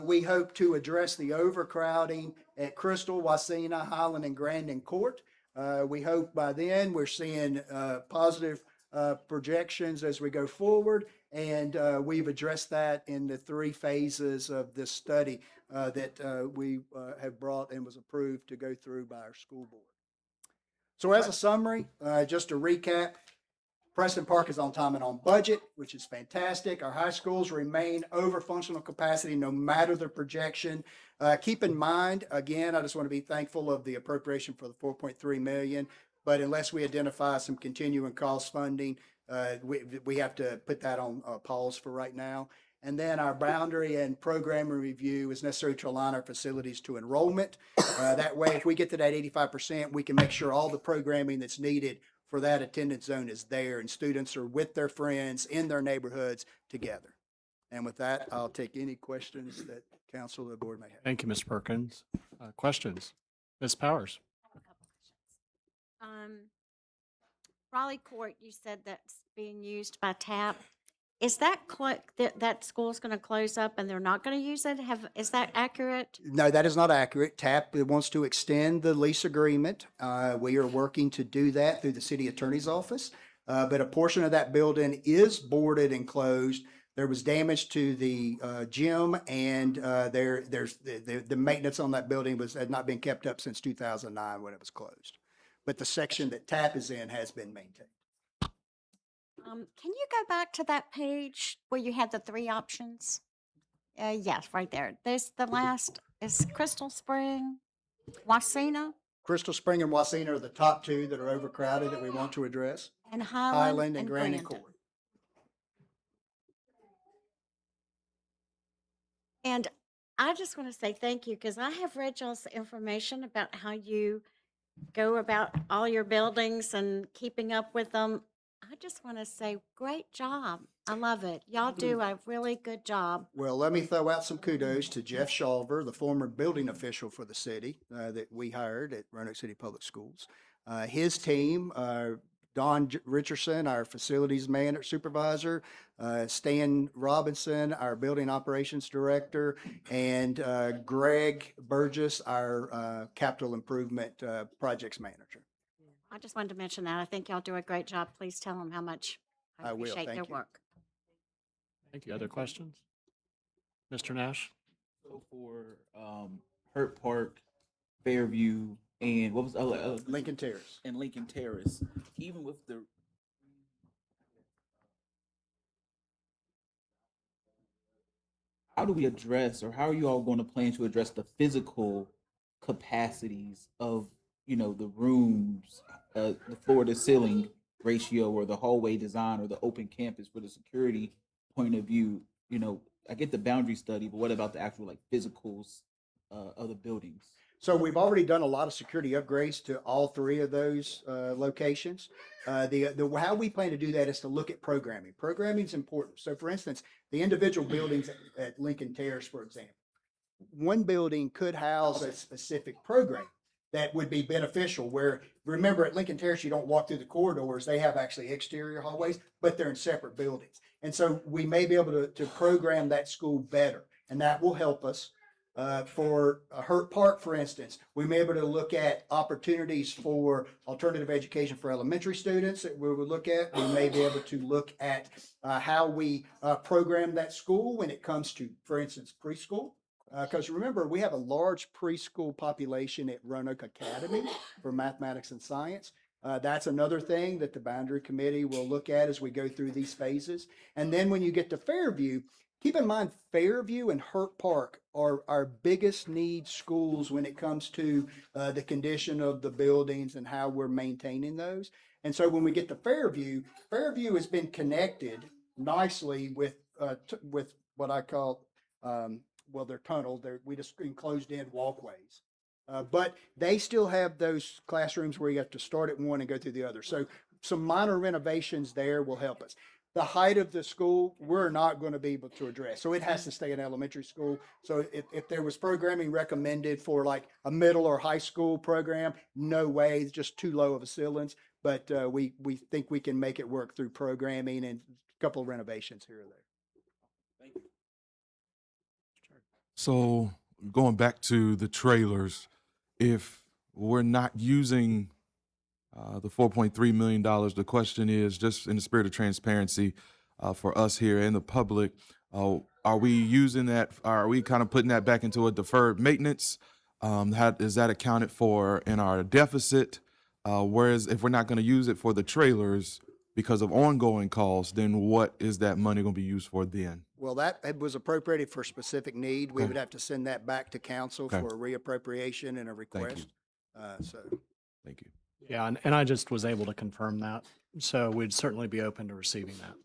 Speaker 3: we hope to address the overcrowding at Crystal, Wasena, Highland, and Grandin Court. We hope by then we're seeing positive projections as we go forward, and we've addressed that in the 3 phases of this study that we have brought and was approved to go through by our school board. So as a summary, just to recap, Preston Park is on time and on budget, which is fantastic. Our high schools remain over functional capacity no matter the projection. Keep in mind, again, I just want to be thankful of the appropriation for the $4.3 million, but unless we identify some continuing cost funding, we have to put that on pause for right now. And then our boundary and program review is necessary to align our facilities to enrollment. That way, if we get to that 85%, we can make sure all the programming that's needed for that attendance zone is there and students are with their friends in their neighborhoods together. And with that, I'll take any questions that council or the board may have.
Speaker 14: Thank you, Ms. Perkins. Questions? Ms. Powers.
Speaker 15: I have a couple questions. Raleigh Court, you said that's being used by TAP. Is that that school's going to close up and they're not going to use it? Is that accurate?
Speaker 3: No, that is not accurate. TAP wants to extend the lease agreement. We are working to do that through the city attorney's office. But a portion of that building is boarded and closed. There was damage to the gym, and there's the maintenance on that building had not been kept up since 2009 when it was closed. But the section that TAP is in has been maintained.
Speaker 15: Can you go back to that page where you had the 3 options? Yes, right there. There's the last is Crystal Spring, Wasena.
Speaker 3: Crystal Spring and Wasena are the top 2 that are overcrowded that we want to address.
Speaker 15: And
Speaker 3: Highland and Grandin Court.
Speaker 15: And I just want to say thank you because I have read y'all's information about how you go about all your buildings and keeping up with them. I just want to say, great job. I love it. Y'all do a really good job.
Speaker 3: Well, let me throw out some kudos to Jeff Shawver, the former building official for the city that we hired at Roanoke City Public Schools. His team, Don Richardson, our facilities manager supervisor, Stan Robinson, our building operations director, and Greg Burgess, our capital improvement projects manager.
Speaker 15: I just wanted to mention that. I think y'all do a great job. Please tell them how much I appreciate their work.
Speaker 14: Thank you. Other questions? Mr. Nash?
Speaker 18: So for Hurt Park, Fairview, and what was
Speaker 3: Lincoln Terrace.
Speaker 18: And Lincoln Terrace, even with the how do we address, or how are you all going to plan to address the physical capacities of the rooms, the floor to ceiling ratio or the hallway design or the open campus for the security point of view, you know, I get the boundary study, but what about the actual like physicals of the buildings?
Speaker 3: So we've already done a lot of security upgrades to all three of those locations. The how we plan to do that is to look at programming. Programming is important. So, for instance, the individual buildings at Lincoln Terrace, for example, one building could house a specific program that would be beneficial. Where remember at Lincoln Terrace, you don't walk through the corridors; they have actually exterior hallways, but they're in separate buildings. And so we may be able to program that school better, and that will help us. For Hurt Park, for instance, we may be able to look at opportunities for alternative education for elementary students that we would look at. We may be able to look at how we program that school when it comes to, for instance, preschool. Because remember, we have a large preschool population at Roanoke Academy for mathematics and science. That's another thing that the boundary committee will look at as we go through these phases. And then when you get to Fairview, keep in mind, Fairview and Hurt Park are our biggest need schools when it comes to the condition of the buildings and how we're maintaining those. And so when we get to Fairview, Fairview has been connected nicely with what I call, they're tunneled. We just enclosed in walkways. But they still have those classrooms where you have to start at one and go through the other. So some minor renovations there will help us. The height of the school, we're not going to be able to address. So it has to stay in elementary school. So if there was programming recommended for like a middle or high school program, no way, it's just too low of a ceilings. But we think we can make it work through programming and a couple of renovations here or there.
Speaker 18: Thank you.
Speaker 4: So going back to the trailers, if we're not using the $4.3 million, the question is, just in the spirit of transparency for us here and the public, are we using that? Are we kind of putting that back into a deferred maintenance? How is that accounted for in our deficit? Whereas if we're not going to use it for the trailers because of ongoing costs, then what is that money going to be used for then?
Speaker 3: Well, that was appropriated for specific need. We would have to send that back to council for a reappropriation and a request.
Speaker 4: Thank you.
Speaker 14: Yeah, and I just was able to confirm that. So we'd certainly be open to receiving that.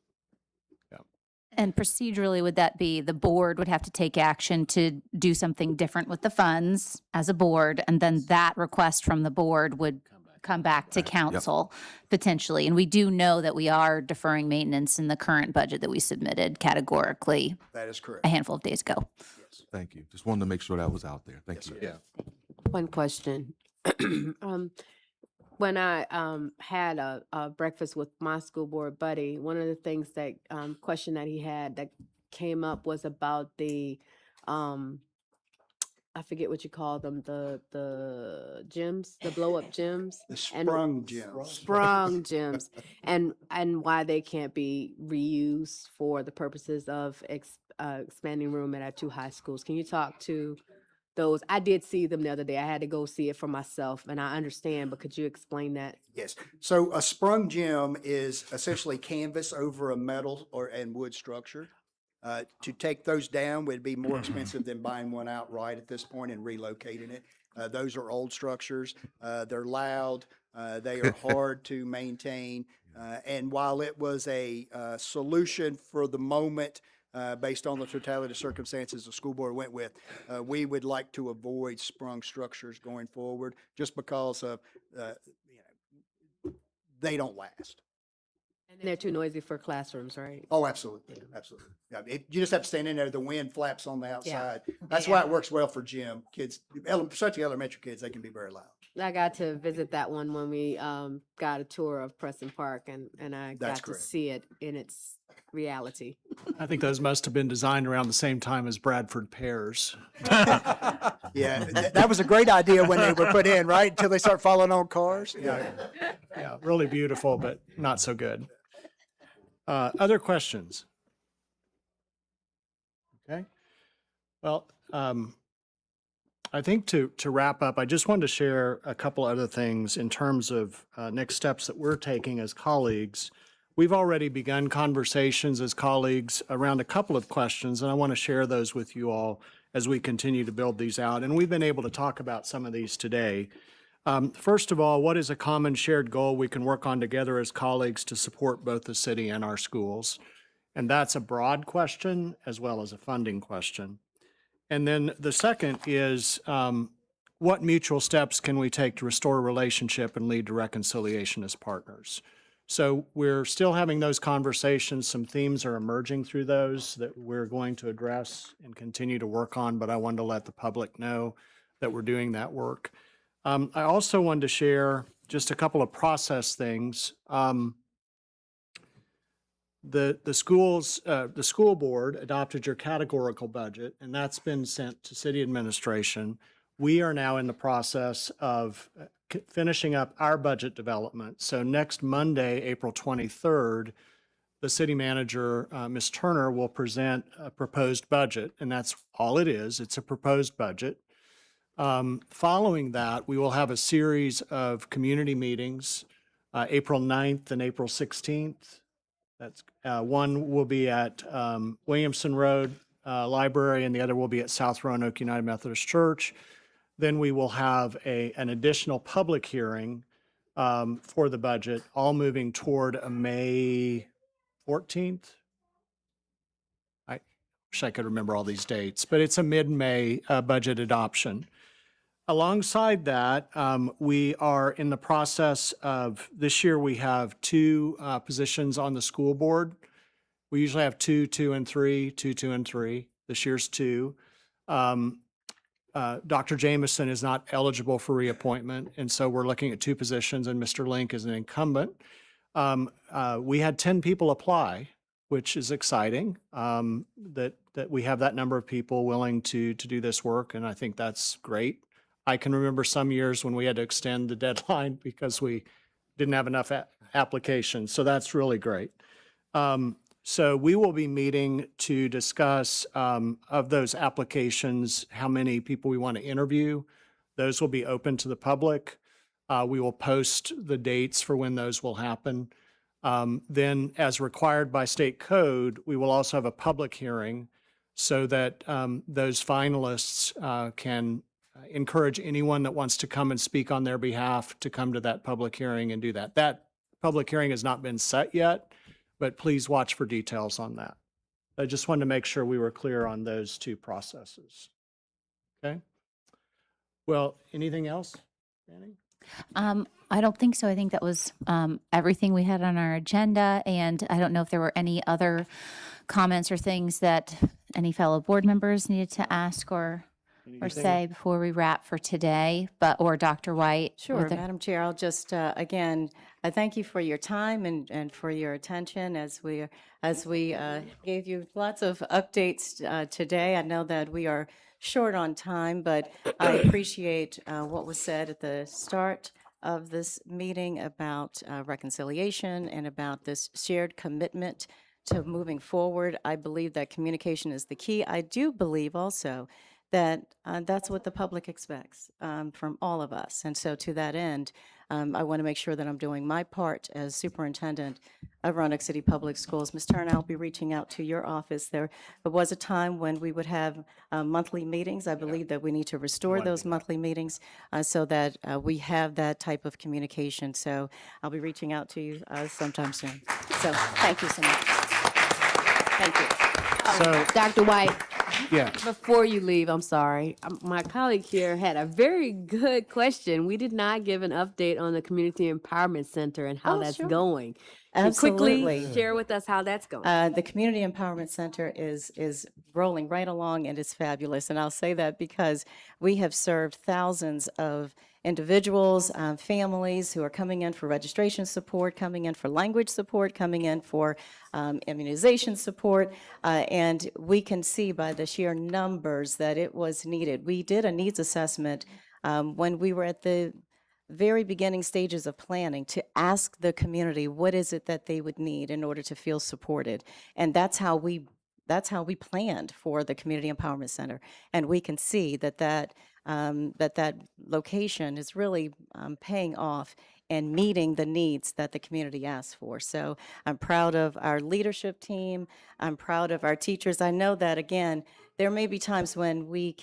Speaker 16: And procedurally, would that be the board would have to take action to do something different with the funds as a board, and then that request from the board would come back to council potentially? And we do know that we are deferring maintenance in the current budget that we submitted categorically.
Speaker 3: That is correct.
Speaker 16: A handful of days ago.
Speaker 3: Yes.
Speaker 4: Thank you. Just wanted to make sure that was out there. Thank you.
Speaker 3: Yeah.
Speaker 2: One question. When I had a breakfast with my school board buddy, one of the things that question that he had that came up was about the I forget what you call them, the gyms, the blow up gyms,
Speaker 3: The sprung gyms.
Speaker 2: sprung gyms, and why they can't be reused for the purposes of expanding room at our two high schools. Can you talk to those? I did see them the other day. I had to go see it for myself, and I understand, but could you explain that?
Speaker 3: Yes. So a sprung gym is essentially canvas over a metal and wood structure. To take those down would be more expensive than buying one outright at this point and relocating it. Those are old structures. They're loud. They are hard to maintain. And while it was a solution for the moment, based on the totality of circumstances the school board went with, we would like to avoid sprung structures going forward, just because of they don't last.
Speaker 2: And they're too noisy for classrooms, right?
Speaker 3: Oh, absolutely, absolutely. Yeah, you just have to stand in there. The wind flaps on the outside.
Speaker 2: Yeah.
Speaker 3: That's why it works well for gym kids, especially elementary kids. They can be very loud.
Speaker 2: I got to visit that one when we got a tour of Preston Park, and I
Speaker 3: That's
Speaker 2: got to
Speaker 3: correct.
Speaker 2: see it in its reality.
Speaker 14: I think those must have been designed around the same time as Bradford pears.
Speaker 3: Yeah, that was a great idea when they were put in, right? Until they start falling on cars.
Speaker 14: Yeah, really beautiful, but not so good. Other questions? Okay. Well, I think to wrap up, I just wanted to share a couple other things in terms of next steps that we're taking as colleagues. We've already begun conversations as colleagues around a couple of questions, and I want to share those with you all as we continue to build these out. And we've been able to talk about some of these today. First of all, what is a common shared goal we can work on together as colleagues to support both the city and our schools? And that's a broad question as well as a funding question. And then the second is, what mutual steps can we take to restore a relationship and lead to reconciliation as partners? So we're still having those conversations. Some themes are emerging through those that we're going to address and continue to work on, but I wanted to let the public know that we're doing that work. I also wanted to share just a couple of process things. The school board adopted your categorical budget, and that's been sent to city administration. We are now in the process of finishing up our budget development. So next Monday, April 23rd, the city manager, Ms. Turner, will present a proposed budget, and that's all it is. It's a proposed budget. Following that, we will have a series of community meetings, April 9th and April 16th. That's one will be at Williamson Road Library, and the other will be at South Roanoke United Methodist Church. Then we will have an additional public hearing for the budget, all moving toward a May 14th. I wish I could remember all these dates, but it's a mid-May budget adoption. Alongside that, we are in the process of, this year we have two positions on the school board. We usually have two, and three. This year's two. Dr. Jameson is not eligible for reappointment, and so we're looking at two positions, and Mr. Link is an incumbent. We had 10 people apply, which is exciting, that we have that number of people willing to do this work, and I think that's great. I can remember some years when we had to extend the deadline because we didn't have enough applications, so that's really great. So we will be meeting to discuss of those applications, how many people we want to interview. Those will be open to the public. We will post the dates for when those will happen. Then, as required by state code, we will also have a public hearing so that those finalists can encourage anyone that wants to come and speak on their behalf to come to that public hearing and do that. That public hearing has not been set yet, but please watch for details on that. I just wanted to make sure we were clear on those two processes. Okay. Well, anything else, Annie?
Speaker 16: I don't think so. I think that was everything we had on our agenda, and I don't know if there were any other comments or things that any fellow board members needed to ask or say before we wrap for today, or Dr. White.
Speaker 17: Sure, Madam Chair, I'll just, again, I thank you for your time and for your attention as we gave you lots of updates today. I know that we are short on time, but I appreciate what was said at the start of this meeting about reconciliation and about this shared commitment to moving forward. I believe that communication is the key. I do believe also that that's what the public expects from all of us. And so to that end, I want to make sure that I'm doing my part as superintendent of Roanoke City Public Schools. Ms. Turner, I'll be reaching out to your office. There was a time when we would have monthly meetings. I believe that we need to restore those monthly meetings so that we have that type of communication. So I'll be reaching out to you sometime soon. So thank you so much. Thank you.
Speaker 14: So,
Speaker 3: Dr. White,
Speaker 14: yeah.
Speaker 3: before you leave, I'm sorry. My colleague here had a very good question. We did not give an update on the Community Empowerment Center and how that's going.
Speaker 17: Absolutely.
Speaker 3: Quickly share with us how that's going.
Speaker 17: The Community Empowerment Center is rolling right along, and it's fabulous. And I'll say that because we have served thousands of individuals, families who are coming in for registration support, coming in for language support, coming in for immunization support, and we can see by the sheer numbers that it was needed. We did a needs assessment when we were at the very beginning stages of planning to ask the community what is it that they would need in order to feel supported, and that's how we planned for the Community Empowerment Center. And we can see that location is really paying off and meeting the needs that the community asks for. So I'm proud of our leadership team. I'm proud of our teachers. I know that, again, there may be times when we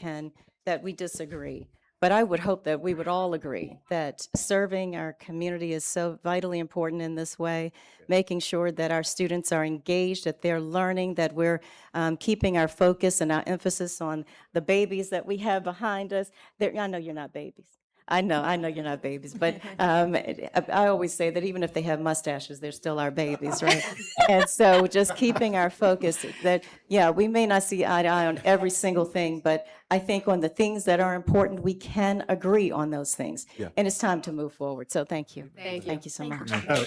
Speaker 17: disagree. But I would hope that we would all agree that serving our community is so vitally important in this way, making sure that our students are engaged, that they're learning, that we're keeping our focus and our emphasis on the babies that we have behind us. I know you're not babies. I know you're not babies, but I always say that even if they have mustaches, they're still our babies, right? And so just keeping our focus that, yeah, we may not see eye to eye on every single thing, but I think on the things that are important, we can agree on those things.
Speaker 19: Yeah.
Speaker 17: And it's time to move forward. So thank you. Thank you so much.
Speaker 14: Yeah.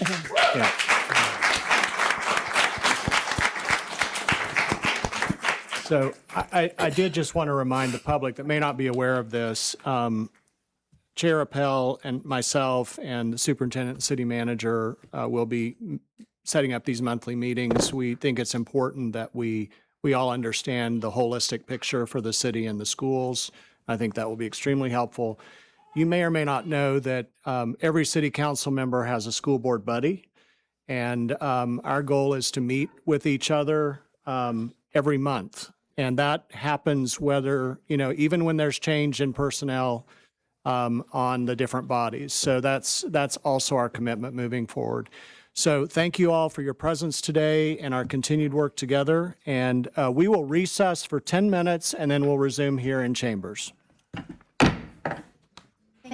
Speaker 14: So I did just want to remind the public that may not be aware of this. Chair Appel and myself and the superintendent and city manager will be setting up these monthly meetings. We think it's important that we all understand the holistic picture for the city and the schools. I think that will be extremely helpful. You may or may not know that every city council member has a school board buddy, and our goal is to meet with each other every month. And that happens whether, even when there's change in personnel on the different bodies. So that's also our commitment moving forward. So thank you all for your presence today and our continued work together. And we will recess for 10 minutes and then we'll resume here in chambers.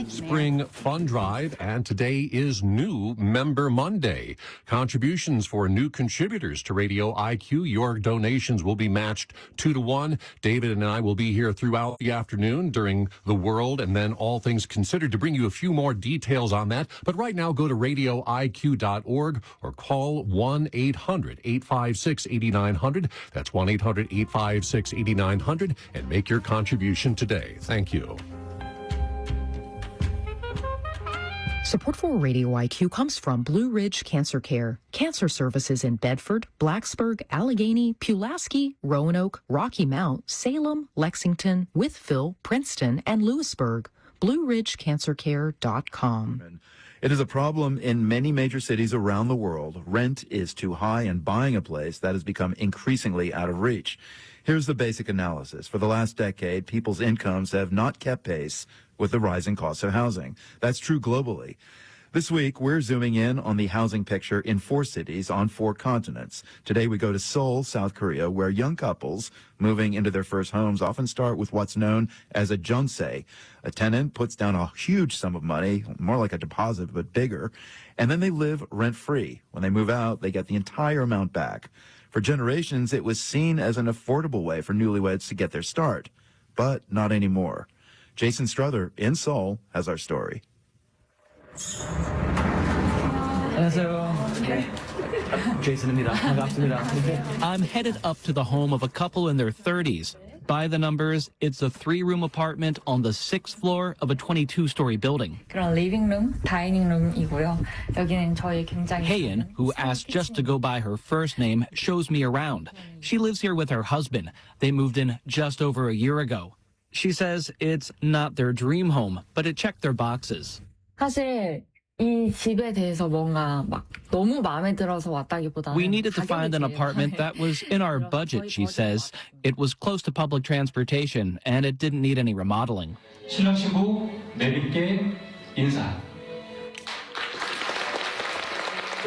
Speaker 3: Spring Fund Drive, and today is New Member Monday. Contributions for new contributors to Radio IQ. Your donations will be matched 2-to-1. David and I will be here throughout the afternoon during the World and then All Things Considered to bring you a few more details on that. But right now, go to radioiq.org or call 1-800-856-8900. That's 1-800-856-8900 and make your contribution today. Thank you.
Speaker 10: Support for Radio IQ comes from Blue Ridge Cancer Care. Cancer services in Bedford, Blacksburg, Allegheny, Pulaski, Roanoke, Rocky Mount, Salem, Lexington, Wytheville, Princeton, and Lewisburg. BlueRidgeCancerCare.com.
Speaker 2: It is a problem in many major cities around the world. Rent is too high, and buying a place that has become increasingly out of reach. Here's the basic analysis. For the last decade, people's incomes have not kept pace with the rising costs of housing. That's true globally. This week, we're zooming in on the housing picture in 4 cities on 4 continents. Today, we go to Seoul, South Korea, where young couples moving into their first homes often start with what's known as a jeonse. A tenant puts down a huge sum of money, more like a deposit, but bigger, and then they live rent-free. When they move out, they get the entire amount back. For generations, it was seen as an affordable way for newlyweds to get their start, but not anymore. Jason Strother in Seoul has our story.
Speaker 4: Jason입니다. 반갑습니다. I'm headed up to the home of a couple in their 30s. By the numbers, it's a 3-room apartment on the 6th floor of a 22-story building.
Speaker 11: 그런 리빙룸, 다이닝룸이고요. 여기는 저희 굉장히
Speaker 4: Hayen, who asked just to go by her first name, shows me around. She lives here with her husband. They moved in just over a year ago. She says it's not their dream home, but it checked their boxes.
Speaker 11: 사실 이 집에 대해서 뭔가 막 너무 마음에 들어서 왔다기보다는
Speaker 4: We needed to find an apartment that was in our budget, she says. It was close to public transportation, and it didn't need any remodeling.
Speaker 16: 신랑 신부 내립게 인사.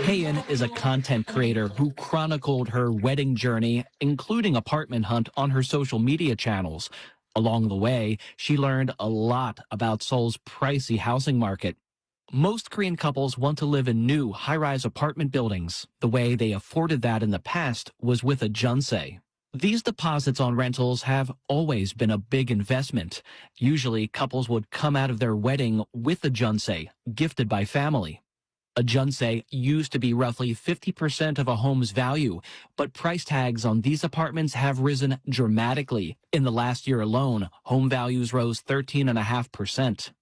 Speaker 4: Hayen is a content creator who chronicled her wedding journey, including apartment hunt, on her social media channels. Along the way, she learned a lot about Seoul's pricey housing market. Most Korean couples want to live in new, high-rise apartment buildings. The way they afforded that in the past was with a jeonse. These deposits on rentals have always been a big investment. Usually, couples would come out of their wedding with a jeonse, gifted by family. A jeonse used to be roughly 50% of a home's value, but price tags on these apartments have risen dramatically. In the last year alone, home values rose 13.5%.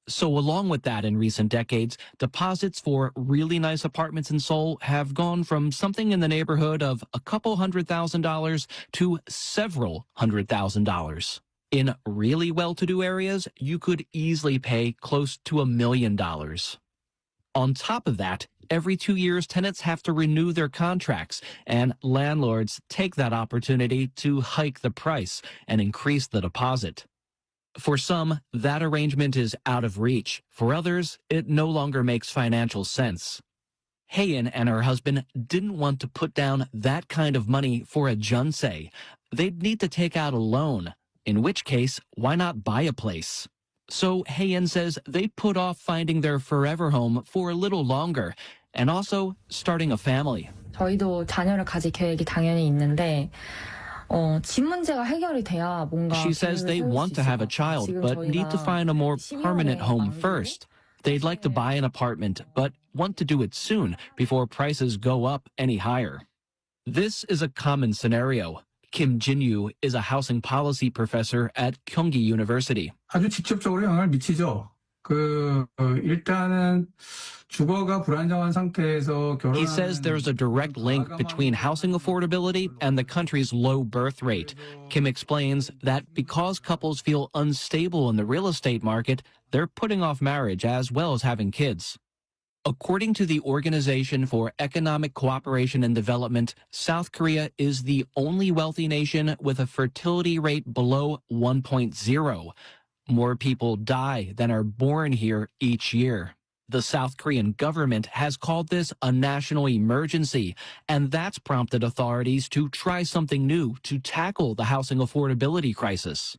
Speaker 4: So along with that, in recent decades, deposits for really nice apartments in Seoul have gone from something in the neighborhood of a couple $100,000 to several $100,000. In really well-to-do areas, you could easily pay close to $1 million. On top of that, every 2 years, tenants have to renew their contracts, and landlords take that opportunity to hike the price and increase the deposit.
Speaker 3: For some, that arrangement is out of reach. For others, it no longer makes financial sense. Hayen and her husband didn't want to put down that kind of money for a junsei. They'd need to take out a loan, in which case, why not buy a place? So Hayen says they put off finding their forever home for a little longer and also starting a family.
Speaker 2: 저희도 자녀를 가질 계획이 당연히 있는데 집 문제가 해결이 돼야 뭔가
Speaker 3: She says they want to have a child, but need to find a more permanent home first. They'd like to buy an apartment, but want to do it soon before prices go up any higher. This is a common scenario. Kim Jin-yu is a housing policy professor at Kyunghee University.
Speaker 4: 아주 직접적으로 영향을 미치죠. 일단은 주거가 불안정한 상태에서
Speaker 3: He says there's a direct link between housing affordability and the country's low birth rate. Kim explains that because couples feel unstable in the real estate market, they're putting off marriage as well as having kids. According to the Organization for Economic Cooperation and Development, South Korea is the only wealthy nation with a fertility rate below 1.0. More people die than are born here each year. The South Korean government has called this a national emergency, and that's prompted authorities to try something new to tackle the housing affordability crisis.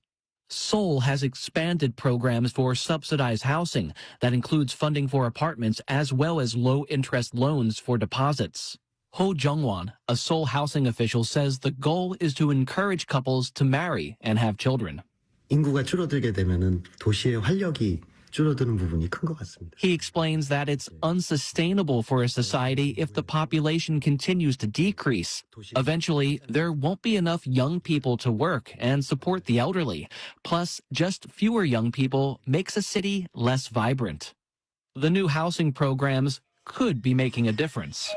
Speaker 3: Seoul has expanded programs for subsidized housing that includes funding for apartments as well as low-interest loans for deposits. Ho Jungwon, a Seoul housing official, says the goal is to encourage couples to marry and have children.
Speaker 11: 인구가 줄어들게 되면은 도시의 활력이 줄어드는 부분이 큰 것 같습니다.
Speaker 3: He explains that it's unsustainable for a society if the population continues to decrease. Eventually, there won't be enough young people to work and support the elderly. Plus, just fewer young people makes a city less vibrant. The new housing programs could be making a difference.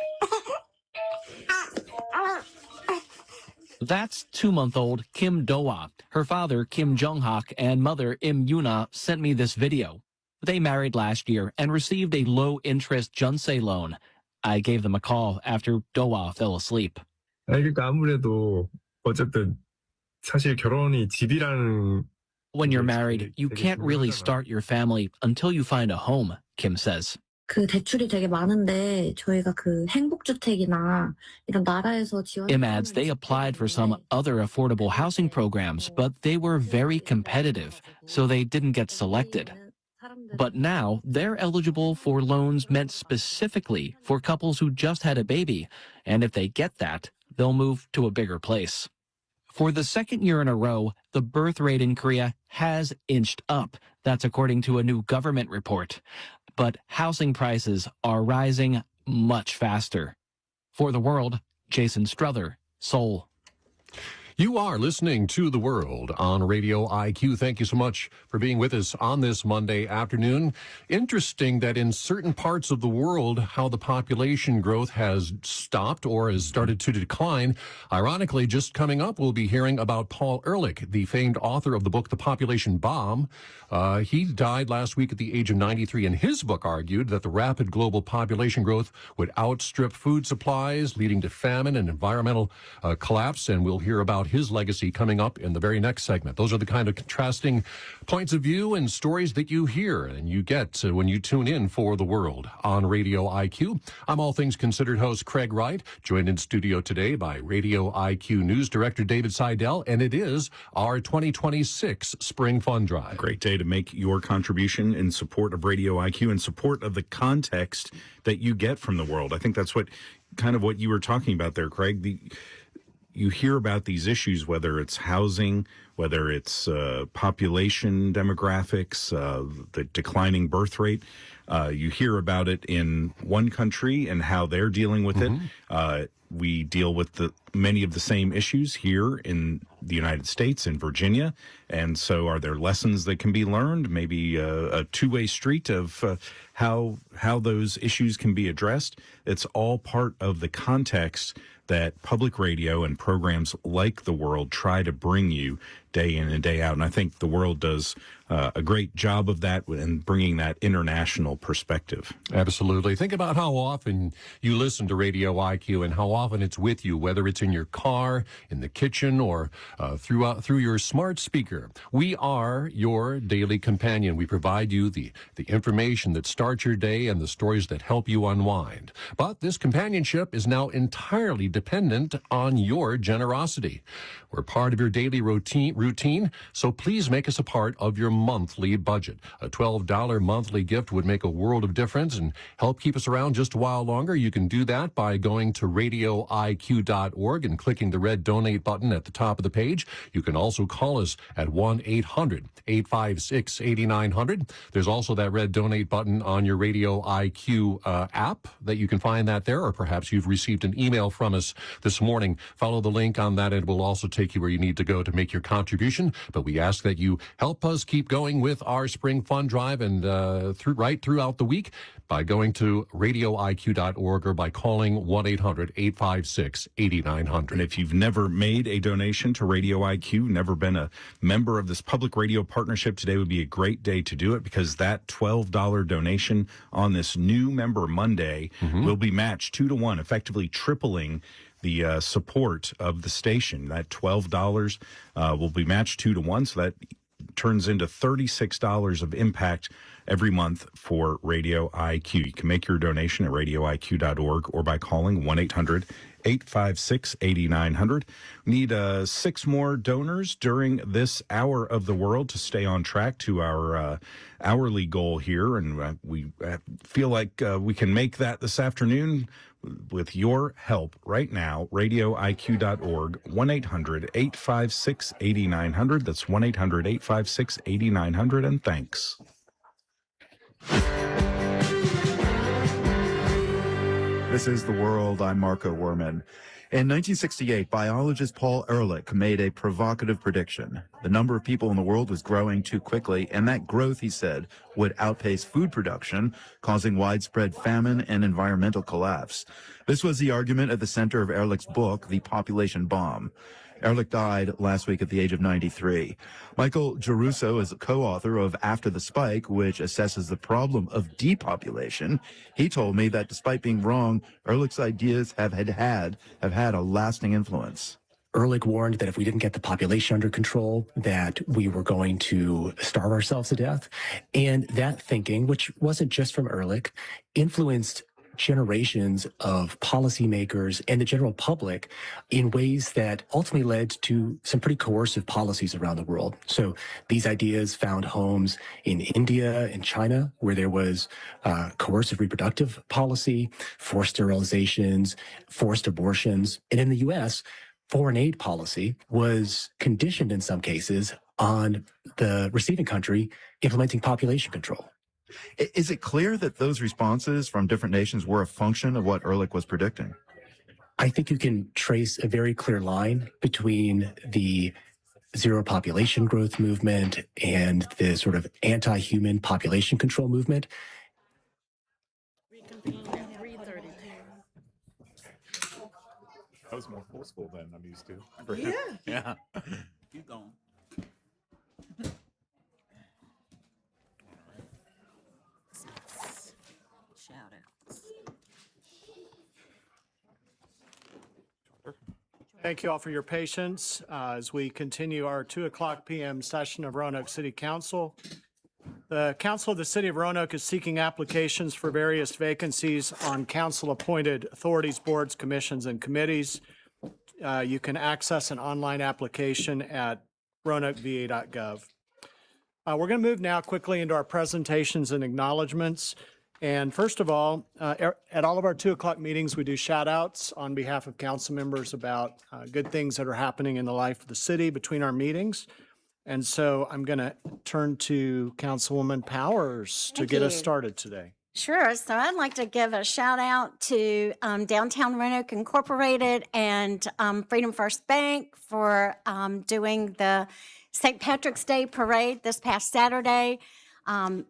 Speaker 3: That's 2-month-old Kim Do-ok. Her father, Kim Jong-hak, and mother, Im Yuna, sent me this video. They married last year and received a low-interest junsei loan. I gave them a call after Do-ah fell asleep.
Speaker 16: 그러니까 아무래도 어쨌든 사실 결혼이 집이라는
Speaker 3: When you're married, you can't really start your family until you find a home, Kim says.
Speaker 2: 대출이 되게 많은데 저희가 행복주택이나 이런 나라에서 지원.
Speaker 3: Im adds they applied for some other affordable housing programs, but they were very competitive, so they didn't get selected. But now they're eligible for loans meant specifically for couples who just had a baby, and if they get that, they'll move to a bigger place. For the second year in a row, the birth rate in Korea has inched up. That's according to a new government report. But housing prices are rising much faster. For The World, Jason Struther, Seoul.
Speaker 5: You are listening to The World on Radio IQ. Thank you so much for being with us on this Monday afternoon. Interesting that in certain parts of the world, how the population growth has stopped or has started to decline. Ironically, just coming up, we'll be hearing about Paul Ehrlich, the famed author of the book, The Population Bomb. He died last week at the age of 93, and his book argued that the rapid global population growth would outstrip food supplies, leading to famine and environmental collapse, and we'll hear about his legacy coming up in the very next segment. Those are the kind of contrasting points of view and stories that you hear and you get when you tune in for The World on Radio IQ. I'm All Things Considered host Craig Wright, joined in studio today by Radio IQ News Director David Seidel, and it is our 2026 Spring Fund Drive.
Speaker 8: Great day to make your contribution in support of Radio IQ, in support of the context that you get from the world. I think that's what you were talking about there, Craig. You hear about these issues, whether it's housing, whether it's population demographics, the declining birth rate. You hear about it in one country and how they're dealing with it. We deal with many of the same issues here in the United States, in Virginia. And so are there lessons that can be learned, maybe a two-way street of how those issues can be addressed? It's all part of the context that public radio and programs like The World try to bring you day in and day out. And I think The World does a great job of that and bringing that international perspective.
Speaker 3: Absolutely. Think about how often you listen to Radio IQ and how often it's with you, whether it's in your car, in the kitchen, or through your smart speaker. We are your daily companion. We provide you the information that starts your day and the stories that help you unwind. But this companionship is now entirely dependent on your generosity. We're part of your daily routine, so please make us a part of your monthly budget. A $12 monthly gift would make a world of difference and help keep us around just a while longer. You can do that by going to radioiq.org and clicking the red donate button at the top of the page. You can also call us at 1-800-856-8900. There's also that red donate button on your Radio IQ app that you can find that there, or perhaps you've received an email from us this morning. Follow the link on that and it will also take you where you need to go to make your contribution. But we ask that you help us keep going with our spring fund drive and throughout the week by going to radioiq.org or by calling 1-800-856-8900.
Speaker 8: And if you've never made a donation to Radio IQ, never been a member of this public radio partnership, today would be a great day to do it, because that $12 donation on this new Member Monday will be matched 2-to-1, effectively tripling the support of the station. That $12 will be matched 2-to-1, so that turns into $36 of impact every month for Radio IQ. You can make your donation at radioiq.org or by calling 1-800-856-8900. We need 6 more donors during this hour of the world to stay on track to our hourly goal here, and we feel like we can make that this afternoon with your help right now. radioiq.org, 1-800-856-8900. That's 1-800-856-8900, and thanks.
Speaker 4: This is The World. I'm Marco Werman. In 1968, biologist Paul Ehrlich made a provocative prediction. The number of people in the world was growing too quickly, and that growth, he said, would outpace food production, causing widespread famine and environmental collapse. This was the argument at the center of Ehrlich's book, The Population Bomb. Ehrlich died last week at the age of 93. Michael Giarrusso is a co-author of After the Spike, which assesses the problem of depopulation. He told me that despite being wrong, Ehrlich's ideas have had a lasting influence.
Speaker 2: Ehrlich warned that if we didn't get the population under control, that we were going to starve ourselves to death. And that thinking, which wasn't just from Ehrlich, influenced generations of policymakers and the general public in ways that ultimately led to some pretty coercive policies around the world. So these ideas found homes in India and China, where there was coercive reproductive policy, forced sterilizations, forced abortions. And in the U.S., foreign aid policy was conditioned in some cases on the receiving country implementing population control.
Speaker 4: Is it clear that those responses from different nations were a function of what Ehrlich was predicting?
Speaker 2: I think you can trace a very clear line between the zero population growth movement and the sort of anti-human population control movement.
Speaker 6: That was more forceful than I'm used to.
Speaker 18: Yeah.
Speaker 6: Yeah.
Speaker 18: Keep going.
Speaker 15: Shout outs.
Speaker 14: Thank you all for your patience as we continue our 2:00 p.m. session of Roanoke City Council. The Council of the City of Roanoke is seeking applications for various vacancies on council-appointed authorities, boards, commissions, and committees. You can access an online application at roanokeva.gov. We're going to move now quickly into our presentations and acknowledgments. And first of all, at all of our 2:00 meetings, we do shout outs on behalf of council members about good things that are happening in the life of the city between our meetings. And so I'm going to turn to Councilwoman Powers to get us started today.
Speaker 15: Sure. So I'd like to give a shout out to Downtown Roanoke Incorporated and Freedom First Bank for doing the St. Patrick's Day parade this past Saturday.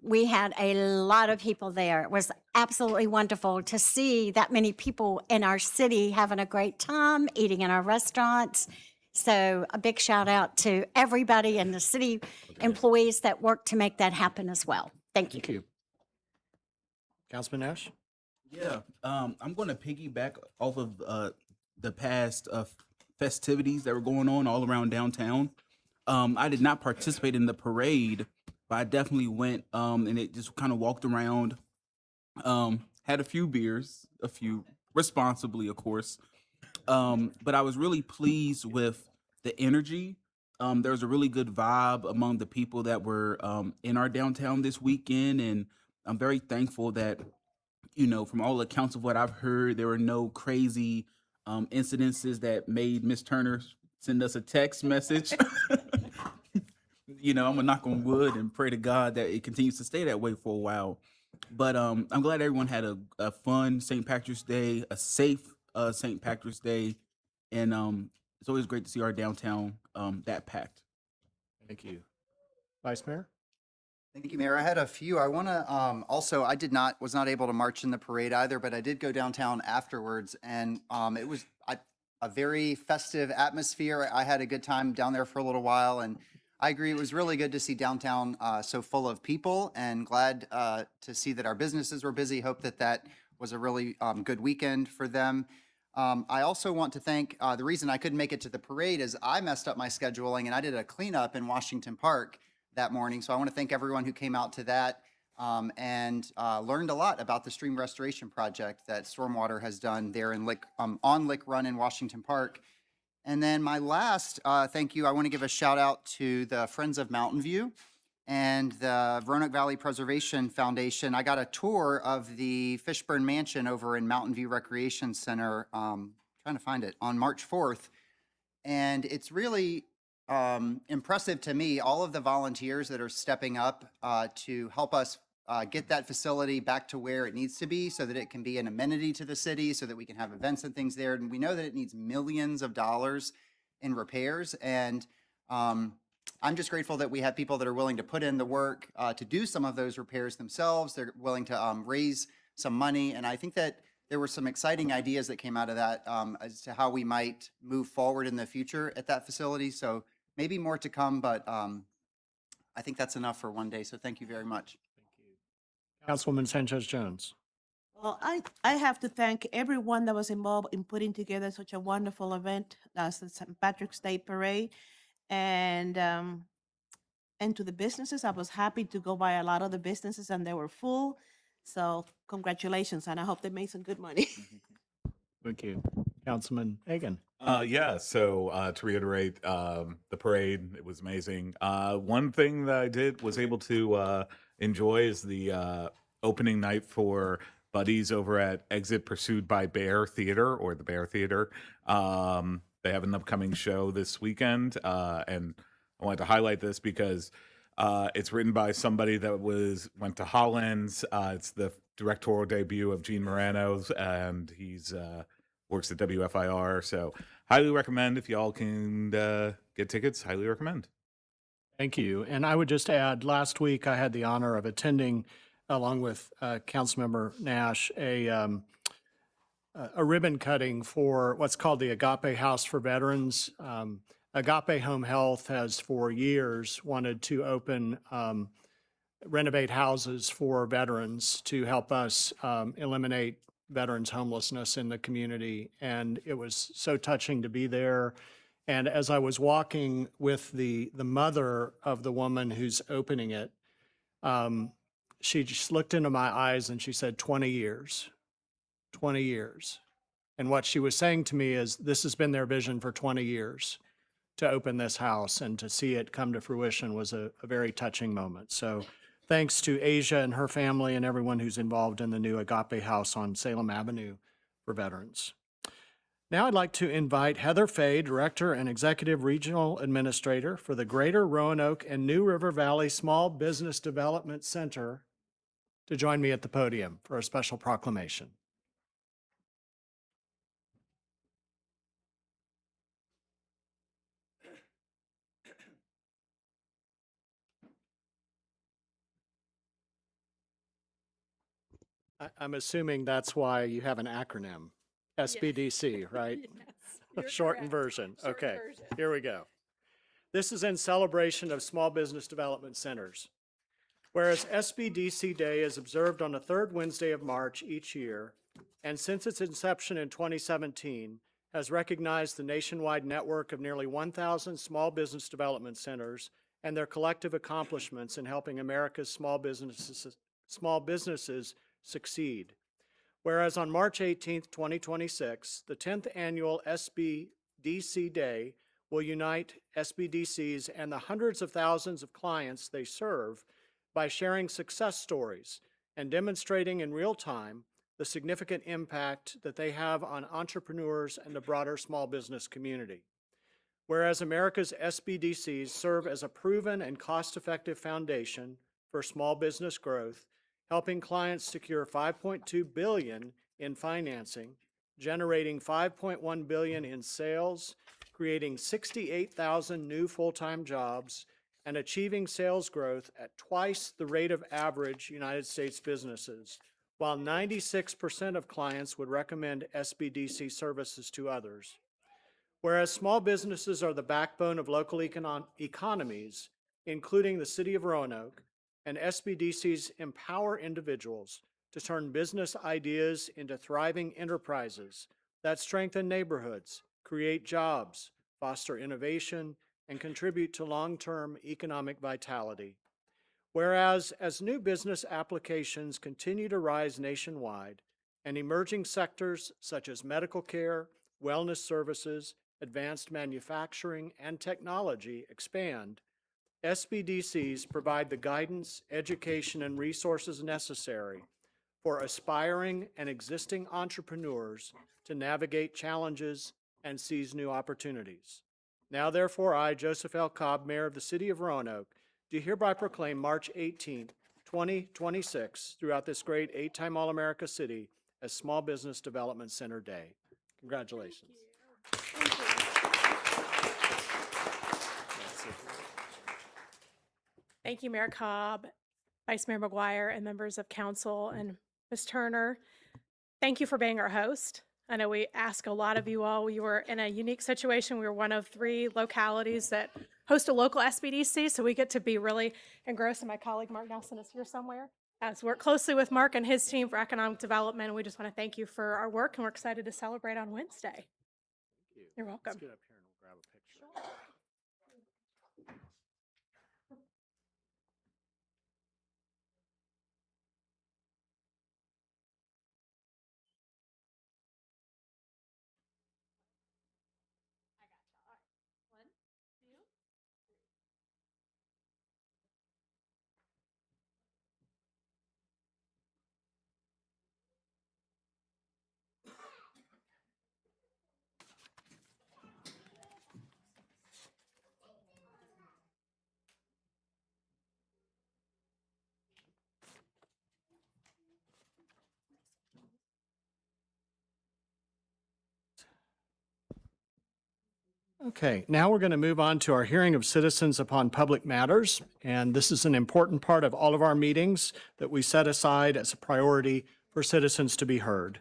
Speaker 15: We had a lot of people there. It was absolutely wonderful to see that many people in our city having a great time, eating in our restaurants. So a big shout out to everybody and the city employees that worked to make that happen as well. Thank you.
Speaker 14: Thank you. Councilman Nash?
Speaker 18: Yeah, I'm going to piggyback off of the past festivities that were going on all around downtown. I did not participate in the parade, but I definitely went and it just kind of walked around, had a few beers, a few responsibly, of course. But I was really pleased with the energy. There was a really good vibe among the people that were in our downtown this weekend, and I'm very thankful that, from all accounts of what I've heard, there were no crazy incidences that made Miss Turner send us a text message. I'm gonna knock on wood and pray to God that it continues to stay that way for a while. But I'm glad everyone had a fun St. Patrick's Day, a safe St. Patrick's Day, and it's always great to see our downtown that packed.
Speaker 14: Thank you. Vice Mayor?
Speaker 3: Thank you, Mayor. I had a few. I want to also, was not able to march in the parade either, but I did go downtown afterwards, and it was a very festive atmosphere. I had a good time down there for a little while, and I agree. It was really good to see downtown so full of people, and glad to see that our businesses were busy. Hope that was a really good weekend for them. I also want to thank, the reason I couldn't make it to the parade is I messed up my scheduling, and I did a cleanup in Washington Park that morning. So I want to thank everyone who came out to that and learned a lot about the stream restoration project that Stormwater has done there on Lick Run in Washington Park. And then my last thank you, I want to give a shout out to the Friends of Mountain View and the Roanoke Valley Preservation Foundation. I got a tour of the Fishburne Mansion over in Mountain View Recreation Center, trying to find it, on March 4th. And it's really impressive to me, all of the volunteers that are stepping up to help us get that facility back to where it needs to be so that it can be an amenity to the city, so that we can have events and things there. And we know that it needs millions of dollars in repairs. And I'm just grateful that we have people that are willing to put in the work to do some of those repairs themselves. They're willing to raise some money. And I think that there were some exciting ideas that came out of that as to how we might move forward in the future at that facility. So maybe more to come, but I think that's enough for one day. So thank you very much.
Speaker 14: Councilwoman Sanchez-Jones.
Speaker 4: Well, I have to thank everyone that was involved in putting together such a wonderful event as the St. Patrick's Day Parade, and to the businesses. I was happy to go by a lot of the businesses, and they were full. So congratulations, and I hope they made some good money.
Speaker 14: Thank you. Councilman Hagan.
Speaker 2: So to reiterate, the parade, it was amazing. One thing that I did was able to enjoy is the opening night for Buddies over at Exit Pursued by Bear Theater, or the Bear Theater. They have an upcoming show this weekend, and I wanted to highlight this because it's written by somebody that went to Hollins. It's the directorial debut of Gene Morano's, and he's works at WFIR. So highly recommend if y'all can get tickets. Highly recommend.
Speaker 14: Thank you. And I would just add, last week I had the honor of attending, along with Councilmember Nash, a ribbon cutting for what's called the Agape House for Veterans. Agape Home Health has for years wanted to renovate houses for veterans to help us eliminate veterans homelessness in the community. And it was so touching to be there. And as I was walking with the mother of the woman who's opening it, she just looked into my eyes and she said, 20 years, 20 years. And what she was saying to me is, this has been their vision for 20 years to open this house, and to see it come to fruition was a very touching moment. So thanks to Asia and her family and everyone who's involved in the new Agape House on Salem Avenue for veterans. Now I'd like to invite Heather Fay, Director and Executive Regional Administrator for the Greater Roanoke and New River Valley Small Business Development Center, to join me at the podium for a special proclamation. I'm assuming that's why you have an acronym, SBDC, right?
Speaker 3: Yes,
Speaker 14: Shortened version. Okay, here we go. This is in celebration of Small Business Development Centers. Whereas SBDC Day is observed on the third Wednesday of March each year, and since its inception in 2017, has recognized the nationwide network of nearly 1,000 small business development centers and their collective accomplishments in helping America's small businesses succeed. Whereas on March 18th, 2026, the 10th annual SBDC Day will unite SBDCs and the hundreds of thousands of clients they serve by sharing success stories and demonstrating in real time the significant impact that they have on entrepreneurs and the broader small business community. Whereas America's SBDCs serve as a proven and cost-effective foundation for small business growth, helping clients secure $5.2 billion in financing, generating $5.1 billion in sales, creating 68,000 new full-time jobs, and achieving sales growth at twice the rate of average United States businesses, while 96% of clients would recommend SBDC services to others. Whereas small businesses are the backbone of local economies, including the city of Roanoke, and SBDCs empower individuals to turn business ideas into thriving enterprises that strengthen neighborhoods, create jobs, foster innovation, and contribute to long-term economic vitality. Whereas, as new business applications continue to rise nationwide, and emerging sectors such as medical care, wellness services, advanced manufacturing, and technology expand, SBDCs provide the guidance, education, and resources necessary for aspiring and existing entrepreneurs to navigate challenges and seize new opportunities. Now, therefore, I, Joseph L. Cobb, Mayor of the City of Roanoke, do hereby proclaim March 18th, 2026, throughout this great 8-time All-America city as Small Business Development Center Day. Congratulations.
Speaker 3: Thank you, Mayor Cobb, Vice Mayor McGuire, and members of council, and Ms. Turner. Thank you for being our host. I know we ask a lot of you all. We were in a unique situation. We were one of 3 localities that host a local SBDC, so we get to be really engrossed. And my colleague Mark Nelson is here somewhere. So work closely with Mark and his team for economic development. And we just want to thank you for our work, and we're excited to celebrate on Wednesday.
Speaker 14: Thank you.
Speaker 3: You're welcome.
Speaker 14: Let's get up here and we'll grab a picture. Okay, now we're going to move on to our hearing of citizens upon public matters. And this is an important part of all of our meetings that we set aside as a priority for citizens to be heard.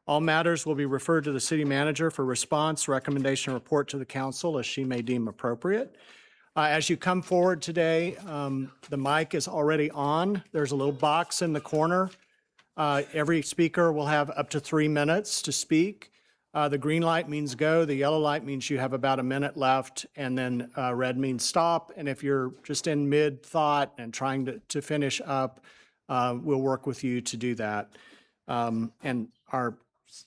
Speaker 14: All matters will be referred to the city manager for response, recommendation, report to the council as she may deem appropriate. As you come forward today, the mic is already on. There's a little box in the corner. Every speaker will have up to 3 minutes to speak. The green light means go, the yellow light means you have about a minute left, and then red means stop. And if you're just in mid-thought and trying to finish up, we'll work with you to do that. And our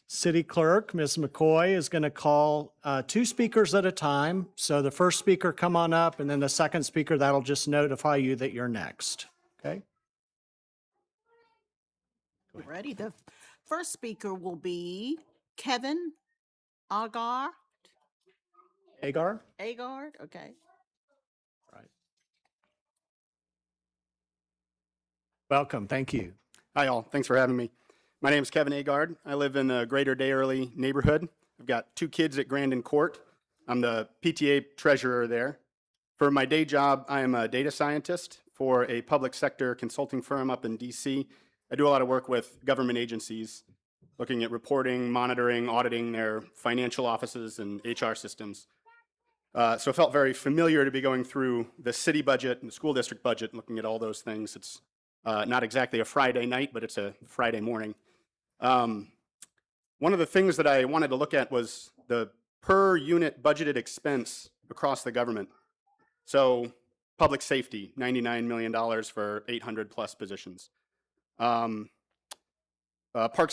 Speaker 14: city clerk, Ms. McCoy, is going to call 2 speakers at a time. So the first speaker, come on up, and then the second speaker, that'll just notify you that you're next. Okay?
Speaker 4: Ready? The first speaker will be Kevin Agard.
Speaker 14: Agard?
Speaker 4: Agard, okay.
Speaker 14: Right. Welcome. Thank you.
Speaker 2: Hi, all. Thanks for having me. My name is Kevin Agard. I live in the greater Day Early neighborhood. I've got 2 kids at Grandin Court. I'm the PTA treasurer there. For my day job, I am a data scientist for a public sector consulting firm up in DC.
Speaker 3: I do a lot of work with government agencies, looking at reporting, monitoring, auditing their financial offices and HR systems. So it felt very familiar to be going through the city budget and the school district budget and looking at all those things. It's not exactly a Friday night, but it's a Friday morning. One of the things that I wanted to look at was the per unit budgeted expense across the government. So public safety, $99 million for 800 plus positions. Parks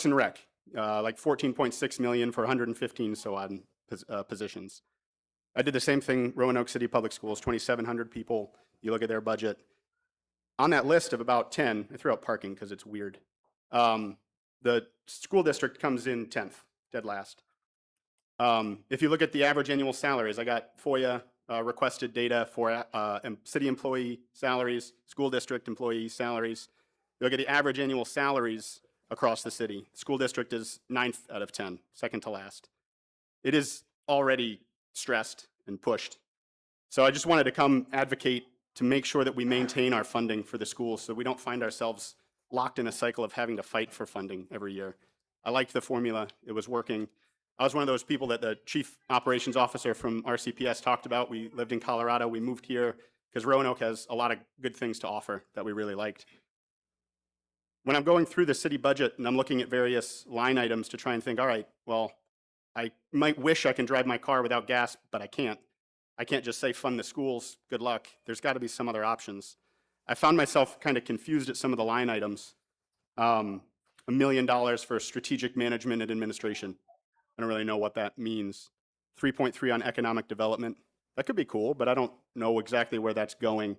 Speaker 3: and Rec, like 14.6 million for 115 so odd positions. I did the same thing, Roanoke City Public Schools, 2,700 people. You look at their budget. On that list of about 10, I threw out parking because it's weird. The school district comes in 10th, dead last. If you look at the average annual salaries, I got FOIA requested data for city employee salaries, school district employee salaries. You look at the average annual salaries across the city. School district is 9th out of 10, second to last. It is already stressed and pushed. So I just wanted to come advocate to make sure that we maintain our funding for the schools so we don't find ourselves locked in a cycle of having to fight for funding every year. I liked the formula. It was working. I was one of those people that the chief operations officer from RCPS talked about. We lived in Colorado. We moved here because Roanoke has a lot of good things to offer that we really liked. When I'm going through the city budget and I'm looking at various line items to try and think, all right, well, I might wish I can drive my car without gas, but I can't. I can't just say fund the schools, good luck. There's got to be some other options. I found myself kind of confused at some of the line items. $1 million for strategic management and administration. I don't really know what that means. 3.3 on economic development. That could be cool, but I don't know exactly where that's going.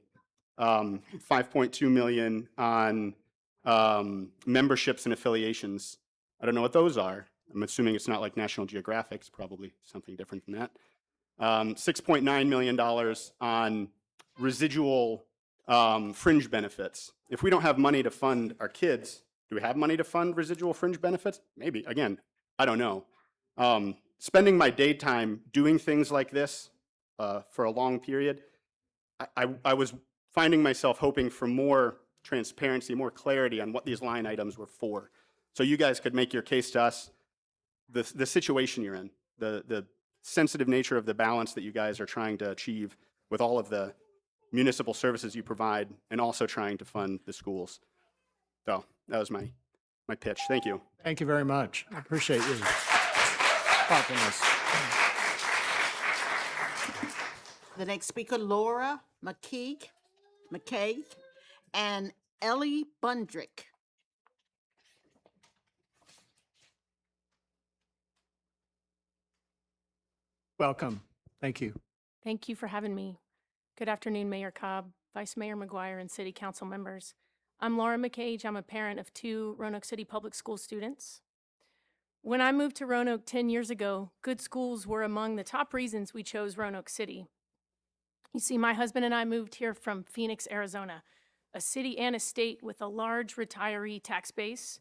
Speaker 3: 5.2 million on memberships and affiliations. I don't know what those are. I'm assuming it's not like National Geographic. It's probably something different than that. $6.9 million on residual fringe benefits. If we don't have money to fund our kids, do we have money to fund residual fringe benefits? Maybe. Again, I don't know. Spending my daytime doing things like this for a long period, I was finding myself hoping for more transparency, more clarity on what these line items were for. So you guys could make your case to us, the situation you're in, the sensitive nature of the balance that you guys are trying to achieve with all of the municipal services you provide and also trying to fund the schools. So that was my pitch. Thank you.
Speaker 14: Thank you very much. I appreciate you thoughtfulness.
Speaker 2: The next speaker, Laura McKay, and Ellie Bundrick.
Speaker 14: Welcome. Thank you.
Speaker 4: Thank you for having me. Good afternoon, Mayor Cobb, Vice Mayor McGuire, and City Council members. I'm Laura McCage. I'm a parent of 2 Roanoke City Public School students. When I moved to Roanoke 10 years ago, good schools were among the top reasons we chose Roanoke City. You see, my husband and I moved here from Phoenix, Arizona, a city and a state with a large retiree tax base,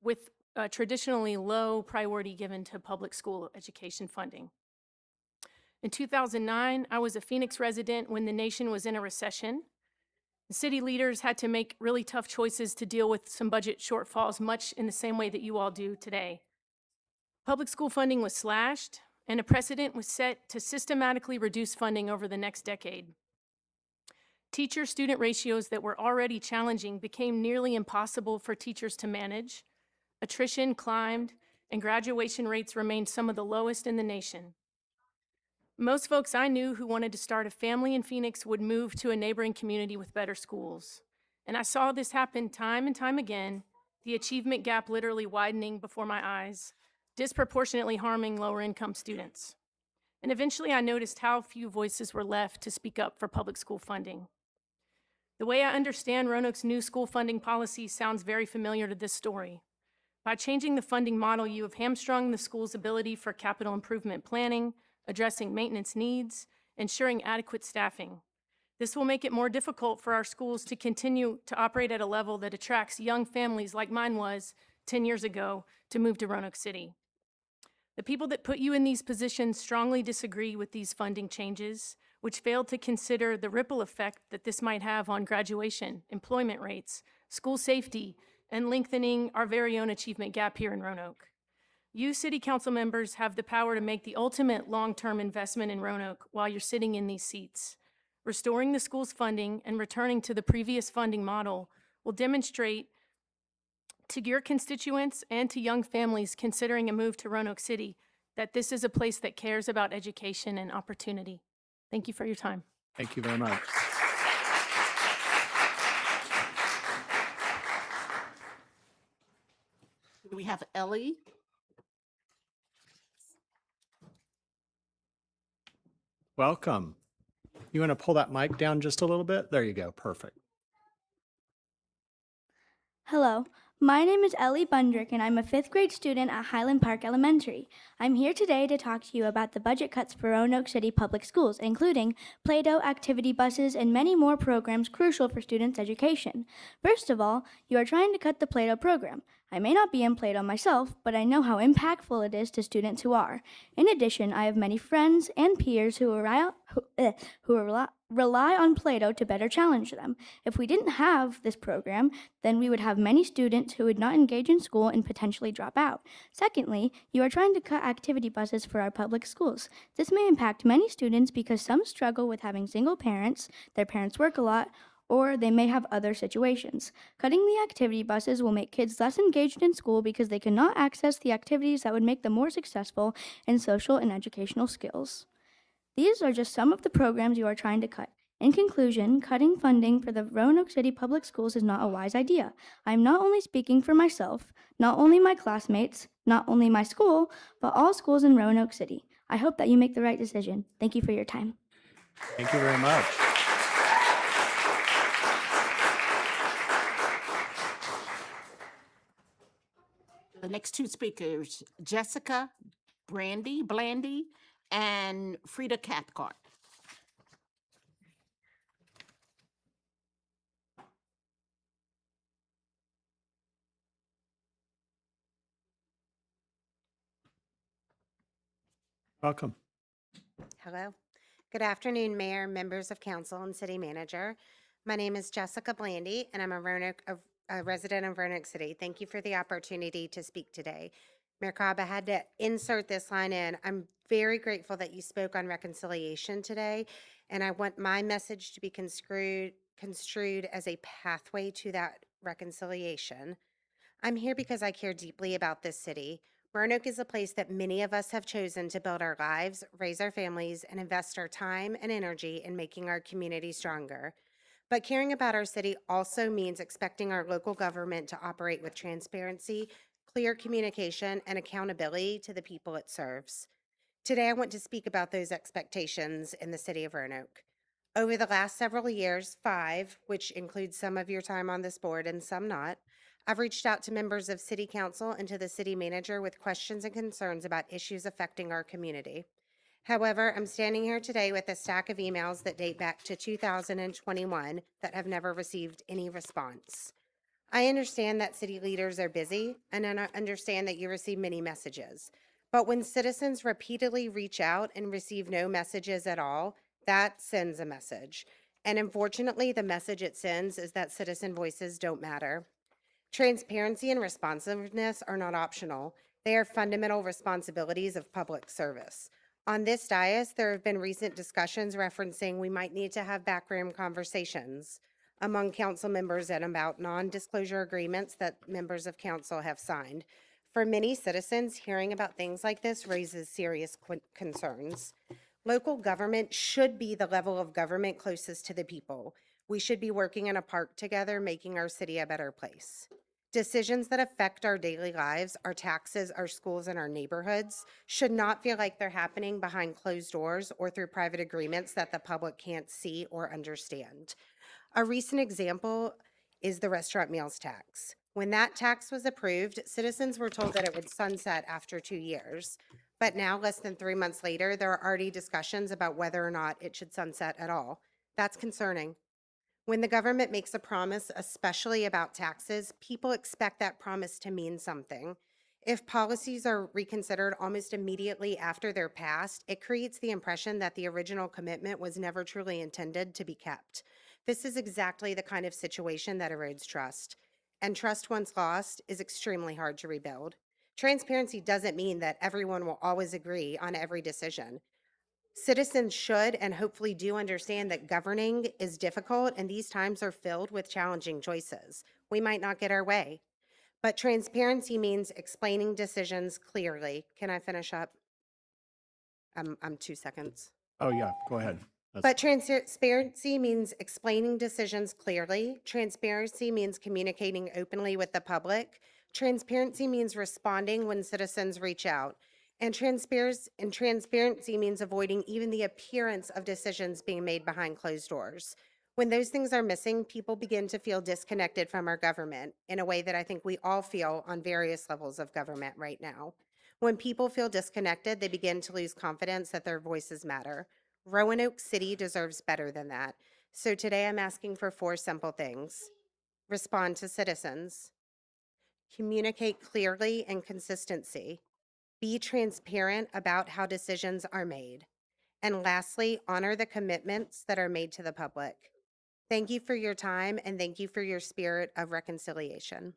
Speaker 4: with traditionally low priority given to public school education funding. In 2009, I was a Phoenix resident when the nation was in a recession. The city leaders had to make really tough choices to deal with some budget shortfalls, much in the same way that you all do today. Public school funding was slashed, and a precedent was set to systematically reduce funding over the next decade. Teacher-student ratios that were already challenging became nearly impossible for teachers to manage. Attrition climbed, and graduation rates remained some of the lowest in the nation. Most folks I knew who wanted to start a family in Phoenix would move to a neighboring community with better schools. And I saw this happen time and time again, the achievement gap literally widening before my eyes, disproportionately harming lower-income students. And eventually I noticed how few voices were left to speak up for public school funding. The way I understand Roanoke's new school funding policy sounds very familiar to this story. By changing the funding model, you have hamstrung the school's ability for capital improvement planning, addressing maintenance needs, ensuring adequate staffing. This will make it more difficult for our schools to continue to operate at a level that attracts young families like mine was 10 years ago to move to Roanoke City. The people that put you in these positions strongly disagree with these funding changes, which failed to consider the ripple effect that this might have on graduation, employment rates, school safety,
Speaker 3: and lengthening our very own achievement gap here in Roanoke. You city council members have the power to make the ultimate long-term investment in Roanoke while you're sitting in these seats. Restoring the school's funding and returning to the previous funding model will demonstrate to your constituents and to young families considering a move to Roanoke City that this is a place that cares about education and opportunity. Thank you for your time.
Speaker 14: Thank you very much.
Speaker 15: Do we have Ellie?
Speaker 14: Welcome. You want to pull that mic down just a little bit? There you go. Perfect.
Speaker 4: Hello, my name is Ellie Bundrick, and I'm a 5th grade student at Highland Park Elementary. I'm here today to talk to you about the budget cuts for Roanoke City Public Schools, including Play-Doh, activity buses, and many more programs crucial for students' education. First of all, you are trying to cut the Play-Doh program. I may not be in Play-Doh myself, but I know how impactful it is to students who are. In addition, I have many friends and peers who rely on Play-Doh to better challenge them. If we didn't have this program, then we would have many students who would not engage in school and potentially drop out. Secondly, you are trying to cut activity buses for our public schools. This may impact many students because some struggle with having single parents, their parents work a lot, or they may have other situations. Cutting the activity buses will make kids less engaged in school because they cannot access the activities that would make them more successful in social and educational skills. These are just some of the programs you are trying to cut. In conclusion, cutting funding for the Roanoke City Public Schools is not a wise idea. I am not only speaking for myself, not only my classmates, not only my school, but all schools in Roanoke City. I hope that you make the right decision. Thank you for your time.
Speaker 14: Thank you very much.
Speaker 15: The next two speakers, Jessica Blandy, and Frida Cathcart.
Speaker 14: Welcome.
Speaker 2: Hello. Good afternoon, Mayor, members of council, and city manager. My name is Jessica Blandy, and I'm a resident of Roanoke City. Thank you for the opportunity to speak today. Mayor Cobb, I had to insert this line in. I'm very grateful that you spoke on reconciliation today, and I want my message to be construed as a pathway to that reconciliation. I'm here because I care deeply about this city. Roanoke is a place that many of us have chosen to build our lives, raise our families, and invest our time and energy in making our community stronger. But caring about our city also means expecting our local government to operate with transparency, clear communication, and accountability to the people it serves. Today, I want to speak about those expectations in the city of Roanoke. Over the last several years, 5, which includes some of your time on this board and some not, I've reached out to members of City Council and to the City Manager with questions and concerns about issues affecting our community. However, I'm standing here today with a stack of emails that date back to 2021 that have never received any response. I understand that city leaders are busy, and I understand that you receive many messages. But when citizens repeatedly reach out and receive no messages at all, that sends a message. And unfortunately, the message it sends is that citizen voices don't matter. Transparency and responsiveness are not optional. They are fundamental responsibilities of public service. On this dais, there have been recent discussions referencing we might need to have backroom conversations among council members and about non-disclosure agreements that members of council have signed. For many citizens, hearing about things like this raises serious concerns. Local government should be the level of government closest to the people. We should be working in a park together, making our city a better place. Decisions that affect our daily lives, our taxes, our schools, and our neighborhoods should not feel like they're happening behind closed doors or through private agreements that the public can't see or understand. A recent example is the restaurant meals tax. When that tax was approved, citizens were told that it would sunset after 2 years. But now, less than 3 months later, there are already discussions about whether or not it should sunset at all. That's concerning. When the government makes a promise, especially about taxes, people expect that promise to mean something. If policies are reconsidered almost immediately after they're passed, it creates the impression that the original commitment was never truly intended to be kept. This is exactly the kind of situation that erodes trust.
Speaker 3: and trust once lost is extremely hard to rebuild. Transparency doesn't mean that everyone will always agree on every decision. Citizens should and hopefully do understand that governing is difficult and these times are filled with challenging choices. We might not get our way, but transparency means explaining decisions clearly. Can I finish up? I'm 2 seconds.
Speaker 14: Oh, yeah, go ahead.
Speaker 3: But transparency means explaining decisions clearly. Transparency means communicating openly with the public. Transparency means responding when citizens reach out. And transparency means avoiding even the appearance of decisions being made behind closed doors. When those things are missing, people begin to feel disconnected from our government in a way that I think we all feel on various levels of government right now. When people feel disconnected, they begin to lose confidence that their voices matter. Roanoke City deserves better than that. So today I'm asking for 4 simple things. Respond to citizens. Communicate clearly and consistency. Be transparent about how decisions are made. And lastly, honor the commitments that are made to the public. Thank you for your time and thank you for your spirit of reconciliation.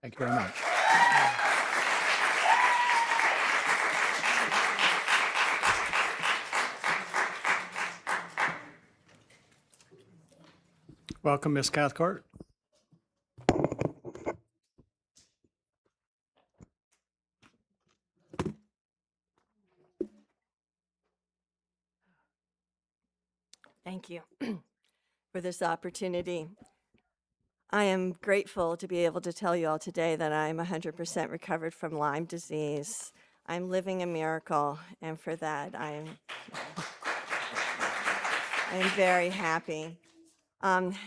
Speaker 14: Thank you very much. Welcome, Ms. Cathcart.
Speaker 2: Thank you for this opportunity. I am grateful to be able to tell you all today that I'm 100% recovered from Lyme disease. I'm living a miracle, and for that I'm very happy.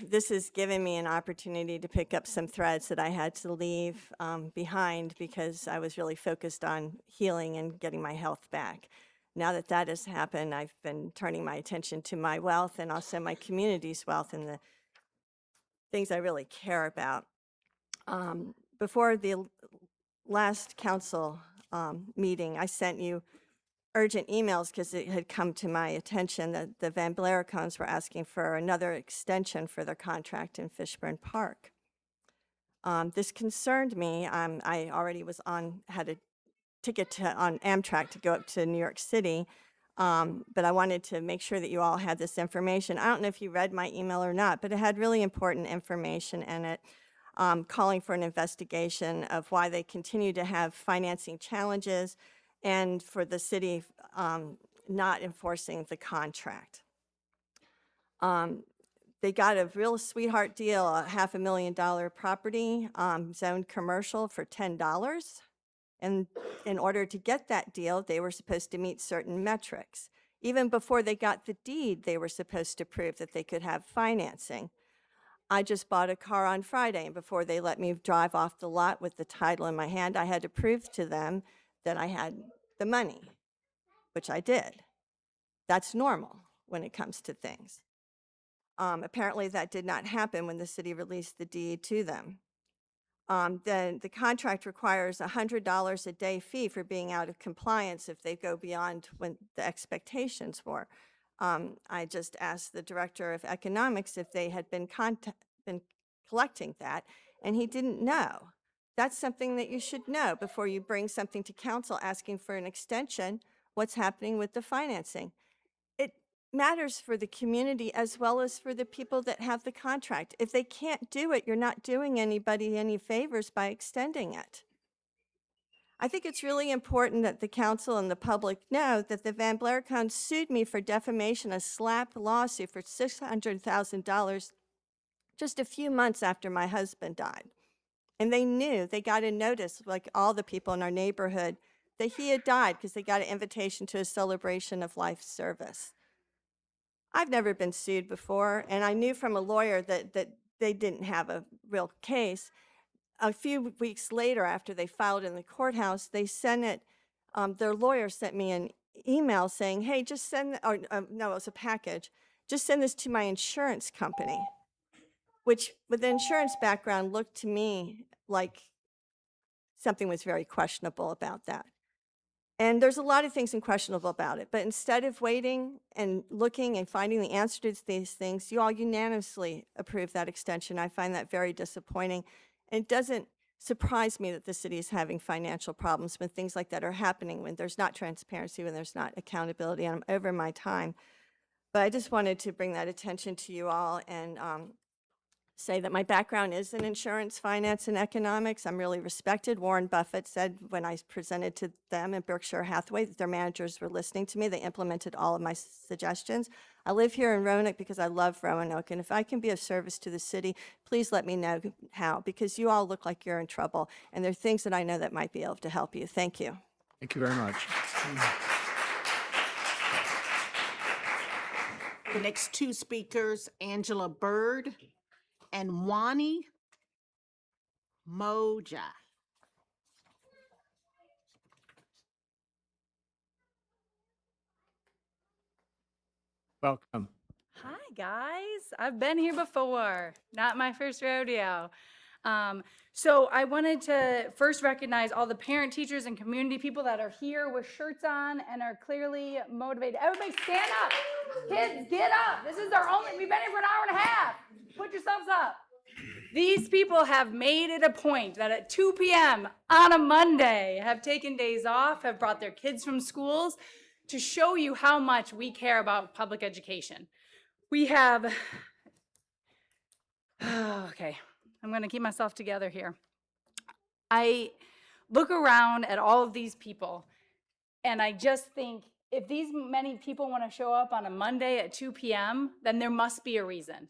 Speaker 2: This has given me an opportunity to pick up some threads that I had to leave behind because I was really focused on healing and getting my health back. Now that that has happened, I've been turning my attention to my wealth and also my community's wealth and the things I really care about. Before the last council meeting, I sent you urgent emails because it had come to my attention that the Van Blaricons were asking for another extension for their contract in Fishburne Park. This concerned me. I already had a ticket on Amtrak to go up to New York City, but I wanted to make sure that you all had this information. I don't know if you read my email or not, but it had really important information in it, calling for an investigation of why they continue to have financing challenges and for the city not enforcing the contract. They got a real sweetheart deal, a $500,000 property zoned commercial for $10. And in order to get that deal, they were supposed to meet certain metrics. Even before they got the deed, they were supposed to prove that they could have financing. I just bought a car on Friday, and before they let me drive off the lot with the title in my hand, I had to prove to them that I had the money, which I did. That's normal when it comes to things. Apparently, that did not happen when the city released the deed to them. Then the contract requires a $100 a day fee for being out of compliance if they go beyond when the expectations were. I just asked the director of economics if they had been collecting that, and he didn't know. That's something that you should know before you bring something to council asking for an extension, what's happening with the financing. It matters for the community as well as for the people that have the contract. If they can't do it, you're not doing anybody any favors by extending it. I think it's really important that the council and the public know that the Van Blaricons sued me for defamation, a slap lawsuit for $600,000 just a few months after my husband died. And they knew, they got a notice, like all the people in our neighborhood, that he had died because they got an invitation to a celebration of life service. I've never been sued before, and I knew from a lawyer that they didn't have a real case. A few weeks later, after they filed in the courthouse, they sent it, their lawyer sent me an email saying, hey, just send, or no, it was a package, just send this to my insurance company, which with the insurance background looked to me like something was very questionable about that. And there's a lot of things questionable about it, but instead of waiting and looking and finding the answer to these things, you all unanimously approved that extension. I find that very disappointing.
Speaker 3: And it doesn't surprise me that the city is having financial problems when things like that are happening, when there's not transparency, when there's not accountability. And I'm over my time. But I just wanted to bring that attention to you all and say that my background is in insurance, finance, and economics. I'm really respected. Warren Buffett said when I presented to them in Berkshire Hathaway that their managers were listening to me. They implemented all of my suggestions. I live here in Roanoke because I love Roanoke, and if I can be of service to the city, please let me know how, because you all look like you're in trouble, and there are things that I know that might be able to help you. Thank you.
Speaker 19: Thank you very much.
Speaker 2: The next two speakers, Angela Bird and Wani Moja.
Speaker 14: Welcome.
Speaker 4: Hi, guys. I've been here before. Not my first rodeo. So I wanted to first recognize all the parent, teachers, and community people that are here with shirts on and are clearly motivated. Everybody stand up. Kids, get up. This is our only, we've been here for an hour and a half. Put yourselves up. These people have made it a point that at 2 p.m. on a Monday have taken days off, have brought their kids from schools to show you how much we care about public education. We have, okay, I'm going to keep myself together here. I look around at all of these people, and I just think if these many people want to show up on a Monday at 2 p.m., then there must be a reason.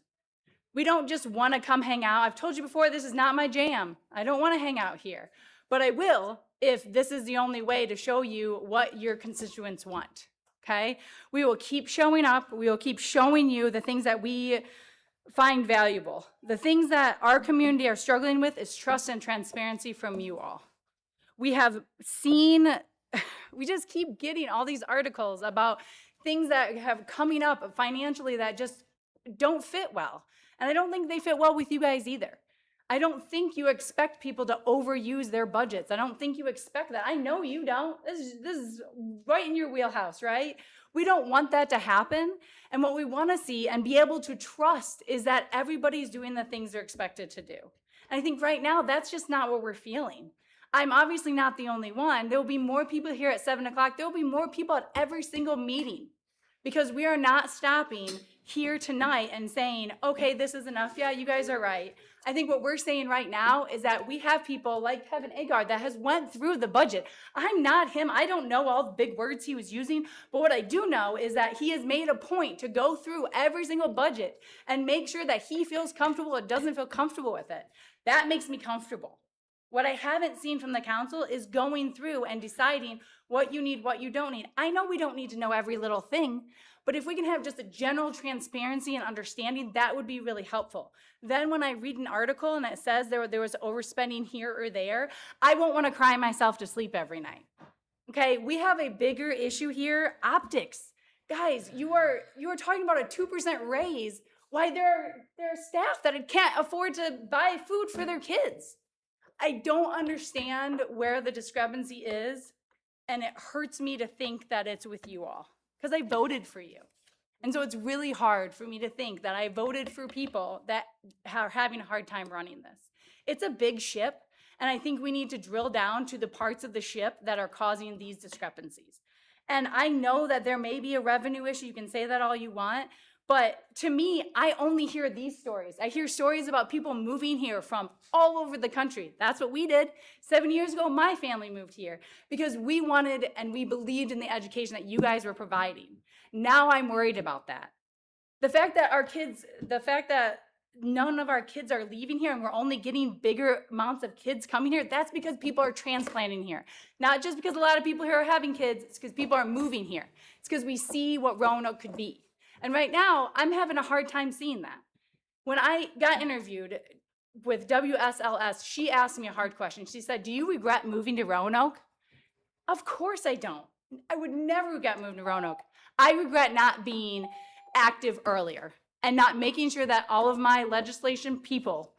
Speaker 4: We don't just want to come hang out. I've told you before, this is not my jam. I don't want to hang out here, but I will if this is the only way to show you what your constituents want, okay? We will keep showing up. We will keep showing you the things that we find valuable. The things that our community are struggling with is trust and transparency from you all. We have seen, we just keep getting all these articles about things that have coming up financially that just don't fit well. And I don't think they fit well with you guys either. I don't think you expect people to overuse their budgets. I don't think you expect that. I know you don't. This is right in your wheelhouse, right? We don't want that to happen. And what we want to see and be able to trust is that everybody's doing the things they're expected to do. And I think right now, that's just not what we're feeling. I'm obviously not the only one. There will be more people here at 7 o'clock. There will be more people at every single meeting because we are not stopping here tonight and saying, okay, this is enough. Yeah, you guys are right. I think what we're saying right now is that we have people like Kevin Agard that has went through the budget. I'm not him. I don't know all the big words he was using, but what I do know is that he has made a point to go through every single budget and make sure that he feels comfortable or doesn't feel comfortable with it. That makes me comfortable. What I haven't seen from the council is going through and deciding what you need, what you don't need. I know we don't need to know every little thing, but if we can have just a general transparency and understanding, that would be really helpful. Then when I read an article and it says there was overspending here or there, I won't want to cry myself to sleep every night. Okay, we have a bigger issue here, optics. Guys, you are talking about a 2% raise. Why there are staff that can't afford to buy food for their kids. I don't understand where the discrepancy is, and it hurts me to think that it's with you all, because I voted for you. And so it's really hard for me to think that I voted for people that are having a hard time running this. It's a big ship, and I think we need to drill down to the parts of the ship that are causing these discrepancies. And I know that there may be a revenue issue. You can say that all you want. But to me, I only hear these stories. I hear stories about people moving here from all over the country. That's what we did. 7 years ago, my family moved here because we wanted and we believed in the education that you guys were providing. Now I'm worried about that. The fact that none of our kids are leaving here and we're only getting bigger amounts of kids coming here, that's because people are transplanting here. Not just because a lot of people here are having kids, it's because people are moving here. It's because we see what Roanoke could be. And right now, I'm having a hard time seeing that. When I got interviewed with WSLS, she asked me a hard question. She said, do you regret moving to Roanoke? Of course I don't. I would never regret moving to Roanoke. I regret not being active earlier and not making sure that all of my legislation people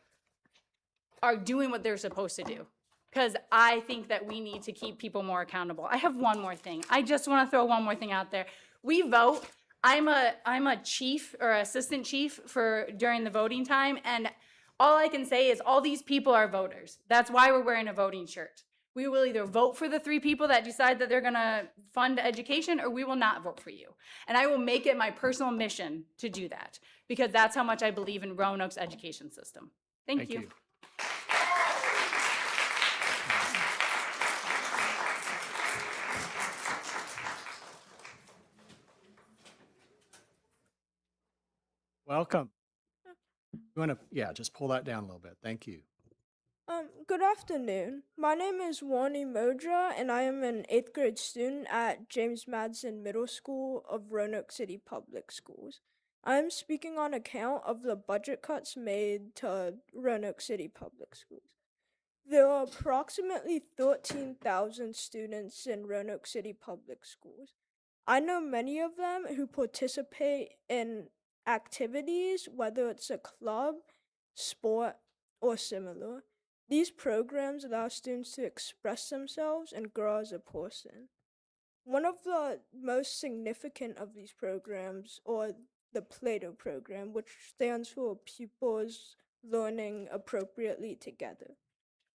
Speaker 4: are doing what they're supposed to do. Because I think that we need to keep people more accountable. I have one more thing. I just want to throw one more thing out there. We vote. I'm a chief or assistant chief during the voting time, and
Speaker 3: All I can say is all these people are voters. That's why we're wearing a voting shirt. We will either vote for the 3 people that decide that they're gonna fund education, or we will not vote for you. And I will make it my personal mission to do that, because that's how much I believe in Roanoke's education system. Thank you.
Speaker 14: Welcome. You want to, just pull that down a little bit. Thank you.
Speaker 2: Good afternoon. My name is Wani Modra, and I am an 8th grade student at James Madison Middle School of Roanoke City Public Schools. I am speaking on account of the budget cuts made to Roanoke City Public Schools. There are approximately 13,000 students in Roanoke City Public Schools. I know many of them who participate in activities, whether it's a club, sport, or similar. These programs allow students to express themselves and grow as a person. One of the most significant of these programs, or the Plato program, which stands for Pupils Learning Appropriately Together.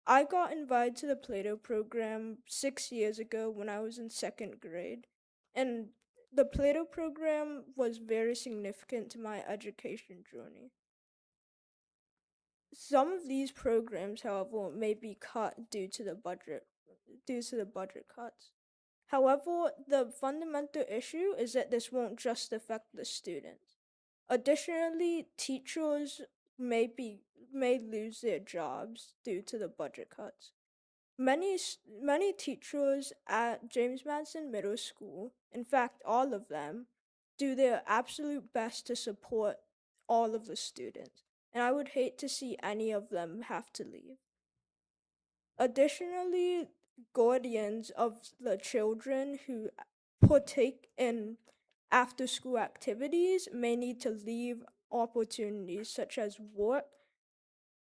Speaker 2: I got invited to the Plato program 6 years ago when I was in 2nd grade, and the Plato program was very significant to my education journey. Some of these programs, however, may be cut due to the budget cuts. However, the fundamental issue is that this won't just affect the students. Additionally, teachers may lose their jobs due to the budget cuts. Many teachers at James Madison Middle School, in fact all of them, do their absolute best to support all of the students, and I would hate to see any of them have to leave. Additionally, guardians of the children who partake in after-school activities may need to leave opportunities such as work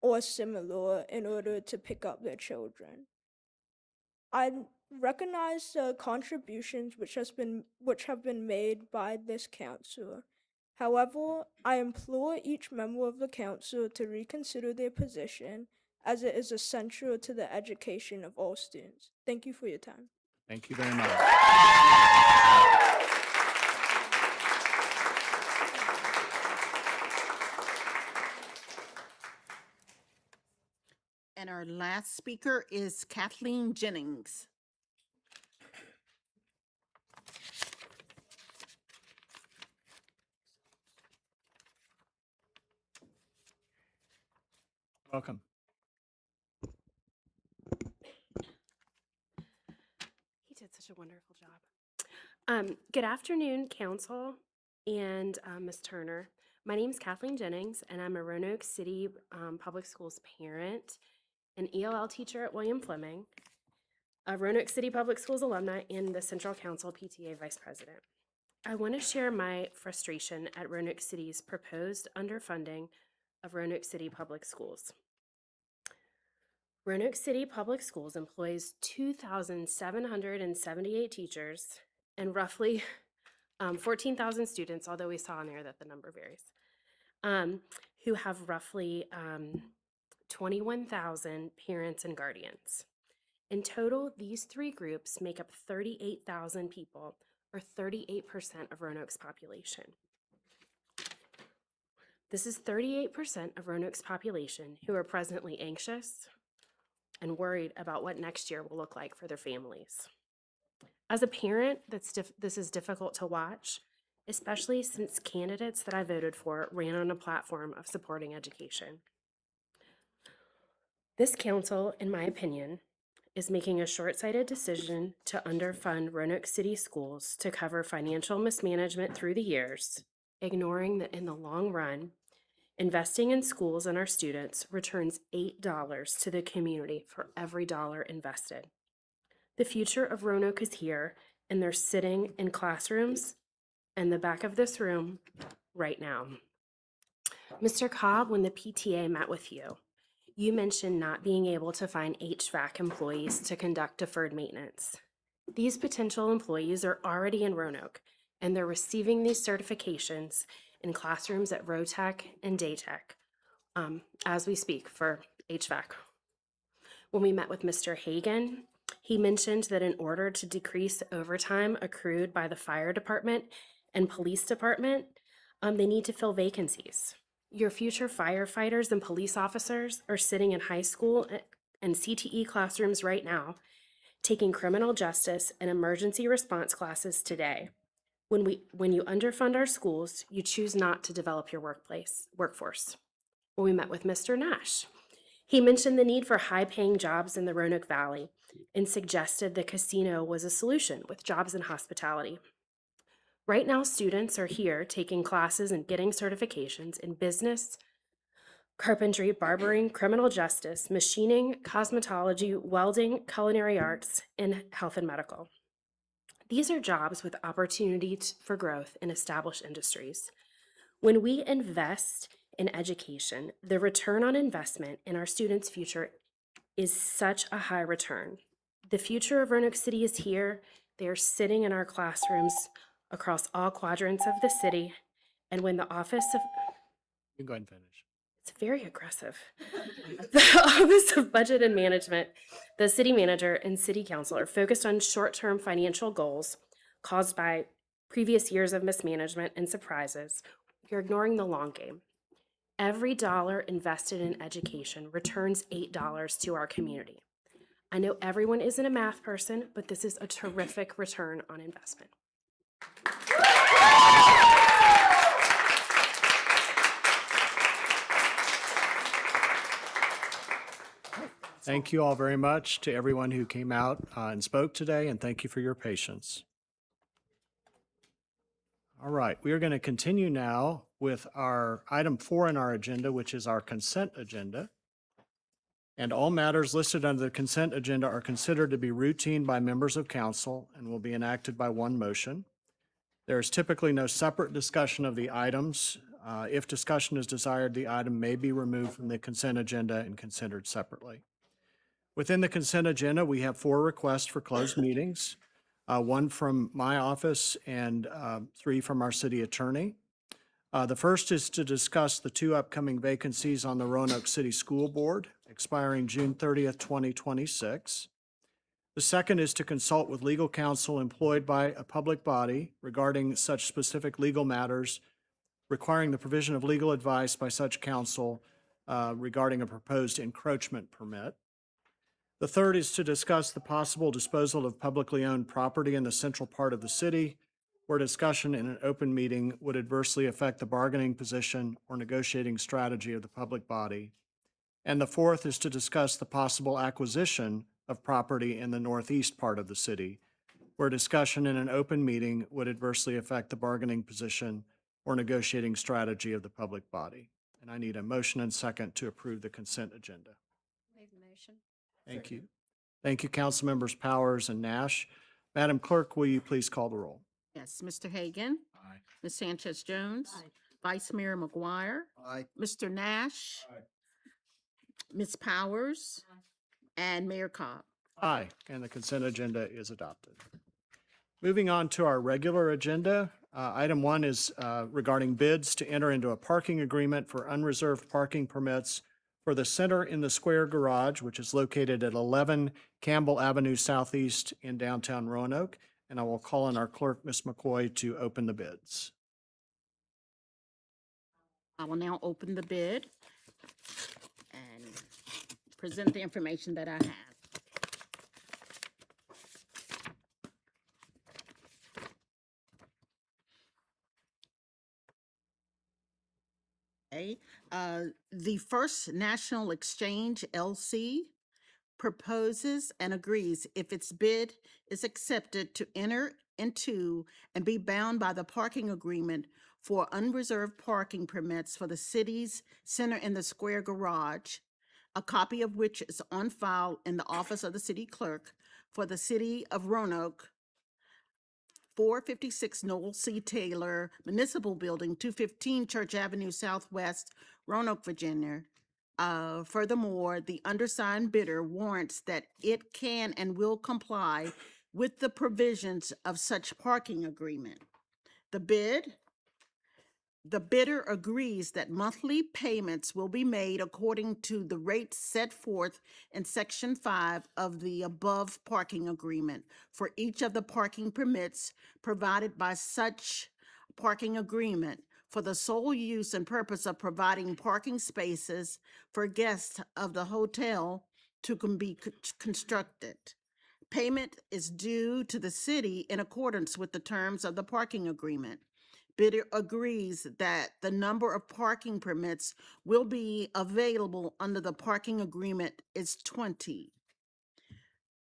Speaker 2: or similar in order to pick up their children. I recognize the contributions which have been made by this council. However, I implore each member of the council to reconsider their position, as it is essential to the education of all students. Thank you for your time.
Speaker 14: Thank you very much.
Speaker 4: And our last speaker is Kathleen Jennings.
Speaker 14: Welcome.
Speaker 11: He did such a wonderful job. Good afternoon, Council and Ms. Turner. My name is Kathleen Jennings, and I'm a Roanoke City Public Schools parent, an ELL teacher at William Fleming, a Roanoke City Public Schools alumni, and the Central Council PTA Vice President. I want to share my frustration at Roanoke City's proposed underfunding of Roanoke City Public Schools. Roanoke City Public Schools employs 2,778 teachers and roughly 14,000 students, although we saw in there that the number varies, who have roughly 21,000 parents and guardians. In total, these 3 groups make up 38,000 people, or 38% of Roanoke's population. This is 38% of Roanoke's population who are presently anxious and worried about what next year will look like for their families. As a parent, this is difficult to watch, especially since candidates that I voted for ran on a platform of supporting education. This council, in my opinion, is making a short-sighted decision to underfund Roanoke City schools to cover financial mismanagement through the years, ignoring that in the long run, investing in schools and our students returns $8 to the community for every dollar invested. The future of Roanoke is here, and they're sitting in classrooms in the back of this room right now. Mr. Cobb, when the PTA met with you, you mentioned not being able to find HVAC employees to conduct deferred maintenance. These potential employees are already in Roanoke, and they're receiving these certifications in classrooms at Rotech and Daytech,
Speaker 3: as we speak for HVAC. When we met with Mr. Hagan, he mentioned that in order to decrease overtime accrued by the fire department and police department, they need to fill vacancies. Your future firefighters and police officers are sitting in high school and CTE classrooms right now, taking criminal justice and emergency response classes today. When you underfund our schools, you choose not to develop your workforce. When we met with Mr. Nash, he mentioned the need for high-paying jobs in the Roanoke Valley and suggested the casino was a solution with jobs in hospitality. Right now, students are here taking classes and getting certifications in business, carpentry, barbering, criminal justice, machining, cosmetology, welding, culinary arts, and health and medical. These are jobs with opportunities for growth in established industries. When we invest in education, the return on investment in our students' future is such a high return. The future of Roanoke City is here. They are sitting in our classrooms across all quadrants of the city. And when the Office of...
Speaker 14: You can go ahead and finish.
Speaker 3: It's very aggressive. The Office of Budget and Management, the city manager, and city council are focused on short-term financial goals caused by previous years of mismanagement and surprises. You're ignoring the long game. Every dollar invested in education returns $8 to our community. I know everyone isn't a math person, but this is a terrific return on investment.
Speaker 14: Thank you all very much to everyone who came out and spoke today, and thank you for your patience. All right, we are going to continue now with our item 4 in our agenda, which is our consent agenda. And all matters listed under the consent agenda are considered to be routine by members of council and will be enacted by one motion. There is typically no separate discussion of the items. If discussion is desired, the item may be removed from the consent agenda and considered separately. Within the consent agenda, we have 4 requests for closed meetings, 1 from my office and 3 from our city attorney. The first is to discuss the 2 upcoming vacancies on the Roanoke City School Board, expiring June 30th, 2026. The second is to consult with legal counsel employed by a public body regarding such specific legal matters, requiring the provision of legal advice by such counsel regarding a proposed encroachment permit. The third is to discuss the possible disposal of publicly owned property in the central part of the city, where discussion in an open meeting would adversely affect the bargaining position or negotiating strategy of the public body. And the fourth is to discuss the possible acquisition of property in the northeast part of the city, where discussion in an open meeting would adversely affect the bargaining position or negotiating strategy of the public body. And I need a motion and second to approve the consent agenda.
Speaker 15: Made the motion.
Speaker 14: Thank you. Thank you, Council Members Powers and Nash. Madam Clerk, will you please call the roll?
Speaker 4: Yes, Mr. Hagan.
Speaker 14: Aye.
Speaker 4: Ms. Sanchez Jones. Vice Mayor McGuire.
Speaker 14: Aye.
Speaker 4: Mr. Nash. Ms. Powers. And Mayor Cobb.
Speaker 14: Aye, and the consent agenda is adopted. Moving on to our regular agenda, item 1 is regarding bids to enter into a parking agreement for unreserved parking permits for the Center in the Square Garage, which is located at 11 Campbell Avenue Southeast in downtown Roanoke. And I will call on our clerk, Ms. McCoy, to open the bids.
Speaker 4: I will now open the bid and present the information that I have. Okay. The First National Exchange LC proposes and agrees, if its bid is accepted, to enter into and be bound by the parking agreement for unreserved parking permits for the city's Center in the Square Garage, a copy of which is on file in the office of the city clerk for the city of Roanoke, 456 Noel C. Taylor Municipal Building, 215 Church Avenue Southwest, Roanoke, Virginia. Furthermore, the undersigned bidder warrants that it can and will comply with the provisions of such parking agreement. The bid
Speaker 3: The bidder agrees that monthly payments will be made according to the rates set forth in Section 5 of the above parking agreement for each of the parking permits provided by such parking agreement for the sole use and purpose of providing parking spaces for guests of the hotel to be constructed. Payment is due to the city in accordance with the terms of the parking agreement. Bidder agrees that the number of parking permits will be available under the parking agreement is 20.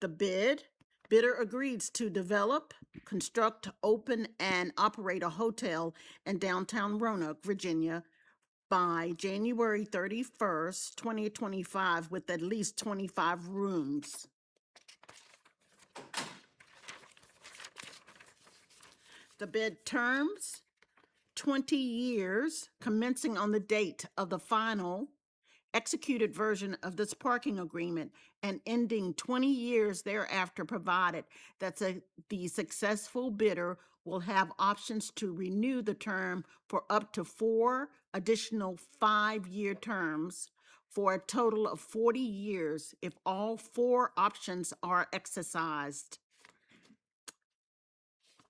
Speaker 3: The bidder agrees to develop, construct, open, and operate a hotel in downtown Roanoke, Virginia by January 31st, 2025 with at least 25 rooms. The bid terms, 20 years, commencing on the date of the final executed version of this parking agreement and ending 20 years thereafter, provided that the successful bidder will have options to renew the term for up to 4 additional 5-year terms for a total of 40 years if all 4 options are exercised.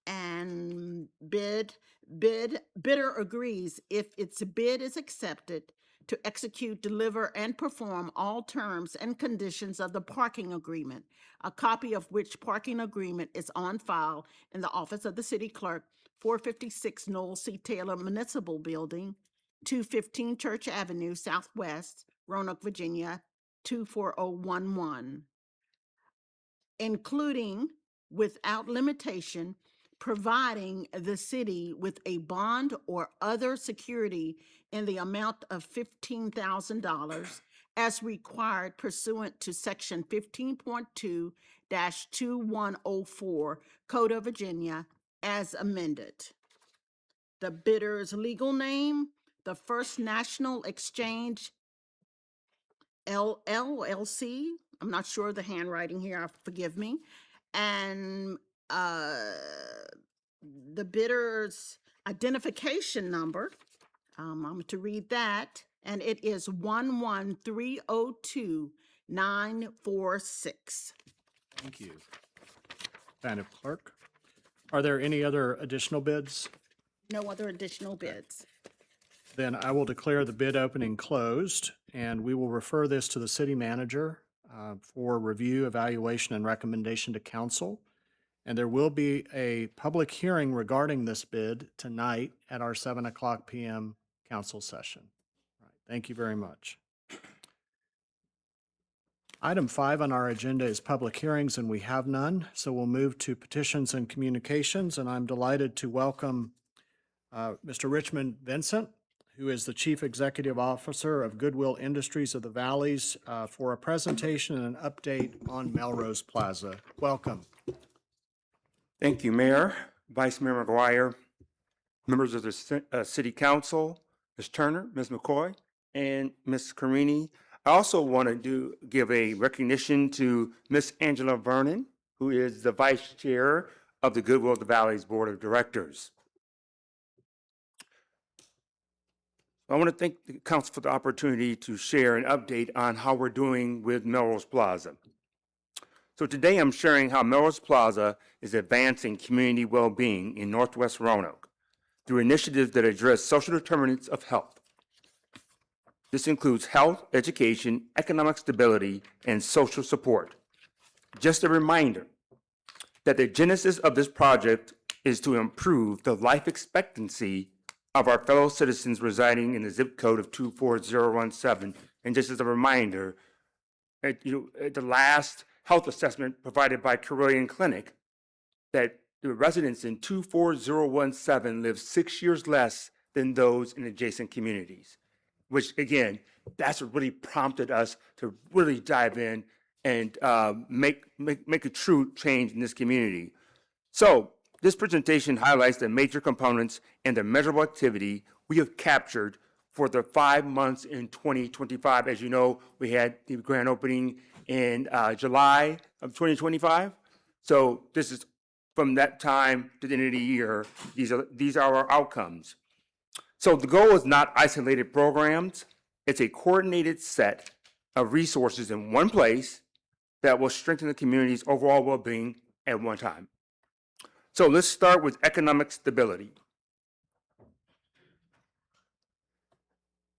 Speaker 3: And bidder agrees, if its bid is accepted, to execute, deliver, and perform all terms and conditions of the parking agreement, a copy of which parking agreement is on file in the office of the city clerk, 456 Noel C. Taylor Municipal Building, 215 Church Avenue, Southwest, Roanoke, Virginia, 24011, including, without limitation, providing the city with a bond or other security in the amount of $15,000 as required pursuant to Section 15.2-2104 Code of Virginia as amended. The bidder's legal name, the First National Exchange LLC. I'm not sure of the handwriting here, forgive me. And the bidder's identification number, I'm going to read that, and it is 11302-946.
Speaker 14: Thank you. Madam Clerk, are there any other additional bids?
Speaker 3: No other additional bids.
Speaker 14: Then I will declare the bid opening closed, and we will refer this to the city manager for review, evaluation, and recommendation to council. And there will be a public hearing regarding this bid tonight at our 7:00 p.m. council session. All right, thank you very much. Item 5 on our agenda is public hearings, and we have none. So we'll move to petitions and communications, and I'm delighted to welcome Mr. Richmond Vincent, who is the Chief Executive Officer of Goodwill Industries of the Valleys, for a presentation and an update on Melrose Plaza. Welcome.
Speaker 4: Thank you, Mayor, Vice Mayor McGuire, members of the City Council, Ms. Turner, Ms. McCoy, and Ms. Carini. I also want to give a recognition to Ms. Angela Vernon, who is the Vice Chair of the Goodwill of the Valleys Board of Directors. I want to thank the Council for the opportunity to share an update on how we're doing with Melrose Plaza. So today I'm sharing how Melrose Plaza is advancing community well-being in Northwest Roanoke through initiatives that address social determinants of health. This includes health, education, economic stability, and social support. Just a reminder that the genesis of this project is to improve the life expectancy of our fellow citizens residing in the zip code of 24017. And just as a reminder, at the last health assessment provided by Carilion Clinic, that the residents in 24017 live 6 years less than those in adjacent communities, which again, that's what really prompted us to really dive in and make a true change in this community. So this presentation highlights the major components and the measurable activity we have captured for the 5 months in 2025. As you know, we had the grand opening in July of 2025. So this is from that time to the end of the year. These are our outcomes.
Speaker 3: So the goal is not isolated programs. It's a coordinated set of resources in one place that will strengthen the community's overall well-being at one time. So let's start with economic stability.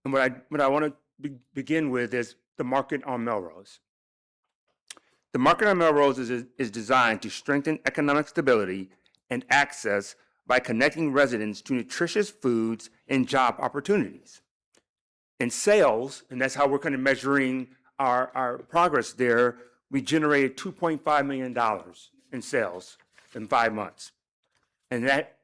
Speaker 3: And what I want to begin with is the market on Melrose. The market on Melrose is designed to strengthen economic stability and access by connecting residents to nutritious foods and job opportunities. In sales, and that's how we're kind of measuring our progress there, we generated $2.5 million in sales in 5 months. And that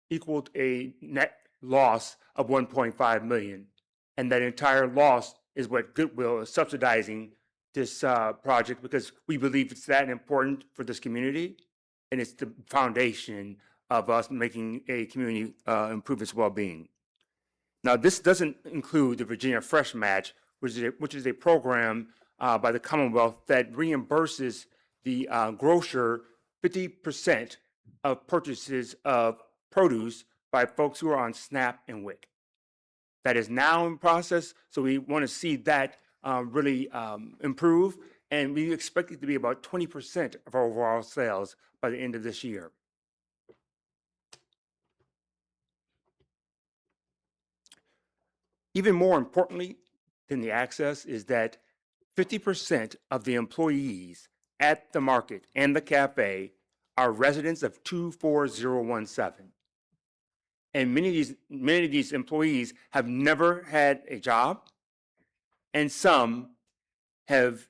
Speaker 3: equaled a net loss of $1.5 million. And that entire loss is what Goodwill is subsidizing this project, because we believe it's that important for this community, and it's the foundation of us making a community improve its well-being. Now, this doesn't include the Virginia Fresh Match, which is a program by the Commonwealth that reimburses the grocer 50% of purchases of produce by folks who are on SNAP and WIC. That is now in process, so we want to see that really improve, and we expect it to be about 20% of our overall sales by the end of this year. Even more importantly than the access is that 50% of the employees at the market and the cafe are residents of 24017. And many of these employees have never had a job, and some have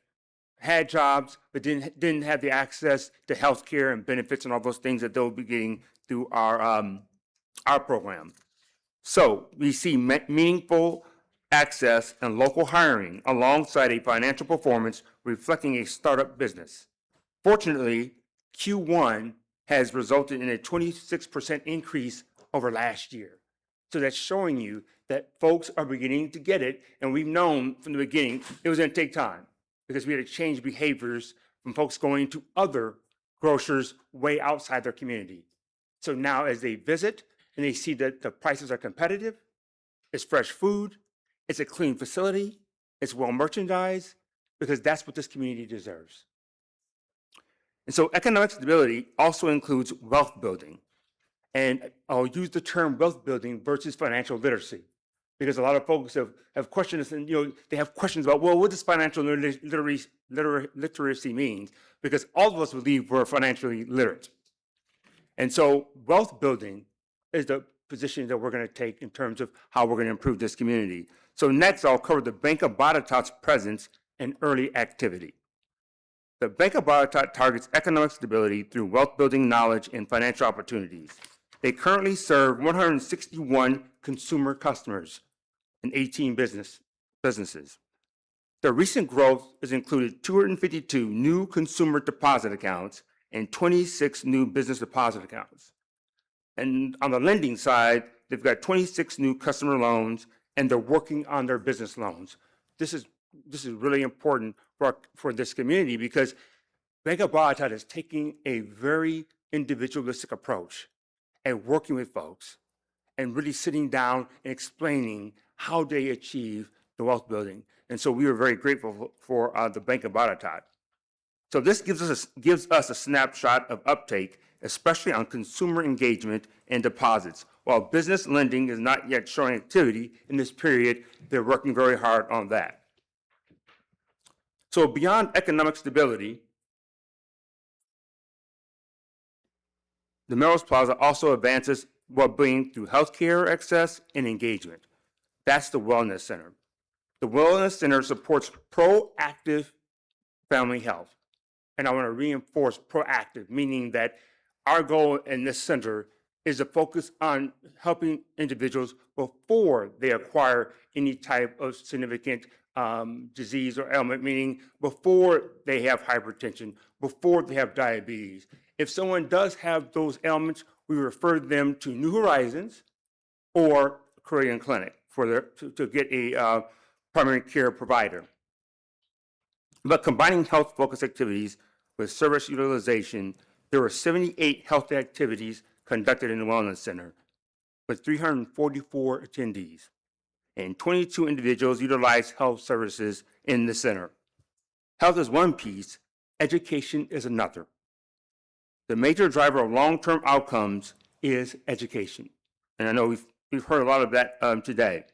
Speaker 3: had jobs but didn't have the access to health care and benefits and all those things that they'll be getting through our program. So we see meaningful access and local hiring alongside a financial performance reflecting a startup business. Fortunately, Q1 has resulted in a 26% increase over last year. So that's showing you that folks are beginning to get it, and we've known from the beginning it was going to take time because we had to change behaviors from folks going to other grocers way outside their community. So now as they visit and they see that the prices are competitive, it's fresh food, it's a clean facility, it's well merchandised, because that's what this community deserves. And so economic stability also includes wealth building. And I'll use the term wealth building versus financial literacy, because a lot of folks have questioned this, and they have questions about, well, what does financial literacy mean? Because all of us believe we're financially literate. And so wealth building is the position that we're going to take in terms of how we're going to improve this community. So next, I'll cover the Bank of Botetourt's presence and early activity. The Bank of Botetourt targets economic stability through wealth building knowledge and financial opportunities. They currently serve 161 consumer customers and 18 businesses. Their recent growth has included 252 new consumer deposit accounts and 26 new business deposit accounts. And on the lending side, they've got 26 new customer loans, and they're working on their business loans. This is really important for this community, because Bank of Botetourt is taking a very individualistic approach and working with folks and really sitting down and explaining how they achieve the wealth building. And so we are very grateful for the Bank of Botetourt. So this gives us a snapshot of uptake, especially on consumer engagement and deposits. While business lending is not yet showing activity in this period, they're working very hard on that. So beyond economic stability, the Melrose Plaza also advances well-being through healthcare access and engagement. That's the Wellness Center. The Wellness Center supports proactive family health. And I want to reinforce proactive, meaning that our goal in this center is to focus on helping individuals before they acquire any type of significant disease or ailment, meaning before they have hypertension, before they have diabetes. If someone does have those ailments, we refer them to New Horizons or Korean Clinic to get a primary care provider. But combining health-focused activities with service utilization, there were 78 health activities conducted in the Wellness Center. with 344 attendees, and 22 individuals utilize health services in the center. Health is one piece, education is another. The major driver of long-term outcomes is education. And I know we've heard a lot of that today.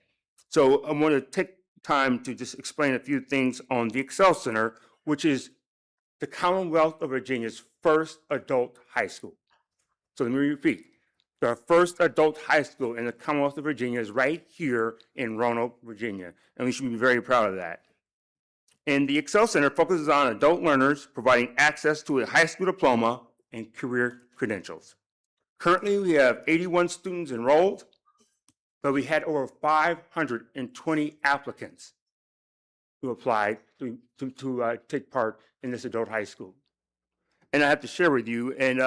Speaker 3: So I want to take time to just explain a few things on the Excel Center, which is the Commonwealth of Virginia's first adult high school. So let me repeat. The first adult high school in the Commonwealth of Virginia is right here in Roanoke, Virginia, and we should be very proud of that. And the Excel Center focuses on adult learners providing access to a high school diploma and career credentials. Currently, we have 81 students enrolled, but we had over 520 applicants who applied to take part in this adult high school. And I have to share with you, and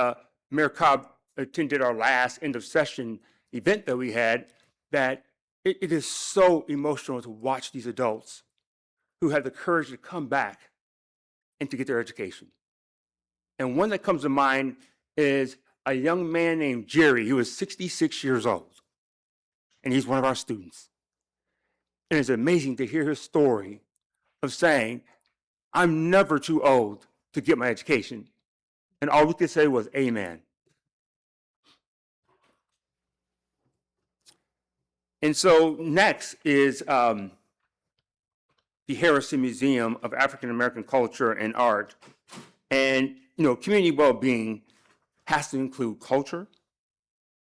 Speaker 3: Mayor Cobb attended our last end of session event that we had, that it is so emotional to watch these adults who have the courage to come back and to get their education. And one that comes to mind is a young man named Jerry. He was 66 years old, and he's one of our students. And it's amazing to hear his story of saying, I'm never too old to get my education. And all we could say was, amen. And so next is the Harrison Museum of African American Culture and Art. And, community well-being has to include culture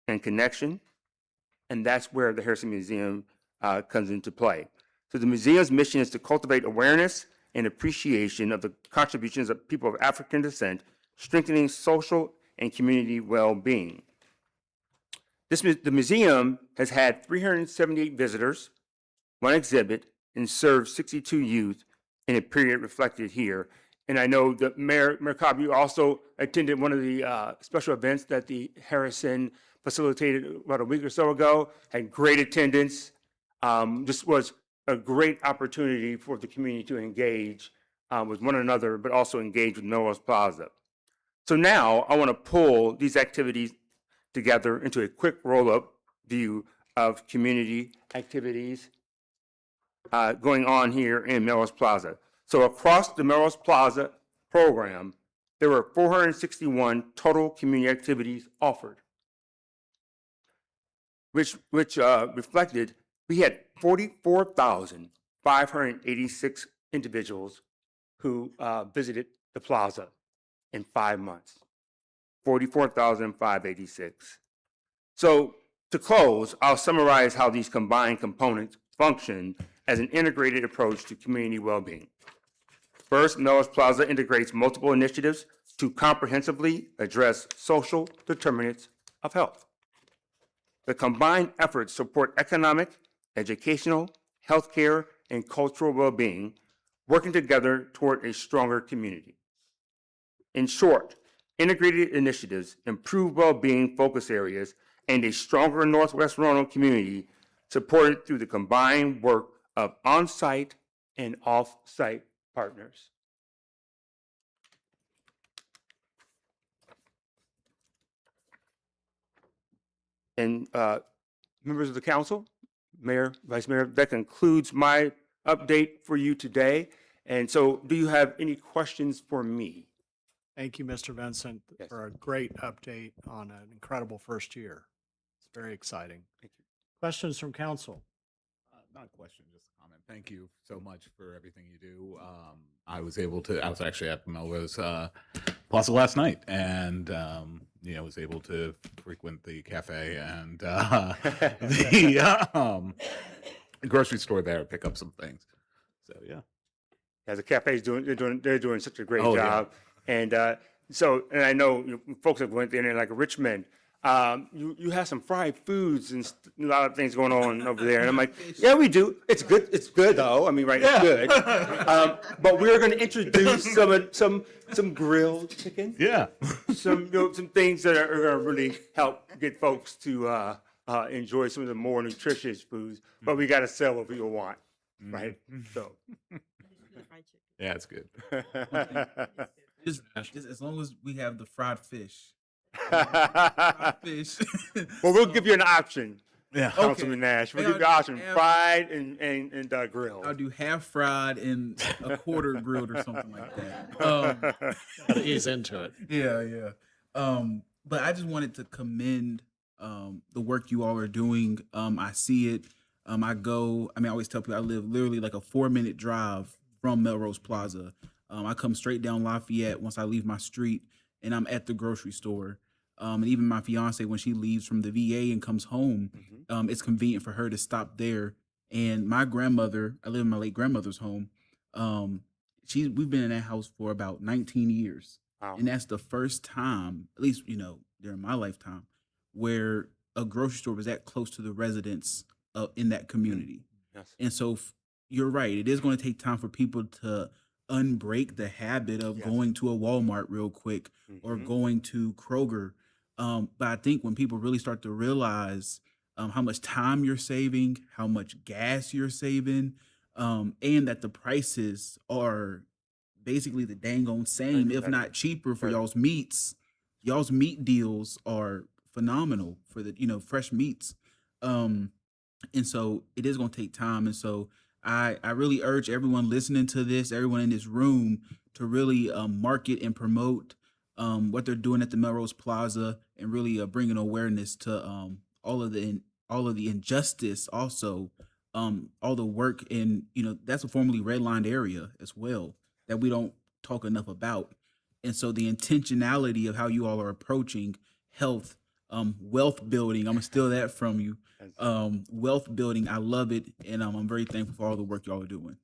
Speaker 3: and connection, and that's where the Harrison Museum comes into play. So the museum's mission is to cultivate awareness and appreciation of the contributions of people of African descent, strengthening social and community well-being. The museum has had 378 visitors, one exhibit, and served 62 youth in a period reflected here. And I know that Mayor Cobb, you also attended one of the special events that the Harrison facilitated about a week or so ago, had great attendance. This was a great opportunity for the community to engage with one another, but also engage with Melrose Plaza. So now I want to pull these activities together into a quick roll-up view of community activities going on here in Melrose Plaza. So across the Melrose Plaza program, there were 461 total community activities offered, which reflected we had 44,586 individuals who visited the plaza in 5 months. 44,586. So to close, I'll summarize how these combined components function as an integrated approach to community well-being. First, Melrose Plaza integrates multiple initiatives to comprehensively address social determinants of health. The combined efforts support economic, educational, healthcare, and cultural well-being, working together toward a stronger community. In short, integrated initiatives improve well-being focus areas and a stronger Northwest Roanoke community supported through the combined work of on-site and off-site partners. And members of the council, Mayor, Vice Mayor, that concludes my update for you today. And so do you have any questions for me?
Speaker 14: Thank you, Mr. Vincent, for a great update on an incredible first year. It's very exciting.
Speaker 3: Thank you.
Speaker 14: Questions from council?
Speaker 2: Not a question, just a comment. Thank you so much for everything you do. I was actually at Melrose Plaza last night, and was able to frequent the cafe and the grocery store there, pick up some things. So yeah,
Speaker 3: the cafe's they're doing such a great job, yeah. And I know folks that went there like Richmond. You have some fried foods and a lot of things going on over there. And I'm like, yeah, we do. It's good. It's good though. I mean, right? Yeah. It's good. But we're going to introduce some grilled chicken.
Speaker 2: Yeah.
Speaker 3: some things that are going to really help get folks to enjoy some of the more nutritious foods. But we got to sell what people want, right? So.
Speaker 2: Yeah, it's good.
Speaker 18: Just as long as we have the fried fish. Fish.
Speaker 3: Well, we'll give you an option.
Speaker 18: Yeah.
Speaker 3: Councilman Nash. We'll give you an option: fried and grilled.
Speaker 18: I'll do half fried and a quarter grilled or something like that.
Speaker 1: Gotta ease into it.
Speaker 18: Yeah. But I just wanted to commend the work you all are doing. I see it. I always tell people I live literally like a 4-minute drive from Melrose Plaza. I come straight down Lafayette once I leave my street, and I'm at the grocery store. And even my fiance, when she leaves from the VA and comes home, it's convenient for her to stop there. And my grandmother, I live in my late grandmother's home. We've been in that house for about 19 years.
Speaker 3: Wow.
Speaker 18: And that's the first time, at least, during my lifetime, where a grocery store was that close to the residents in that community.
Speaker 3: Yes.
Speaker 18: And so you're right. It is going to take time for people to unbreak the habit of going to a Walmart real quick or going to Kroger. But I think when people really start to realize how much time you're saving, how much gas you're saving, and that the prices are basically the dang on same, if not cheaper for y'all's meats. Y'all's meat deals are phenomenal for the fresh meats. And so it is going to take time. And so I really urge everyone listening to this, everyone in this room, to really market and promote what they're doing at the Melrose Plaza, and really bringing awareness to all of the injustice, also all the work in that's a formerly redlined area as well that we don't talk enough about. And so the intentionality of how you all are approaching health, wealth building, I'm gonna steal that from you. Wealth building, I love it, and I'm very thankful for all the work y'all are doing.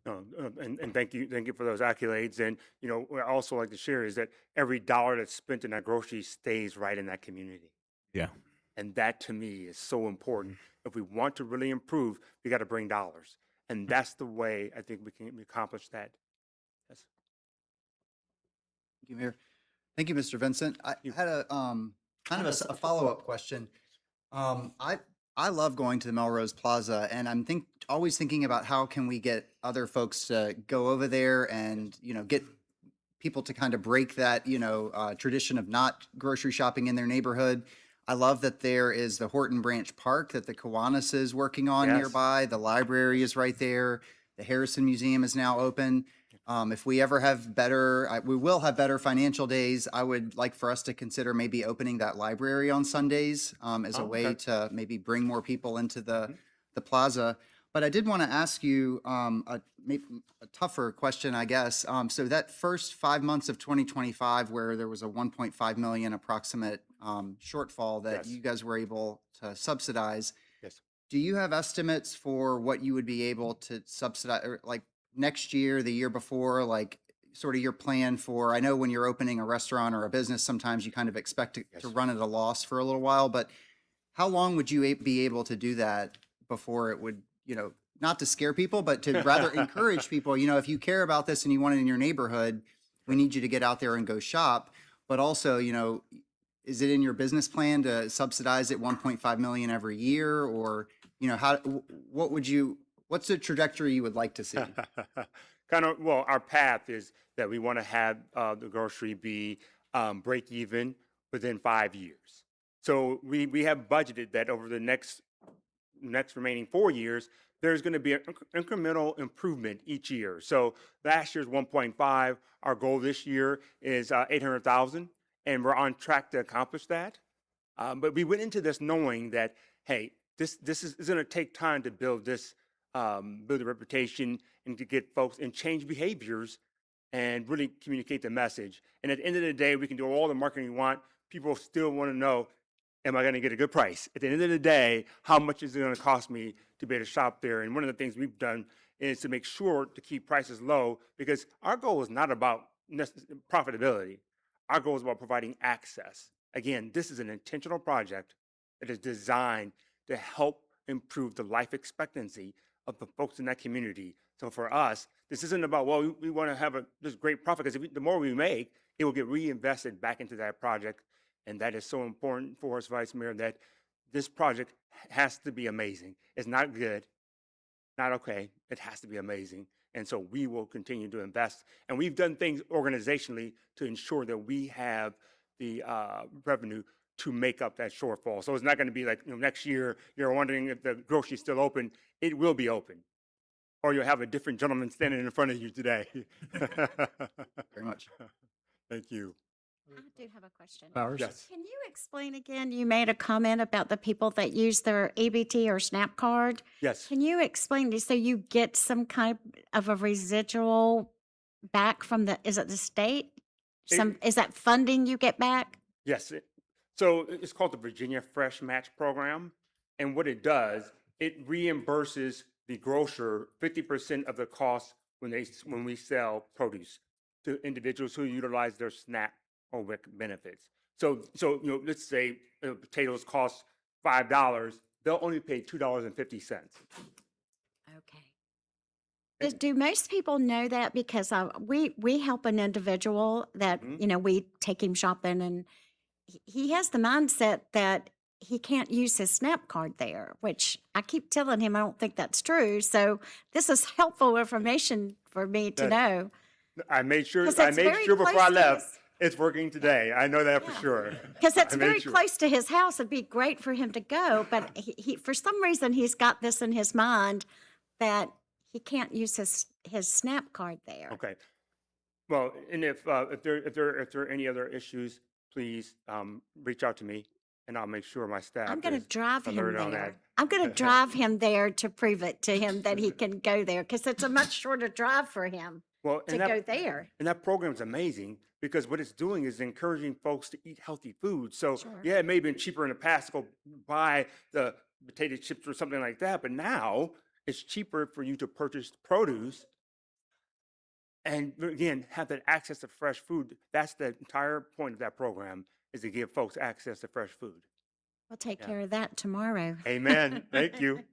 Speaker 3: And thank you for those accolades. And what I also like to share is that every dollar that's spent in that grocery stays right in that community.
Speaker 8: Yeah.
Speaker 3: And that to me is so important. If we want to really improve, we got to bring dollars, and that's the way I think we can accomplish that. Yes.
Speaker 4: Thank you, Mayor. Thank you, Mr. Vincent. I had a kind of a follow-up question. I love going to the Melrose Plaza, and I'm always thinking about how can we get other folks to go over there and get people to kind of break that tradition of not grocery shopping in their neighborhood. I love that there is the Horton Branch Park that the Kiwanis is working on nearby. The library is right there. The Harrison Museum is now open. If we ever have we will have better financial days, I would like for us to consider maybe opening that library on Sundays as a way to maybe bring more people into the plaza. But I did want to ask you maybe a tougher question, I guess. So that first 5 months of 2025, where there was a 1.5 million approximate shortfall that you guys were able to subsidize.
Speaker 3: Yes.
Speaker 4: Do you have estimates for what you would be able to subsidize, or like next year, the year before, like sort of your plan for? I know when you're opening a restaurant or a business, sometimes you kind of expect to run at a loss for a little while, but how long would you be able to do that before it would, not to scare people, but to rather encourage people, if you care about this and you want it in your neighborhood, we need you to get out there and go shop. But also, is it in your business plan to subsidize it 1.5 million every year? Or, what's the trajectory you would like to see?
Speaker 3: Our path is that we want to have the grocery be break even within 5 years. So we have budgeted that over the next remaining 4 years, there's going to be an incremental improvement each year. So last year's 1.5, our goal this year is 800,000, and we're on track to accomplish that. But we went into this knowing that, hey, this is going to take time to build this, build a reputation, and to get folks and change behaviors and really communicate the message. And at the end of the day, we can do all the marketing we want. People still want to know, am I going to get a good price? At the end of the day, how much is it going to cost me to be able to shop there? And one of the things we've done is to make sure to keep prices low, because our goal is not about profitability. Our goal is about providing access. Again, this is an intentional project that is designed to help improve the life expectancy of the folks in that community. So for us, this isn't about, well, we want to have this great profit, because the more we make, it will get reinvested back into that project. And that is so important for us, Vice Mayor, that this project has to be amazing. It's not good, not okay. It has to be amazing. And so we will continue to invest. And we've done things organizationally to ensure that we have the revenue to make up that shortfall. So it's not going to be like, next year you're wondering if the grocery's still open. It will be open. Or you'll have a different gentleman standing in front of you today.
Speaker 18: Very much.
Speaker 3: Thank you.
Speaker 15: I do have a question.
Speaker 14: Powers?
Speaker 3: Yes.
Speaker 15: Can you explain again? You made a comment about the people that use their EBT or SNAP card.
Speaker 3: Yes.
Speaker 15: Can you explain this? So you get some kind of a residual back from is it the state? Is that funding you get back?
Speaker 3: Yes. So it's called the Virginia Fresh Match Program. And what it does, it reimburses the grocer 50% of the cost when we sell produce to individuals who utilize their SNAP or WIC benefits. So let's say potatoes cost $5, they'll only pay $2.50.
Speaker 15: Okay. Do most people know that? Because we help an individual that, we take him shopping, and he has the mindset that he can't use his SNAP card there, which I keep telling him I don't think that's true. So this is helpful information for me to know.
Speaker 3: I made sure
Speaker 15: very
Speaker 3: before I
Speaker 15: close to
Speaker 3: left, it's working today. I know that for sure.
Speaker 15: Because it's
Speaker 3: I made
Speaker 15: very
Speaker 3: sure.
Speaker 15: close to his house. It'd be great for him to go, but he for some reason he's got this in his mind that he can't use his SNAP card there.
Speaker 3: Okay. Well, and if there are any other issues, please reach out to me, and I'll make sure my staff.
Speaker 15: I'm going to drive him
Speaker 3: alert on
Speaker 15: there.
Speaker 3: that.
Speaker 15: I'm going to drive him there to prove it to him that he can go there, because it's a much shorter drive for him to go there.
Speaker 3: And that program is amazing because what it's doing is encouraging folks to eat healthy food. So yeah, it may have been cheaper in the past to go buy the potato chips or something like that, but now it's cheaper for you to purchase produce and again have that access to fresh food. That's the entire point of that program, is to give folks access to fresh food.
Speaker 15: We'll take care of that tomorrow.
Speaker 3: Amen. Thank you.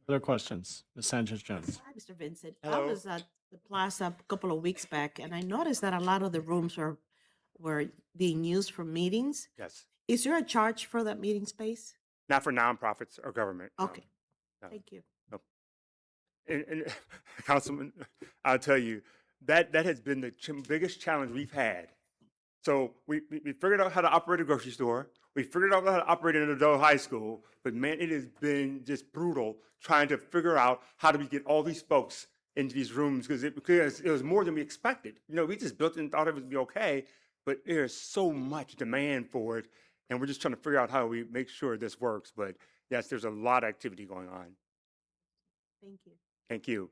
Speaker 14: Other questions? Ms. Sanchez-Jones.
Speaker 2: Hi, Mr. Vincent.
Speaker 3: Hello.
Speaker 2: I was at the plaza a couple of weeks back, and I noticed that a lot of the rooms were being used for meetings.
Speaker 3: Yes.
Speaker 2: Is there a charge for that meeting space?
Speaker 3: Not for nonprofits or government. no.
Speaker 2: Okay.
Speaker 3: No.
Speaker 2: Thank you.
Speaker 3: And Councilman, I'll tell you, that has been the biggest challenge we've had. So we figured out how to operate a grocery store. We figured out how to operate an adult high school. But man, it has been just brutal trying to figure out how do we get all these folks into these rooms, because it was more than we expected. We just built it and thought it would be okay, but there's so much demand for it. And we're just trying to figure out how we make sure this works. But yes, there's a lot of activity going on.
Speaker 2: Thank you.
Speaker 3: Thank you.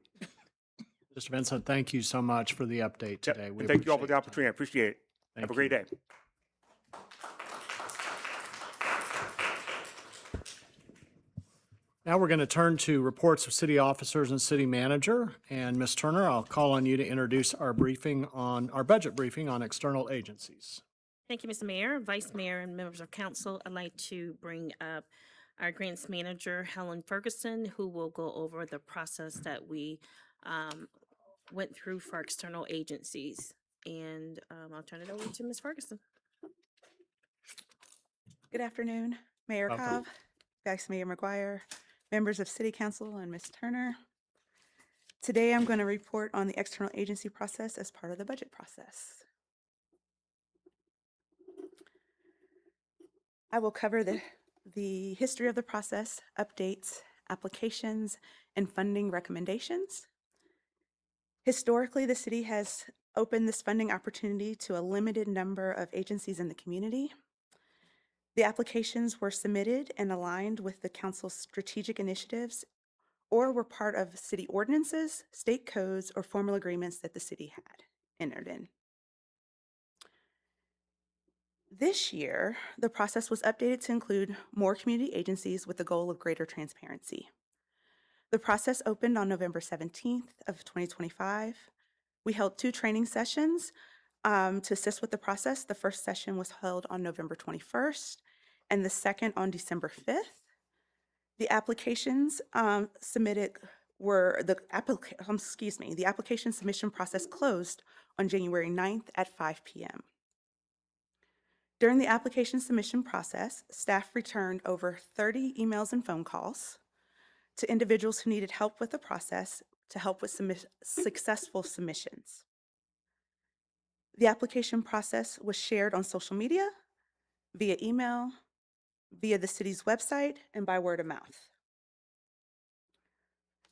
Speaker 14: Mr. Vincent, thank you so much for the update today. We
Speaker 3: Thank you all for
Speaker 14: appreciate
Speaker 3: the
Speaker 14: it.
Speaker 3: opportunity. I appreciate it. Have a great day.
Speaker 14: Now we're going to turn to reports of city officers and city manager. And Ms. Turner, I'll call on you to introduce our budget briefing on external agencies.
Speaker 4: Thank you, Mr. Mayor, Vice Mayor, and members of council. I'd like to bring up our grants manager, Helen Ferguson, who will go over the process that we went through for external agencies. And I'll turn it over to Ms. Ferguson.
Speaker 11: Good afternoon, Mayor Cobb, Vice Mayor McGuire, members of City Council, and Ms. Turner. Today, I'm going to report on the external agency process as part of the budget process. I will cover the history of the process, updates, applications, and funding recommendations. Historically, the city has opened this funding opportunity to a limited number of agencies in the community. The applications were submitted and aligned with the council's strategic initiatives, or were part of city ordinances, state codes, or formal agreements that the city had entered in. This year, the process was updated to include more community agencies with the goal of greater transparency. The process opened on November 17th of 2025. We held 2 training sessions to assist with the process. The first session was held on November 21st, and the second on December 5th. The applications submitted were the application submission process closed on January 9th at 5 p.m. During the application submission process, staff returned over 30 emails and phone calls to individuals who needed help with the process to help with successful submissions.
Speaker 3: The application process was shared on social media, via email, via the city's website, and by word of mouth.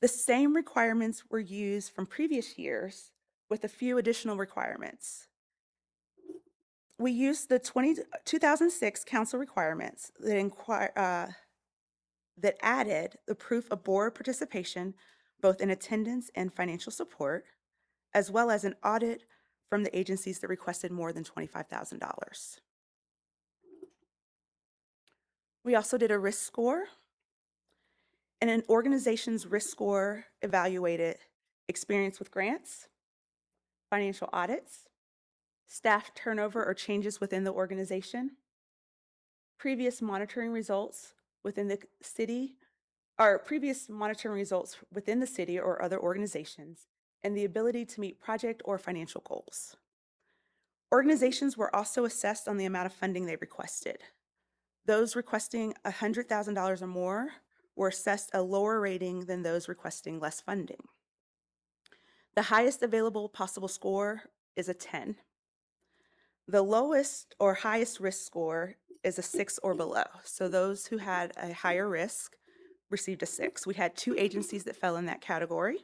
Speaker 3: The same requirements were used from previous years with a few additional requirements. We used the 2006 council requirements that added the proof of board participation, both in attendance and financial support, as well as an audit from the agencies that requested more than $25,000. We also did a risk score, and an organization's risk score evaluated experience with grants, financial audits, staff turnover or changes within the organization, previous monitoring results within the city, or previous monitoring results within the city or other organizations, and the ability to meet project or financial goals. Organizations were also assessed on the amount of funding they requested. Those requesting $100,000 or more were assessed a lower rating than those requesting less funding. The highest available possible score is a 10. The lowest or highest risk score is a 6 or below. So those who had a higher risk received a 6. We had 2 agencies that fell in that category.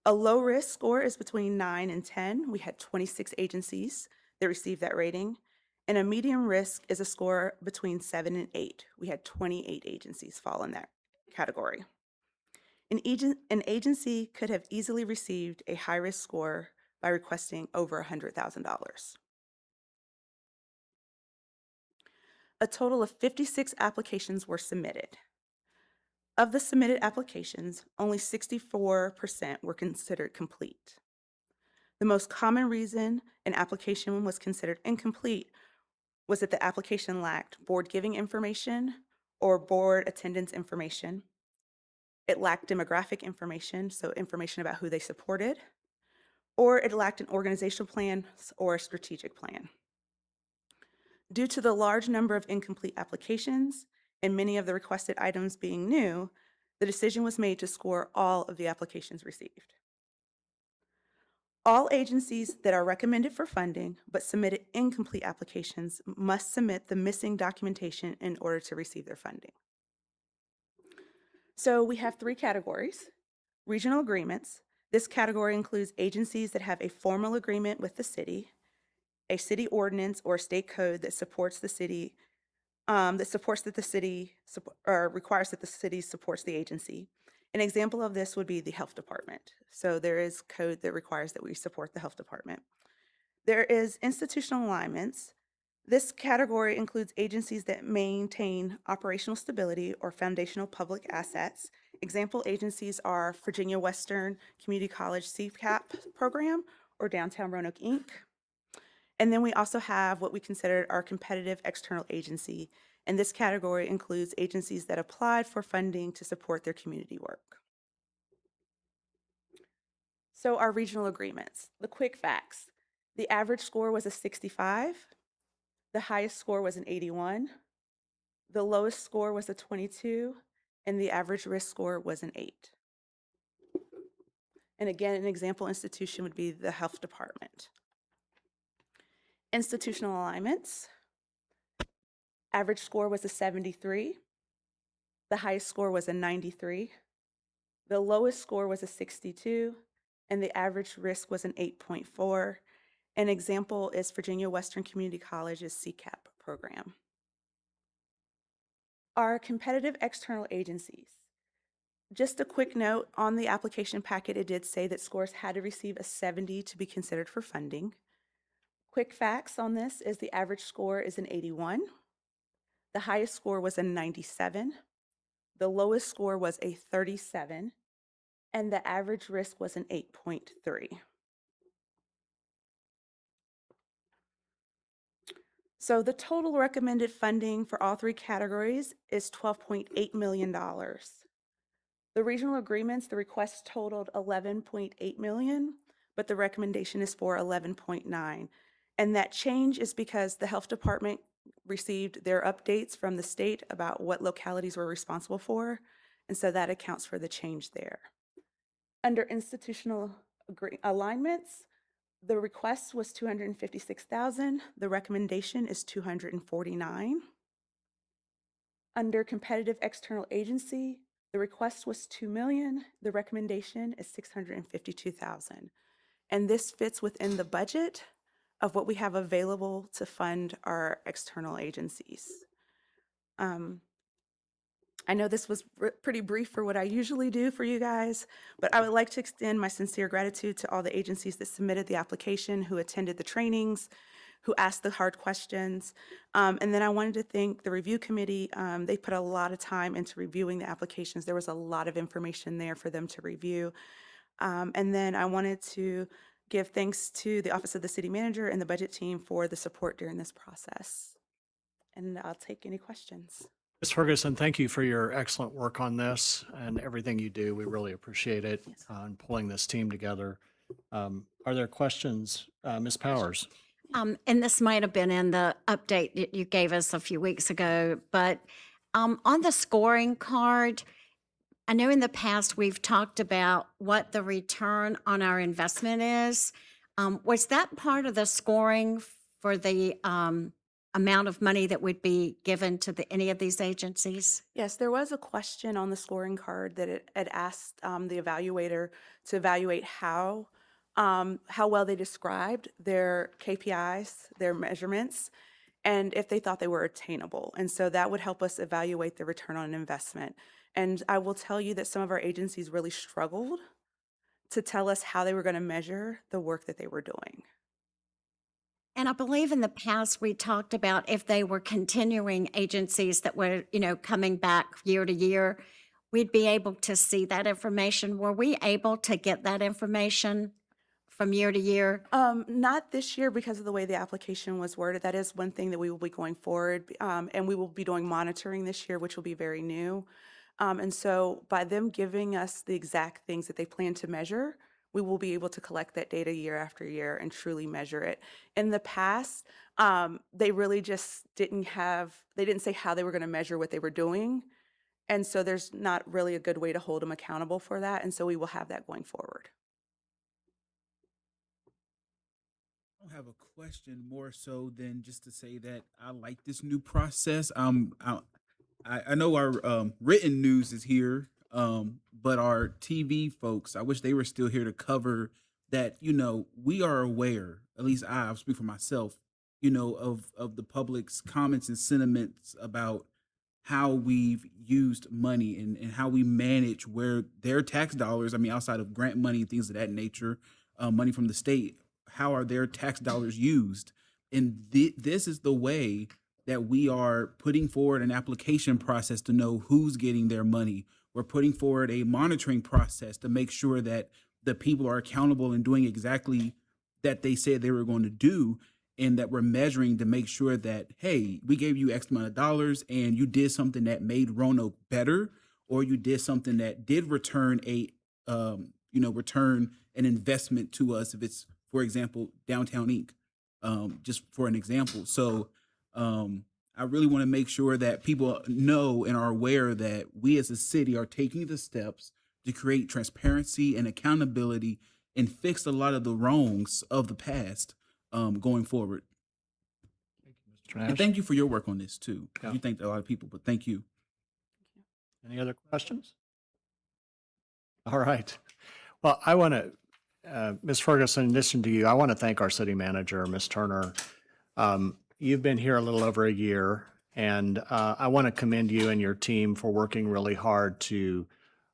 Speaker 3: A low risk score is between 9 and 10. We had 26 agencies that received that rating. And a medium risk is a score between 7 and 8. We had 28 agencies fall in that category. An agency could have easily received a high risk score by requesting over $100,000. A total of 56 applications were submitted. Of the submitted applications, only 64% were considered complete. The most common reason an application was considered incomplete was that the application lacked board giving information or board attendance information. It lacked demographic information, so information about who they supported, or it lacked an organizational plan or a strategic plan. Due to the large number of incomplete applications and many of the requested items being new, the decision was made to score all of the applications received. All agencies that are recommended for funding but submitted incomplete applications must submit the missing documentation in order to receive their funding. So we have 3 categories. Regional agreements. This category includes agencies that have a formal agreement with the city, a city ordinance or state code that supports the city, requires that the city supports the agency. An example of this would be the health department. So there is code that requires that we support the health department. There is institutional alignments. This category includes agencies that maintain operational stability or foundational public assets. Example agencies are Virginia Western Community College CCAP program or Downtown Roanoke, Inc. And then we also have what we consider our competitive external agency. And this category includes agencies that applied for funding to support their community work. So our regional agreements, the quick facts. The average score was a 65. The highest score was an 81. The lowest score was a 22. And the average risk score was an 8. And again, an example institution would be the health department. Institutional alignments. Average score was a 73. The highest score was a 93. The lowest score was a 62, and the average risk was an 8.4. An example is Virginia Western Community College's CCAP program. Our competitive external agencies. Just a quick note, on the application packet, it did say that scores had to receive a 70 to be considered for funding. Quick facts on this is the average score is an 81. The highest score was a 97. The lowest score was a 37. And the average risk was an 8.3. So the total recommended funding for all 3 categories is $12.8 million. The regional agreements, the request totaled $11.8 million, but the recommendation is for $11.9. And that change is because the health department received their updates from the state about what localities were responsible for, and so that accounts for the change there. Under institutional alignments, The request was 256,000. The recommendation is 249. Under competitive external agency, the request was 2 million. The recommendation is 652,000. And this fits within the budget of what we have available to fund our external agencies. I know this was pretty brief for what I usually do for you guys, but I would like to extend my sincere gratitude to all the agencies that submitted the application, who attended the trainings, who asked the hard questions. And then I wanted to thank the review committee. They put a lot of time into reviewing the applications. There was a lot of information there for them to review. And then I wanted to give thanks to the Office of the City Manager and the budget team for the support during this process. And I'll take any questions.
Speaker 14: Ms. Ferguson, thank you for your excellent work on this and everything you do. We really appreciate it on pulling this team together. Are there questions? Ms. Powers?
Speaker 15: And this might have been in the update that you gave us a few weeks ago, but on the scoring card, I know in the past we've talked about what the return on our investment is. Was that part of the scoring for the amount of money that would be given to any of these agencies?
Speaker 3: Yes, there was a question on the scoring card that it had asked the evaluator to evaluate how well they described their KPIs, their measurements, and if they thought they were attainable. And so that would help us evaluate the return on investment. And I will tell you that some of our agencies really struggled to tell us how they were going to measure the work that they were doing.
Speaker 15: And I believe in the past we talked about if they were continuing agencies that were, coming back year to year, we'd be able to see that information. Were we able to get that information from year to year?
Speaker 3: Not this year because of the way the application was worded. That is one thing that we will be going forward, and we will be doing monitoring this year, which will be very new. And so by them giving us the exact things that they plan to measure, we will be able to collect that data year after year and truly measure it. In the past, they really just they didn't say how they were going to measure what they were doing. And so there's not really a good way to hold them accountable for that. And so we will have that going forward.
Speaker 18: I don't have a question more so than just to say that I like this new process. I know our written news is here, but our TV folks, I wish they were still here to cover that. We are aware, at least I'll speak for myself, of the public's comments and sentiments about how we've used money and how we manage where their tax dollars, outside of grant money and things of that nature, money from the state, how are their tax dollars used? And this is the way that we are putting forward an application process to know who's getting their money. We're putting forward a monitoring process to make sure that the people are accountable and doing exactly that they said they were going to do, and that we're measuring to make sure that, hey, we gave you X amount of dollars and you did something that made Roanoke better, or you did something that did return return an investment to us. If it's, for example, Downtown Inc., just for an example. So I really want to make sure that people know and are aware that we as a city are taking the steps to create transparency and accountability and fix a lot of the wrongs of the past going forward.
Speaker 14: Thank you, Mr. Nash.
Speaker 18: And thank you for your work on this too.
Speaker 14: Yeah.
Speaker 18: You thanked a lot of people, but thank you.
Speaker 14: Any other questions? All right. Well, I want to, Ms. Ferguson, in addition to you, I want to thank our city manager, Ms. Turner. You've been here a little over a year, and I want to commend you and your team for working really hard to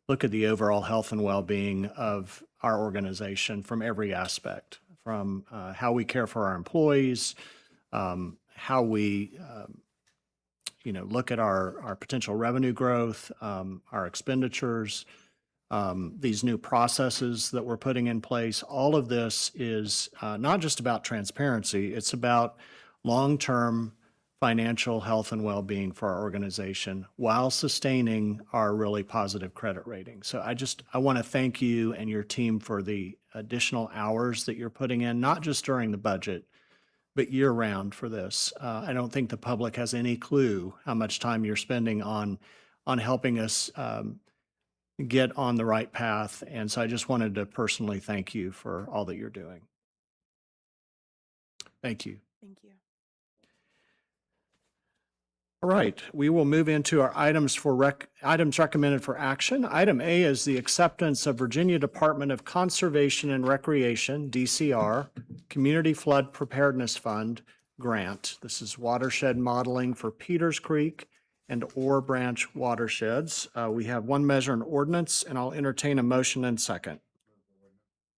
Speaker 14: look at the overall health and well-being of our organization from every aspect, from how we care for our employees, how we look at our potential revenue growth, our expenditures, these new processes that we're putting in place. All of this is not just about transparency, it's about long-term financial health and well-being for our organization while sustaining our really positive credit rating. So I want to thank you and your team for the additional hours that you're putting in, not just during the budget, but year-round for this. I don't think the public has any clue how much time you're spending on helping us get on the right path. And so I just wanted to personally thank you for all that you're doing. Thank you.
Speaker 13: Thank you.
Speaker 14: All right, we will move into our items recommended for action. Item A is the acceptance of Virginia Department of Conservation and Recreation, DCR, Community Flood Preparedness Fund grant. This is watershed modeling for Peters Creek and Ore Branch watersheds. We have one measure and ordinance, and I'll entertain a motion and second.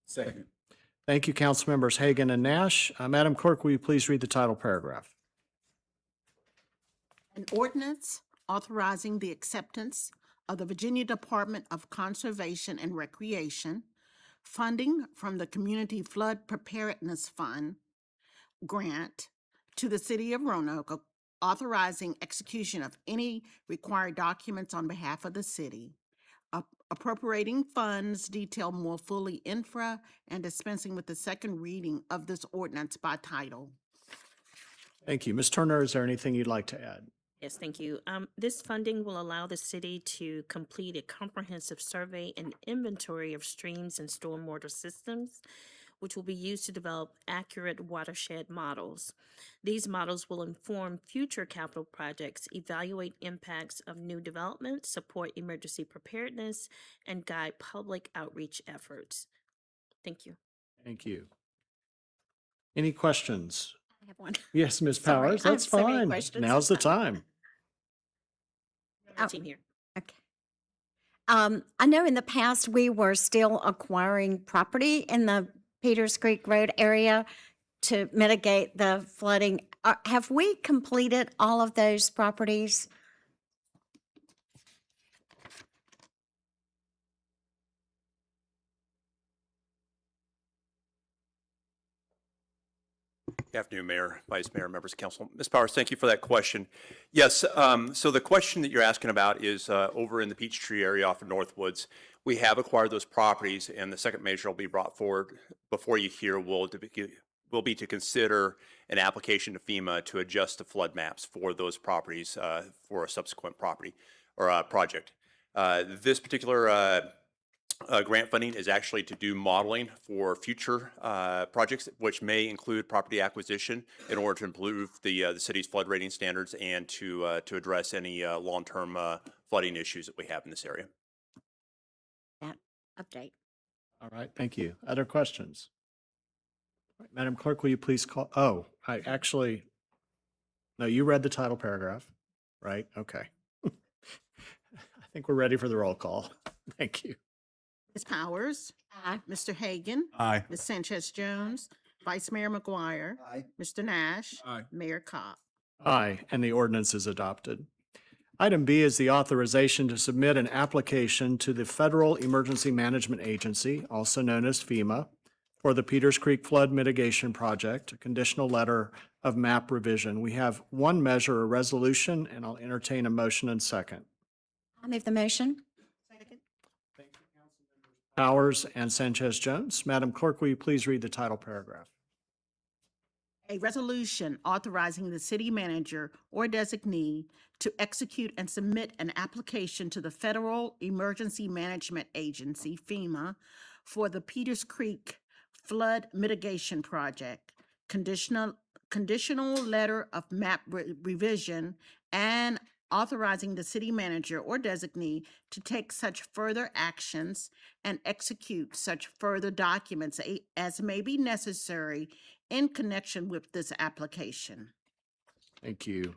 Speaker 18: Second.
Speaker 14: Thank you, council members Hagan and Nash. Madam Clerk, will you please read the title paragraph?
Speaker 3: An ordinance authorizing the acceptance of the Virginia Department of Conservation and Recreation funding from the Community Flood Preparedness Fund grant to the city of Roanoke, authorizing execution of any required documents on behalf of the city, appropriating funds detailed more fully infra, and dispensing with the second reading of this ordinance by title.
Speaker 14: Thank you. Ms. Turner, is there anything you'd like to add?
Speaker 2: Yes, thank you. This funding will allow the city to complete a comprehensive survey and inventory of streams and stormwater systems, which will be used to develop accurate watershed models. These models will inform future capital projects, evaluate impacts of new development, support emergency preparedness, and guide public outreach efforts. Thank you.
Speaker 14: Thank you. Any questions?
Speaker 15: I have one.
Speaker 14: Yes, Ms.
Speaker 15: Sorry,
Speaker 14: Powers,
Speaker 15: I have
Speaker 14: that's
Speaker 15: so many
Speaker 14: fine.
Speaker 15: questions.
Speaker 14: Now's the time.
Speaker 2: Team here.
Speaker 15: Okay. I know in the past we were still acquiring property in the Peters Creek Road area to mitigate the flooding. Have we completed all of those properties?
Speaker 4: Good afternoon, Mayor, Vice Mayor, members of council. Ms. Powers, thank you for that question. Yes, so the question that you're asking about is over in the Peachtree area off of Northwoods. We have acquired those properties, and the second measure will be brought forward before you here will be to consider an application to FEMA to adjust the flood maps for those properties for a subsequent property or project. This particular grant funding is actually to do modeling for future projects, which may include property acquisition in order to improve the city's flood rating standards and to address any long-term flooding issues that we have in this area.
Speaker 15: That update.
Speaker 14: All right, thank you. Other questions? All right, Madam Clerk, will you please call? Oh, no, you read the title paragraph, right? Okay. I think we're ready for the roll call. Thank you.
Speaker 3: Ms. Powers?
Speaker 15: Aye.
Speaker 3: Mr. Hagan?
Speaker 6: Aye.
Speaker 3: Ms. Sanchez Jones? Vice Mayor McGuire?
Speaker 18: Aye.
Speaker 3: Mr. Nash?
Speaker 18: Aye.
Speaker 3: Mayor Cobb?
Speaker 14: Aye, and the ordinance is adopted. Item B is the authorization to submit an application to the Federal Emergency Management Agency, also known as FEMA, for the Peters Creek Flood Mitigation Project, a conditional letter of map revision. We have one measure, a resolution, and I'll entertain a motion and second.
Speaker 15: I move the motion.
Speaker 14: Powers and Sanchez Jones. Madam Clerk, will you please read the title paragraph?
Speaker 3: A resolution authorizing the city manager or designee to execute and submit an application to the Federal Emergency Management Agency, FEMA, for the Peters Creek Flood Mitigation Project, conditional letter of map revision, and authorizing the city manager or designee to take such further actions and execute such further documents as may be necessary in connection with this application.
Speaker 14: Thank you.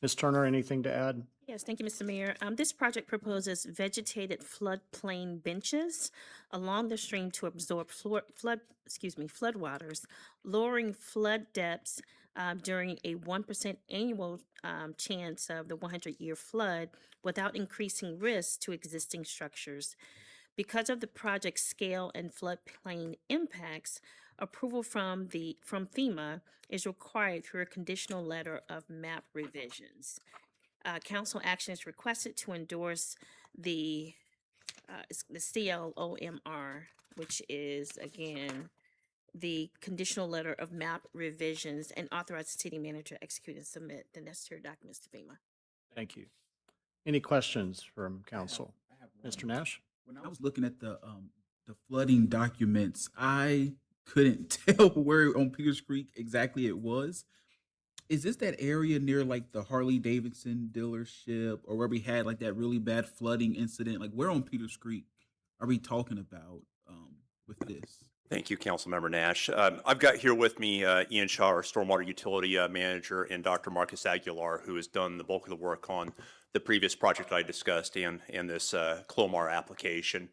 Speaker 14: Ms. Turner, anything to add?
Speaker 2: Yes, thank you, Mr. Mayor. This project proposes vegetated floodplain benches along the stream to absorb floodwaters, lowering flood depths during a 1% annual chance of the 100-year flood without increasing risk to existing structures. Because of the project's scale and floodplain impacts, approval from FEMA is required through a conditional letter of map revisions. Council action is requested to endorse the CLOMR, which is, again, the conditional letter of map revisions, and authorize the city manager to execute and submit the necessary documents to FEMA.
Speaker 14: Thank you. Any questions from council? Mr. Nash?
Speaker 18: When I was looking at the flooding documents, I couldn't tell where on Peters Creek exactly it was. Is this that area near like the Harley Davidson dealership, or where we had like that really bad flooding incident? Like, where on Peters Creek are we talking about with this?
Speaker 3: Thank you, Councilmember Nash. I've got here with me Ian Shaw, our Stormwater Utility Manager, and Dr. Marcus Aguilar, who has done the bulk of the work on the previous project I discussed and this Clomar application.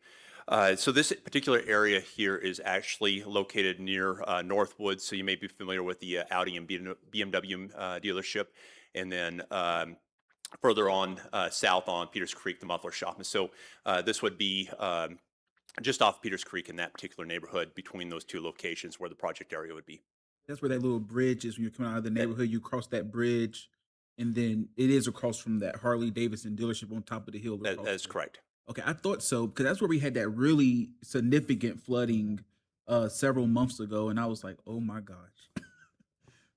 Speaker 3: So this particular area here is actually located near Northwood, so you may be familiar with the Audi and BMW dealership, and then further on south on Peters Creek, the muffler shop. And so this would be just off Peters Creek in that particular neighborhood between those two locations where the project area would be.
Speaker 18: That's where that little bridge is when you're coming out of the neighborhood. You cross that bridge, and then it is across from that Harley Davidson dealership on top of the hill.
Speaker 3: That's correct.
Speaker 18: Okay, I thought so, because that's where we had that really significant flooding several months ago, and I was like, oh my gosh.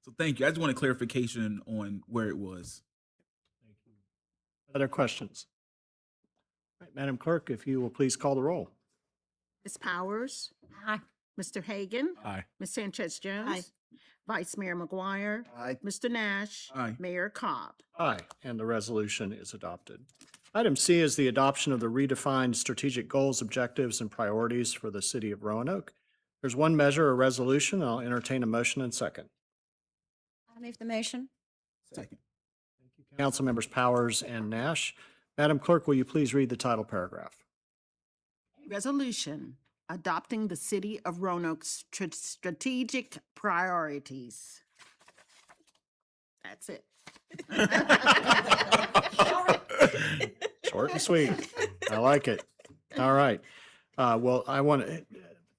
Speaker 18: So thank you. I just wanted clarification on where it was.
Speaker 14: Thank you. Other questions? All right, Madam Clerk, if you will please call the roll.
Speaker 2: Ms. Powers?
Speaker 15: Aye.
Speaker 2: Mr. Hagan?
Speaker 19: Aye.
Speaker 2: Ms. Sanchez Jones?
Speaker 15: Aye.
Speaker 2: Vice Mayor McGuire?
Speaker 19: Aye.
Speaker 2: Mr. Nash?
Speaker 18: Aye.
Speaker 2: Mayor Cobb?
Speaker 14: Aye, and the resolution is adopted. Item C is the adoption of the redefined strategic goals, objectives, and priorities for the city of Roanoke. There's one measure, a resolution. I'll entertain a motion and second.
Speaker 15: I move the motion.
Speaker 18: Second.
Speaker 14: Council members Powers and Nash. Madam Clerk, will you please read the title paragraph?
Speaker 2: Resolution adopting the City of Roanoke's strategic priorities. That's it.
Speaker 14: Short and sweet. I like it. All right. Well, I want to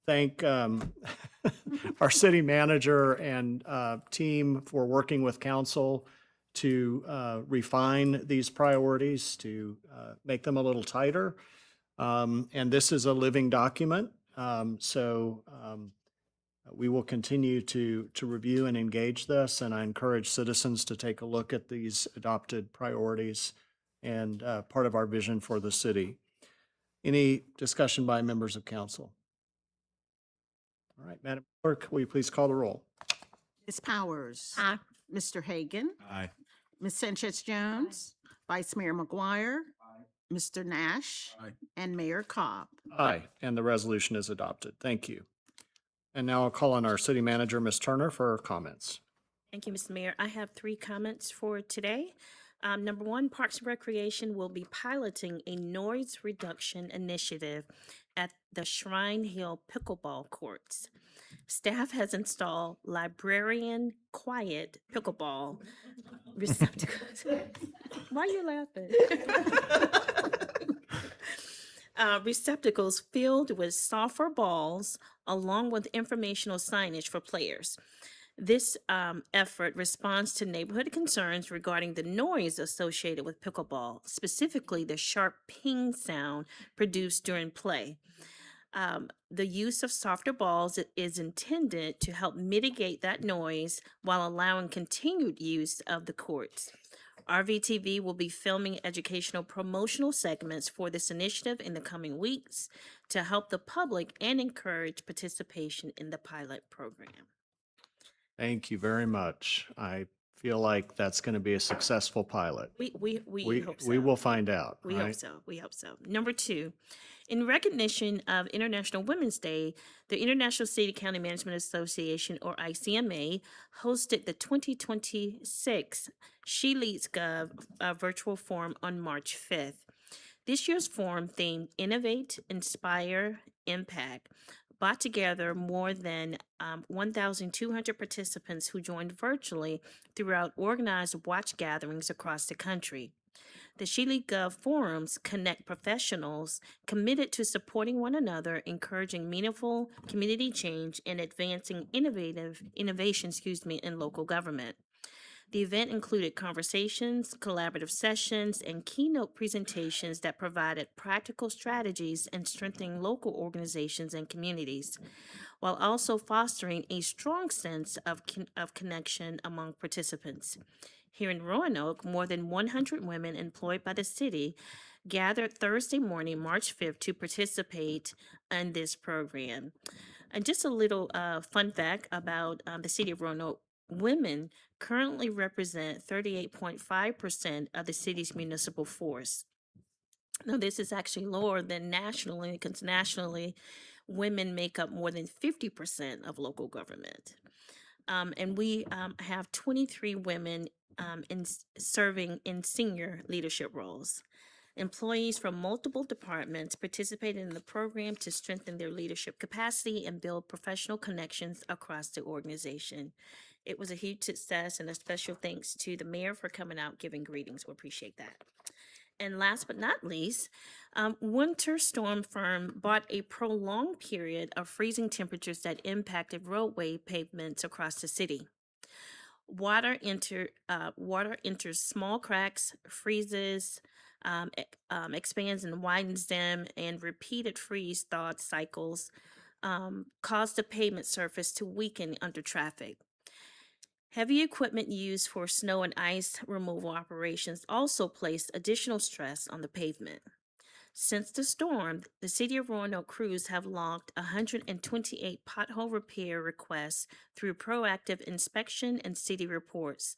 Speaker 14: thank our city manager and team for working with council to refine these priorities, to make them a little tighter. And this is a living document. So we will continue to review and engage this, and I encourage citizens to take a look at these adopted priorities and part of our vision for the city. Any discussion by members of council? All right, Madam Clerk, will you please call the roll?
Speaker 2: Ms. Powers?
Speaker 15: Aye.
Speaker 2: Mr. Hagan?
Speaker 19: Aye.
Speaker 2: Ms. Sanchez Jones? Vice Mayor McGuire? Mr. Nash?
Speaker 18: Aye.
Speaker 2: And Mayor Cobb?
Speaker 14: Aye, and the resolution is adopted. Thank you. And now I'll call on our city manager, Ms. Turner, for her comments.
Speaker 4: Thank you, Mr. Mayor. I have 3 comments for today. Number 1, Parks and Recreation will be piloting a noise reduction initiative at the Shrine Hill pickleball courts. Staff has installed librarian quiet pickleball receptacles. Why are you laughing? Receptacles filled with softer balls along with informational signage for players. This effort responds to neighborhood concerns regarding the noise associated with pickleball, specifically the sharp ping sound produced during play. The use of softer balls is intended to help mitigate that noise while allowing continued use of the courts. RVTV will be filming educational promotional segments for this initiative in the coming weeks to help the public and encourage participation in the pilot program.
Speaker 14: Thank you very much. I feel like that's going to be a successful pilot.
Speaker 4: We hope so.
Speaker 14: We will find out.
Speaker 4: We
Speaker 14: right?
Speaker 4: hope so. We hope so. Number 2, in recognition of International Women's Day, the International City County Management Association, or ICMA, hosted the 2026 She Leads Gov virtual forum on March 5th. This year's forum themed Innovate, Inspire, Impact brought together more than 1,200 participants who joined virtually throughout organized watch gatherings across the country. The She Lead Gov forums connect professionals committed to supporting one another, encouraging meaningful community change, and advancing innovation in local government. The event included conversations, collaborative sessions, and keynote presentations that provided practical strategies in strengthening local organizations and communities, while also fostering a strong sense of connection among participants. Here in Roanoke, more than 100 women employed by the city gathered Thursday morning, March 5th, to participate in this program.
Speaker 3: And just a little fun fact about the city of Roanoke. Women currently represent 38.5% of the city's municipal force. Now, this is actually lower than nationally, because nationally, women make up more than 50% of local government. And we have 23 women serving in senior leadership roles. Employees from multiple departments participated in the program to strengthen their leadership capacity and build professional connections across the organization. It was a huge success, and a special thanks to the mayor for coming out giving greetings. We appreciate that. And last but not least, Winter Storm Firm brought a prolonged period of freezing temperatures that impacted roadway pavements across the city. Water enters small cracks, freezes, expands and widens them, and repeated freeze-thaw cycles cause the pavement surface to weaken under traffic. Heavy equipment used for snow and ice removal operations also placed additional stress on the pavement. Since the storm, the City of Roanoke crews have logged 128 pothole repair requests through proactive inspection and city reports,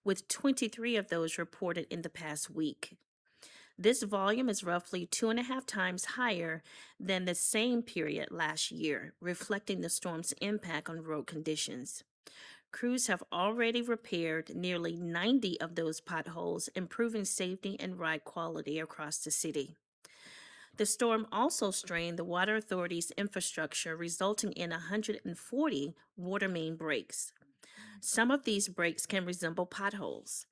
Speaker 3: with 23 of those reported in the past week. This volume is roughly 2.5 times higher than the same period last year, reflecting the storm's impact on road conditions. Crews have already repaired nearly 90 of those potholes, improving safety and ride quality across the city. The storm also strained the Water Authority's infrastructure, resulting in 140 water main breaks. Some of these breaks can resemble potholes.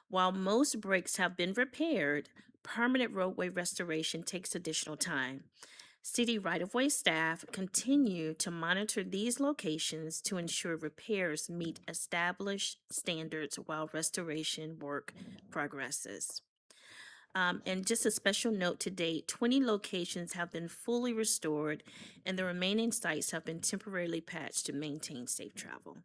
Speaker 3: While most breaks have been repaired, permanent roadway restoration takes additional time. City right-of-way staff continue to monitor these locations to ensure repairs meet established standards while restoration work progresses. And just a special note, to date, 20 locations have been fully restored, and the remaining sites have been temporarily patched to maintain safe travel.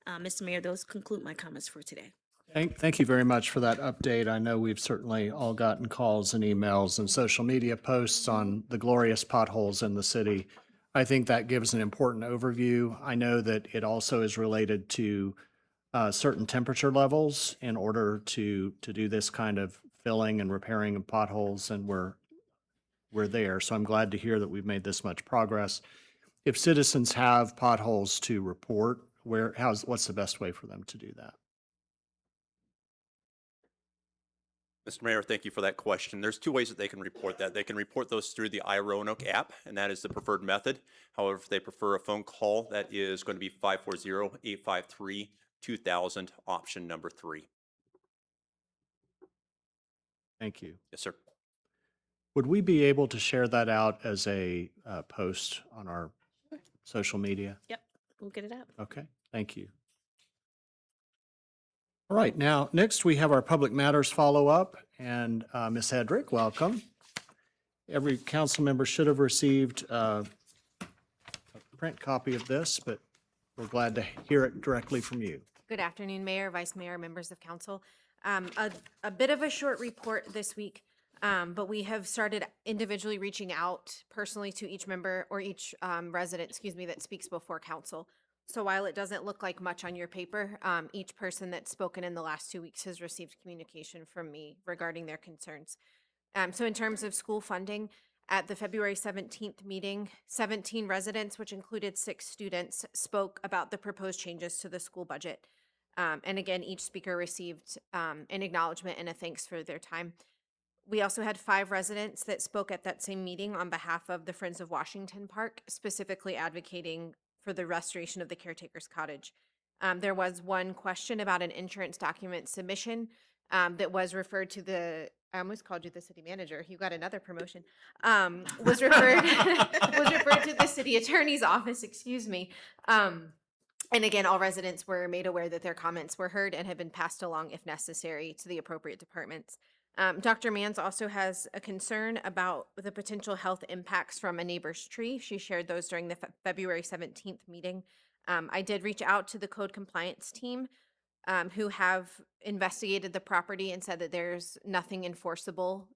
Speaker 3: Mr. Mayor, those conclude my comments for today.
Speaker 14: Thank you very much for that update. I know we've certainly all gotten calls and emails and social media posts on the glorious potholes in the city. I think that gives an important overview. I know that it also is related to certain temperature levels in order to do this kind of filling and repairing of potholes, and we're there. So I'm glad to hear that we've made this much progress. If citizens have potholes to report, what's the best way for them to do that?
Speaker 4: Mr. Mayor, thank you for that question. There's two ways that they can report that. They can report those through the iRoanoke app, and that is the preferred method. However, if they prefer a phone call, that is going to be 540-853-2000, option number 3.
Speaker 14: Thank you.
Speaker 4: Yes, sir.
Speaker 14: Would we be able to share that out as a post on our social media?
Speaker 3: Yep, we'll get it out.
Speaker 14: Okay, thank you. All right, now, next we have our public matters follow-up, and Ms. Hedrick, welcome. Every council member should have received a print copy of this, but we're glad to hear it directly from you.
Speaker 2: Good afternoon, Mayor, Vice Mayor, members of council. A bit of a short report this week, but we have started individually reaching out personally to each member or each resident, that speaks before council. So while it doesn't look like much on your paper, each person that's spoken in the last 2 weeks has received communication from me regarding their concerns. So in terms of school funding, at the February 17th meeting, 17 residents, which included 6 students, spoke about the proposed changes to the school budget. And again, each speaker received an acknowledgement and a thanks for their time. We also had 5 residents that spoke at that same meeting on behalf of the Friends of Washington Park, specifically advocating for the restoration of the caretaker's cottage. There was one question about an insurance document submission that was referred to I almost called you the city manager. You got another promotion. Was referred to the city attorney's office, excuse me. And again, all residents were made aware that their comments were heard and had been passed along, if necessary, to the appropriate departments. Dr. Manns also has a concern about the potential health impacts from a neighbor's tree. She shared those during the February 17th meeting. I did reach out to the code compliance team who have investigated the property and said that there's nothing enforceable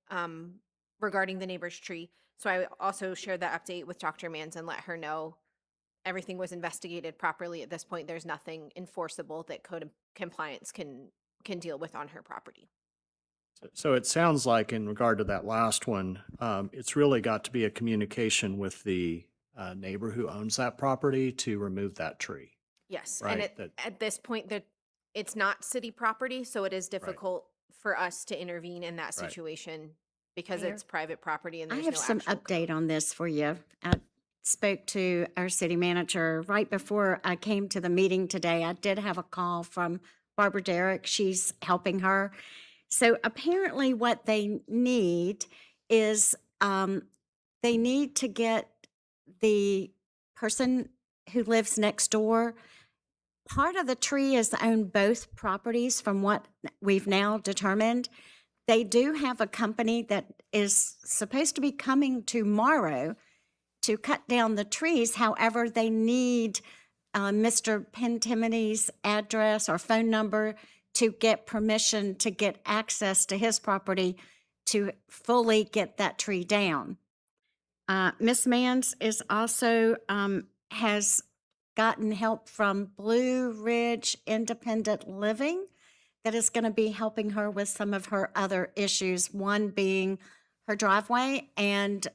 Speaker 2: regarding the neighbor's tree. So I also shared that update with Dr. Manns and let her know
Speaker 3: everything was investigated properly at this point. There's nothing enforceable that code of compliance can deal with on her property.
Speaker 14: So it sounds like in regard to that last one, it's really got to be a communication with the neighbor who owns that property to remove that tree.
Speaker 3: Yes,
Speaker 14: Right,
Speaker 3: and
Speaker 14: that-
Speaker 3: at this point, it's not city property, so it is difficult for us to intervene in that
Speaker 14: Right.
Speaker 3: situation because
Speaker 15: Mayor?
Speaker 3: it's private property and
Speaker 15: I
Speaker 3: there's
Speaker 15: have
Speaker 3: no
Speaker 15: some
Speaker 3: actual
Speaker 15: update on this for you. I spoke to our city manager right before I came to the meeting today. I did have a call from Barbara Derrick. She's helping her. So apparently what they need is they need to get the person who lives next door. Part of the tree is own both properties from what we've now determined. They do have a company that is supposed to be coming tomorrow to cut down the trees. However, they need Mr. Pentimony's address or phone number to get permission to get access to his property to fully get that tree down. Miss Mans is also has gotten help from Blue Ridge Independent Living that is going to be helping her with some of her other issues, one being her driveway and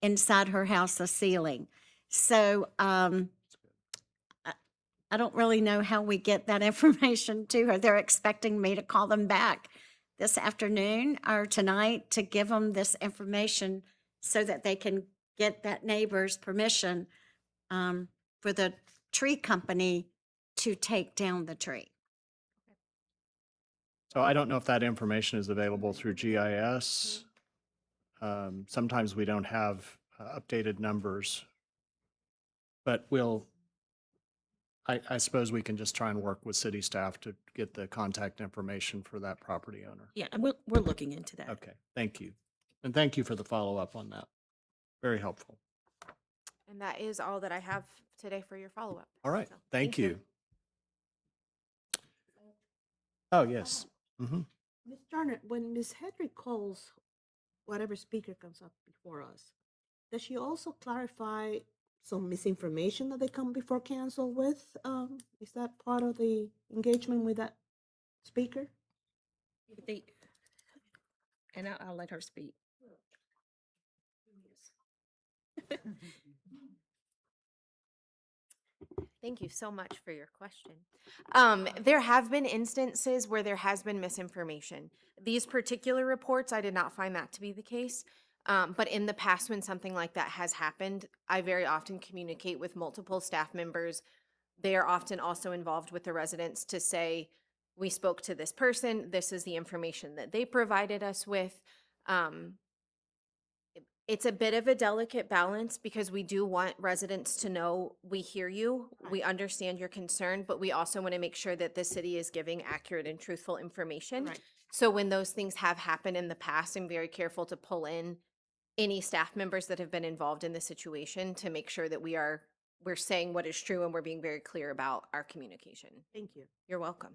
Speaker 15: inside her house, the ceiling. So I don't really know how we get that information to her. They're expecting me to call them back this afternoon or tonight to give them this information so that they can get that neighbor's permission for the tree company to take down the tree.
Speaker 14: So I don't know if that information is available through GIS. Sometimes we don't have updated numbers, but I suppose we can just try and work with city staff to get the contact information for that property owner.
Speaker 20: Yeah, and we're looking into that.
Speaker 14: Okay, thank you. And thank you for the follow-up on that. Very helpful.
Speaker 3: And that is all that I have today for your follow-up.
Speaker 14: All right,
Speaker 3: So,
Speaker 14: thank you. Oh, yes. Mm-hmm.
Speaker 2: Ms. Jarnett, when Ms. Hedrick calls whatever speaker comes up before us, does she also clarify some misinformation that they come before council with? Is that part of the engagement with that speaker?
Speaker 17: And I'll let her speak.
Speaker 3: Thank you so much for your question. There have been instances where there has been misinformation. These particular reports, I did not find that to be the case. But in the past, when something like that has happened, I very often communicate with multiple staff members. They are often also involved with the residents to say, we spoke to this person, this is the information that they provided us with. It's a bit of a delicate balance because we do want residents to know we hear you, we understand your concern, but we also want to make sure that the city is giving accurate and truthful information.
Speaker 2: Right.
Speaker 3: So when those things have happened in the past, I'm very careful to pull in any staff members that have been involved in the situation to make sure that we're saying what is true and we're being very clear about our communication.
Speaker 2: Thank you.
Speaker 3: You're welcome.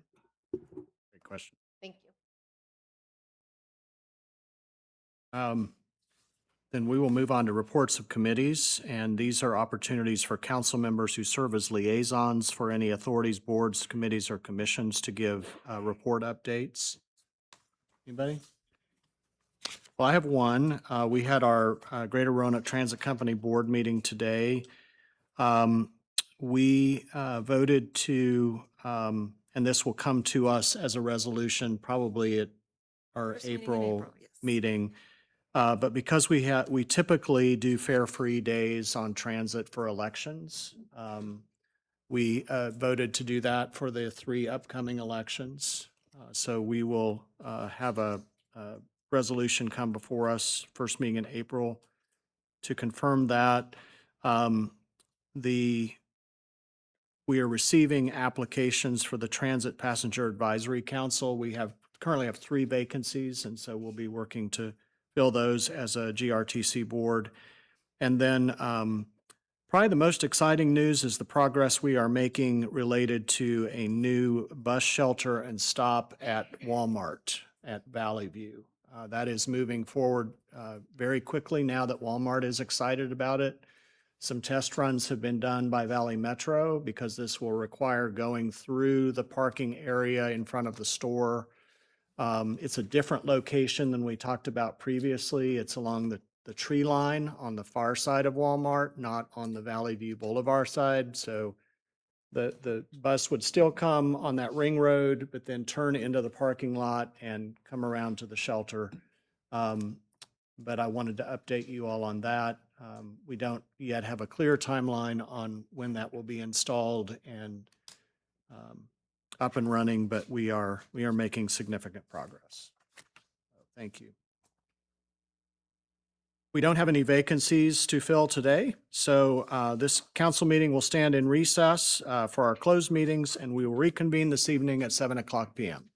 Speaker 14: Great question.
Speaker 3: Thank you.
Speaker 14: Then we will move on to reports of committees, and these are opportunities for council members who serve as liaisons for any authorities, boards, committees, or commissions to give report updates. Anybody? Well, I have one. We had our Greater Roanoke Transit Company Board meeting today. We voted to, and this will come to us as a resolution probably at our April meeting. But because we typically do fare free days on transit for elections, we voted to do that for the 3 upcoming elections. So we will have a resolution come before us, first meeting in April, to confirm that. We are receiving applications for the Transit Passenger Advisory Council. We currently have 3 vacancies, and so we'll be working to fill those as a GRTC board. And then probably the most exciting news is the progress we are making related to a new bus shelter and stop at Walmart at Valley View. That is moving forward very quickly now that Walmart is excited about it. Some test runs have been done by Valley Metro because this will require going through the parking area in front of the store. It's a different location than we talked about previously. It's along the tree line on the far side of Walmart, not on the Valley View Boulevard side. So the bus would still come on that ring road, but then turn into the parking lot and come around to the shelter. But I wanted to update you all on that. We don't yet have a clear timeline on when that will be installed and up and running, but we are making significant progress. Thank you. We don't have any vacancies to fill today, so this council meeting will stand in recess for our closed meetings, and we will reconvene this evening at 7:00 p.m.